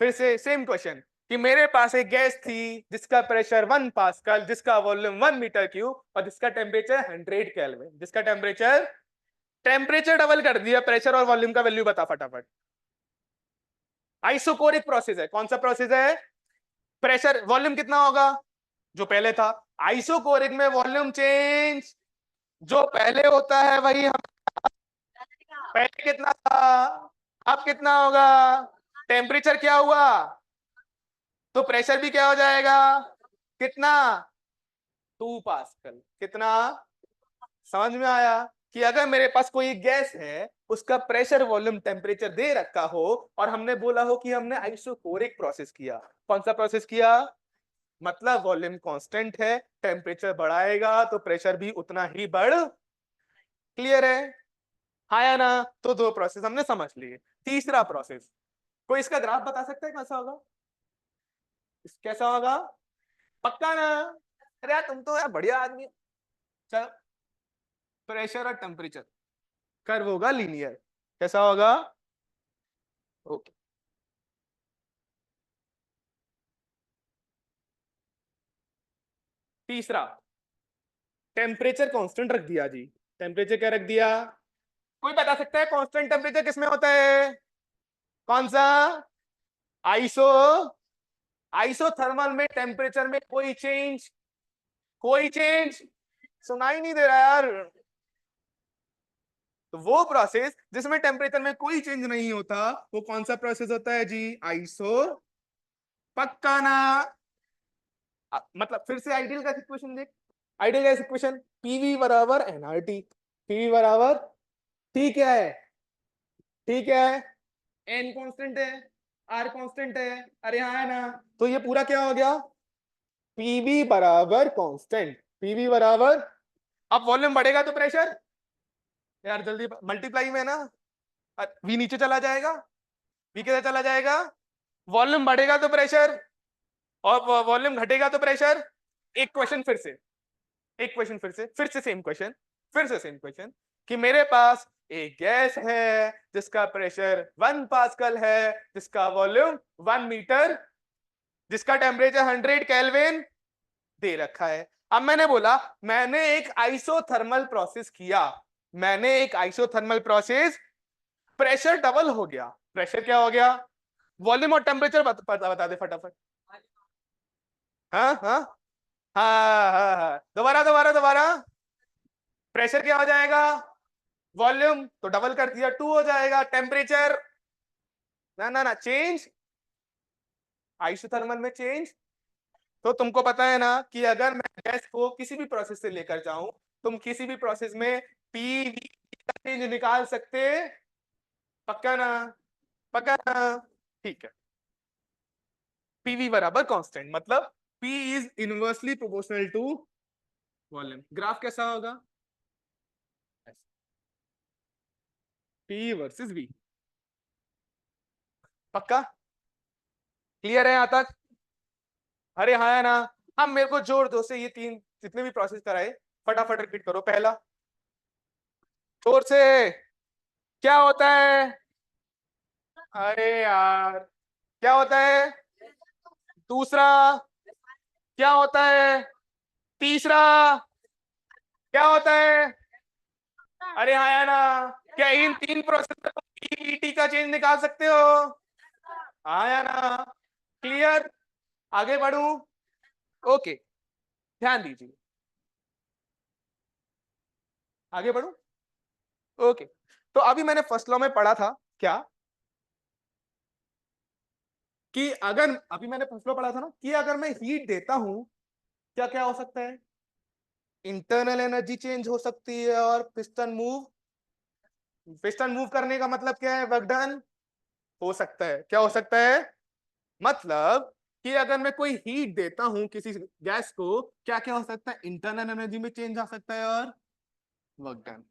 Speaker 1: फिर से सेम क्वेश्चन कि मेरे पास एक गैस थी जिसका प्रेशर 1 पास्कल, जिसका वॉल्यूम 1 मीटर क्यूब और जिसका टेम्परेचर 100 केल्विन। जिसका टेम्परेचर डबल कर दिया, प्रेशर और वॉल्यूम का वैल्यू बता फटाफट। आइसोकोरिक प्रोसेस है। कौन सा प्रोसेस है? प्रेशर वॉल्यूम कितना होगा जो पहले था। आइसोकोरिक में वॉल्यूम चेंज, जो पहले होता है वही हम, पहले कितना था अब कितना होगा। टेम्परेचर क्या हुआ तो प्रेशर भी क्या हो जाएगा? कितना? 2 पास्कल। कितना? समझ में आया कि अगर मेरे पास कोई गैस है, उसका प्रेशर वॉल्यूम टेम्परेचर दे रखा हो और हमने बोला हो कि हमने आइसोकोरिक प्रोसेस किया। कौन सा प्रोसेस किया? मतलब वॉल्यूम कांस्टेंट है, टेम्परेचर बढ़ाएगा तो प्रेशर भी उतना ही बढ़। क्लियर है? हाँ या ना? तो दो प्रोसेस हमने समझ लिए। तीसरा प्रोसेस, कोई इसका ग्राफ बता सकता है कैसा होगा? कैसा होगा? पक्का ना? अरे यार तुम तो यार बढ़िया आदमी हो। चल, प्रेशर और टेम्परेचर कर्व होगा लीनियर। कैसा होगा? ओके। तीसरा, टेम्परेचर कांस्टेंट रख दिया जी। टेम्परेचर क्या रख दिया? कोई बता सकता है कांस्टेंट टेम्परेचर किसमें होता है? कौन सा? आइसो आइसोथर्मल में टेम्परेचर में कोई चेंज, कोई चेंज सुनाई नहीं दे रहा यार। तो वो प्रोसेस जिसमें टेम्परेचर में कोई चेंज नहीं होता, वो कौन सा प्रोसेस होता है जी? आइसो। पक्का ना? मतलब फिर से आइडियल का इक्वेशन देख। आइडियल गैस इक्वेशन पीवी बराबर एनआरटी। पीवी बराबर, टी क्या है? ठीक है, एन कांस्टेंट है, आर कांस्टेंट है। अरे हाँ है ना? तो ये पूरा क्या हो गया? पीवी बराबर कांस्टेंट, पीवी बराबर, अब वॉल्यूम बढ़ेगा तो प्रेशर, यार जल्दी मल्टीप्लाई में है ना, वी नीचे चला जाएगा, वी कैसे चला जाएगा? वॉल्यूम बढ़ेगा तो प्रेशर और वॉल्यूम घटेगा तो प्रेशर। एक क्वेश्चन फिर से, एक क्वेश्चन फिर से सेम क्वेश्चन, फिर से सेम क्वेश्चन कि मेरे पास एक गैस है जिसका प्रेशर 1 पास्कल है, जिसका वॉल्यूम 1 मीटर, जिसका टेम्परेचर 100 केल्विन दे रखा है। अब मैंने बोला मैंने एक आइसोथर्मल प्रोसेस किया, मैंने एक आइसोथर्मल प्रोसेस, प्रेशर डबल हो गया। प्रेशर क्या हो गया? वॉल्यूम और टेम्परेचर बता दे फटाफट। हाँ हाँ हाँ हाँ हाँ, दोबारा दोबारा दोबारा। प्रेशर क्या हो जाएगा? वॉल्यूम तो डबल कर दिया 2 हो जाएगा। टेम्परेचर ना ना ना चेंज, आइसोथर्मल में चेंज। तो तुमको पता है ना कि अगर मैं गैस को किसी भी प्रोसेस से लेकर जाऊं, तुम किसी भी प्रोसेस में पी वी का चेंज निकाल सकते। पक्का ना? पक्का ना? ठीक है। पीवी बराबर कांस्टेंट मतलब P is inversely proportional to volume. Graph कैसा होगा? P versus V। पक्का? क्लियर है यहां तक? अरे हाँ है ना? अब मेरे को जोर दो से ये तीन जितने भी प्रोसेस कराए फटाफट रिपीट करो। पहला, जोर से, क्या होता है? अरे यार क्या होता है? दूसरा, क्या होता है तीसरा? क्या होता है? अरे हाँ या ना? क्या इन तीन प्रोसेस में ईटी का चेंज निकाल सकते हो? हाँ या ना? क्लियर? आगे बढ़ूं? ओके, ध्यान दीजिए, आगे बढ़ूं? ओके, तो अभी मैंने फर्स्ट लॉ में पढ़ा था क्या कि अगर अभी मैंने फर्स्ट लॉ पढ़ा था ना कि अगर मैं हीट देता हूं क्या क्या हो सकता है? इंटरनल एनर्जी चेंज हो सकती है और पिस्टन मूव करने का मतलब क्या है? वर्क डन हो सकता है। क्या हो सकता है? मतलब कि अगर मैं कोई हीट देता हूं किसी गैस को, क्या क्या हो सकता है? इंटरनल एनर्जी में चेंज आ सकता है और वर्क डन।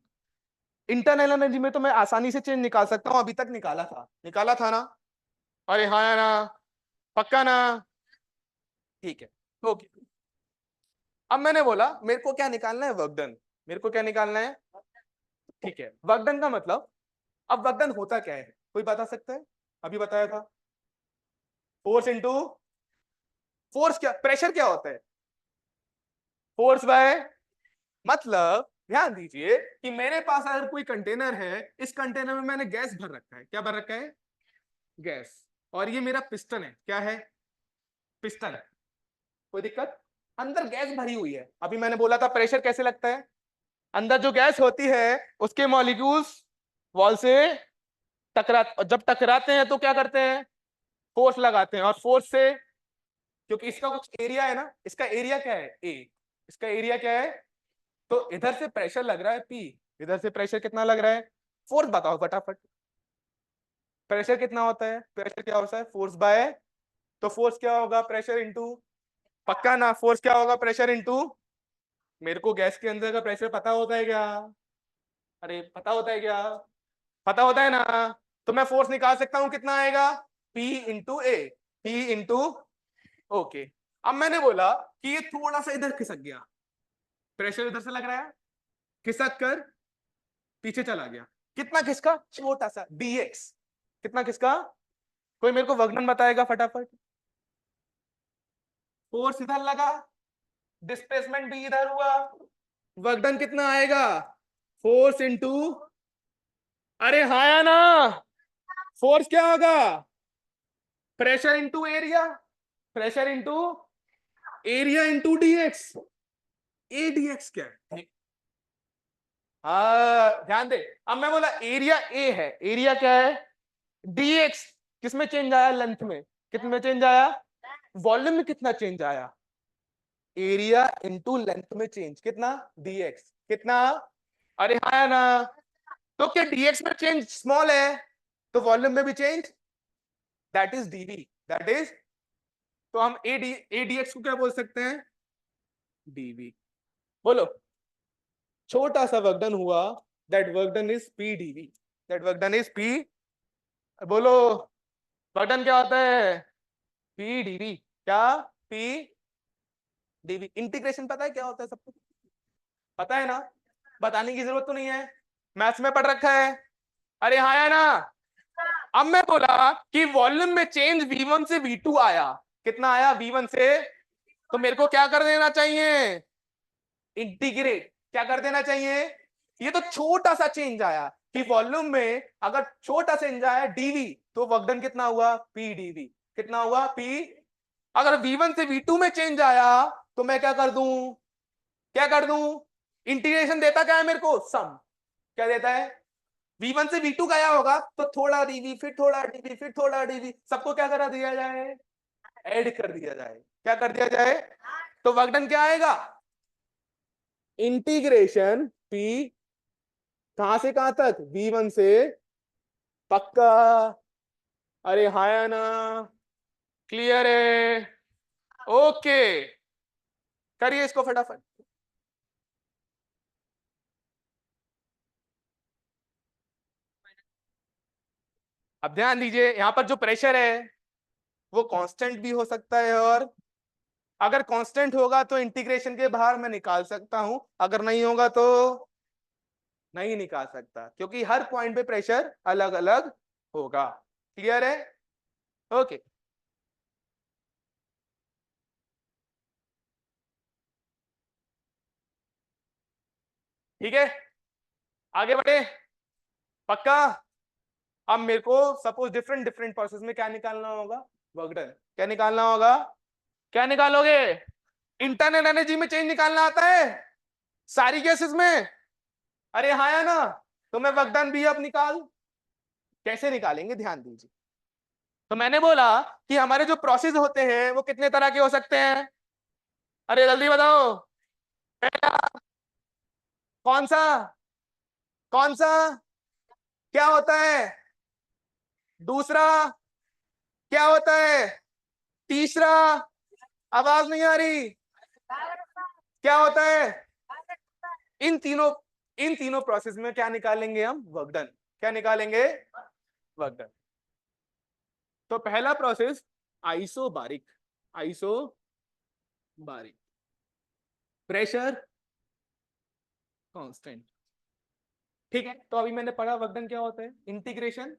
Speaker 1: इंटरनल एनर्जी में तो मैं आसानी से चेंज निकाल सकता हूं, अभी तक निकाला था ना? अरे हाँ या ना? पक्का ना? ठीक है, ओके। अब मैंने बोला मेरे को क्या निकालना है? Work done. मेरे को क्या निकालना है? ठीक है, वर्क डन का मतलब, अब वर्क डन होता क्या है कोई बता सकता है? अभी बताया था, फोर्स इंटू फोर्स। क्या प्रेशर क्या होता है? फोर्स बाय, मतलब ध्यान दीजिए कि मेरे पास अगर कोई कंटेनर है, इस कंटेनर में मैंने गैस भर रखा है। क्या भर रखा है? गैस। और ये मेरा पिस्टन है। क्या है? पिस्टन है। कोई दिक्कत? अंदर गैस भरी हुई है। अभी मैंने बोला था प्रेशर कैसे लगता है? अंदर जो गैस होती है उसके मॉलिक्यूल्स वॉल से जब टकराते हैं तो क्या करते हैं? फोर्स लगाते हैं। और फोर्स से, क्योंकि इसका कुछ एरिया है ना, इसका एरिया क्या है? ए। इसका एरिया क्या है? तो इधर से प्रेशर लग रहा है पी, इधर से प्रेशर कितना लग रहा है? फोर्स बताओ फटाफट। प्रेशर कितना होता है? प्रेशर क्या होता है? फोर्स बाय, तो फोर्स क्या होगा? प्रेशर इंटू, पक्का ना? फोर्स क्या होगा? प्रेशर इंटू, मेरे को गैस के अंदर का प्रेशर पता होता है क्या? अरे पता होता है क्या? पता होता है ना? तो मैं फोर्स निकाल सकता हूं, कितना आएगा? P इंटू ए, P इंटू, ओके। अब मैंने बोला कि ये थोड़ा सा इधर खिसक गया, प्रेशर इधर से लग रहा है, खिसक कर पीछे चला गया। कितना खिसका? छोटा सा, dx। कितना खिसका? कोई मेरे को वर्क बताएगा फटाफट? फोर्स इधर लगा, डिस्प्लेसमेंट भी इधर हुआ, वर्क डन कितना आएगा? फोर्स इंटू, अरे हाँ या ना? फोर्स क्या होगा? Pressure into area, pressure into area into DX. A DX क्या है? ध्यान दे। अब मैं बोला एरिया ए है, एरिया क्या है? डीएक्स। किसमें चेंज आया? लेंथ में। कितने चेंज आया? वॉल्यूम में कितना चेंज आया? एरिया इंटू लेंथ में चेंज कितना? डीएक्स। कितना? अरे हाँ या ना? तो क्या डीएक्स में चेंज स्मॉल है तो वॉल्यूम में भी change, that is dV, that is, तो हम एडीएक्स को क्या बोल सकते हैं? डीवी। बोलो, छोटा सा वर्क डन हुआ, that work done is P DV, that work done is P. बोलो, वर्क डन क्या होता है? P DV. क्या? P DV. इंटीग्रेशन पता है क्या होता है सबको? पता है ना? बताने की जरूरत तो नहीं है, मैथ्स में पढ़ रखा है। अरे हाँ या ना? अब मैं बोला कि वॉल्यूम में चेंज V1 से V2 आया। कितना आया? V1 से, तो मेरे को क्या कर देना चाहिए? इंटीग्रेट। क्या कर देना चाहिए? ये तो छोटा सा चेंज आया कि वॉल्यूम में अगर छोटा चेंज आया डीवी, तो वर्क डन कितना हुआ? P dV. कितना हुआ? पी। अगर V1 से V2 में चेंज आया तो मैं क्या कर दूं? क्या कर दूं? इंटीग्रेशन देता क्या है मेरे को? सम। क्या देता है? V1 से V2 गया होगा तो थोड़ा डीवी, फिर थोड़ा डीवी, फिर थोड़ा डीवी, सबको क्या करा दिया जाए? ऐड कर दिया जाए। क्या कर दिया जाए? तो वर्क डन क्या आएगा? इंटीग्रेशन P, कहां से कहां तक? V1 से, पक्का? अरे हाँ या ना? क्लियर है? ओके, करिए इसको फटाफट। अब ध्यान दीजिए, यहां पर जो प्रेशर है वो कांस्टेंट भी हो सकता है, और अगर कांस्टेंट होगा तो इंटीग्रेशन के बाहर मैं निकाल सकता हूं, अगर नहीं होगा तो नहीं निकाल सकता, क्योंकि हर पॉइंट पे प्रेशर अलग अलग होगा। क्लियर है? ओके। ठीक है, आगे बढ़े, पक्का। अब मेरे को सपोज डिफरेंट डिफरेंट प्रोसेस में क्या निकालना होगा, वर्क डन। क्या निकालना होगा, क्या निकालोगे, इंटरनल एनर्जी में चेंज निकालना आता है सारी केसेस में? अरे हाँ या ना? तो मैं वर्क डन भी अब निकाल, कैसे निकालेंगे ध्यान दीजिए। तो मैंने बोला कि हमारे जो प्रोसेस होते हैं वो कितने तरह के हो सकते हैं, अरे जल्दी बताओ। पहला कौन सा, कौन सा, क्या होता है, दूसरा क्या होता है, तीसरा आवाज नहीं आ रही, क्या होता है, इन तीनों, इन तीनों प्रोसेस में क्या निकालेंगे हम, वर्क डन। क्या निकालेंगे, वर्क डन। तो पहला process isobaric, isobaric, pressure constant. ठीक है, तो अभी मैंने पढ़ा वर्क डन क्या होता है, integration,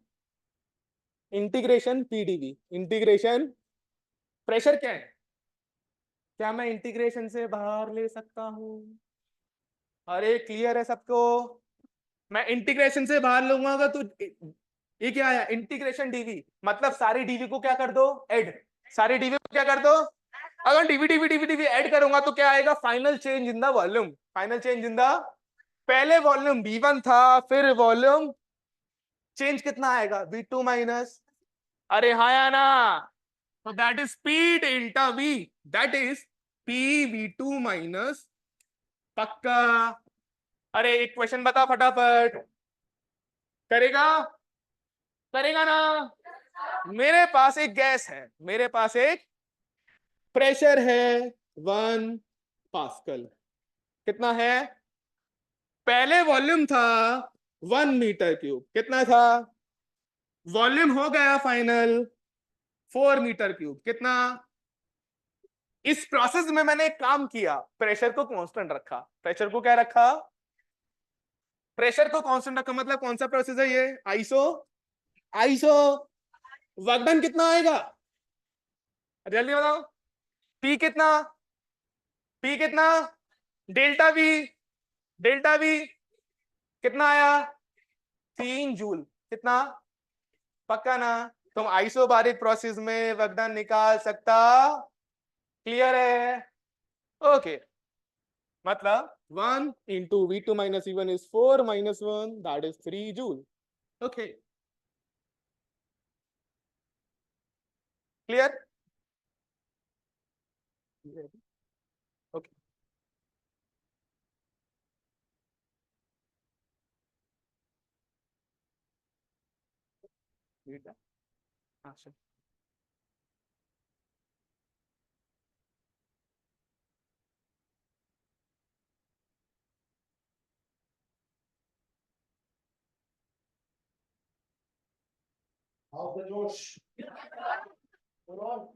Speaker 1: integration PDV, integration. Pressure क्या है, क्या मैं इंटीग्रेशन से बाहर ले सकता हूं, अरे क्लियर है सबको? मैं इंटीग्रेशन से बाहर लूंगा तो ये क्या आया, इंटीग्रेशन डीवी, मतलब सारी डीवी को क्या कर दो, ऐड, सारी डीवी को क्या कर दो। अगर dV dV dV dV add करूंगा तो क्या आएगा, final change in the volume, final change in the, पहले वॉल्यूम V1 था, फिर वॉल्यूम चेंज कितना आएगा, V2 माइनस, अरे हाँ या ना? तो that is P delta V, that is PV2 minus, पक्का। अरे एक क्वेश्चन बता फटाफट, करेगा, करेगा ना? मेरे पास एक गैस है, मेरे पास एक प्रेशर है 1 पास्कल, कितना है, पहले वॉल्यूम था 1 मीटर क्यूब, कितना था, वॉल्यूम हो गया फाइनल 4 मीटर क्यूब, कितना। इस प्रोसेस में मैंने एक काम किया, प्रेशर को कांस्टेंट रखा, प्रेशर को क्या रखा, प्रेशर को कांस्टेंट रखा, मतलब कौन सा प्रोसेस है ये, आइसो, आइसो। वर्क डन कितना आएगा, जल्दी बताओ, पी कितना, पी कितना, डेल्टा वी, डेल्टा वी कितना आया, 3 जूल, कितना, पक्का ना? तुम आइसोबारिक प्रोसेस में वर्क डन निकाल सकता, क्लियर है, ओके। मतलब 1 × V2 minus V1 is 4 minus 1, that is 3 joule, okay, clear, okay. हाँ sir,
Speaker 5: How's the Josh? Hold on.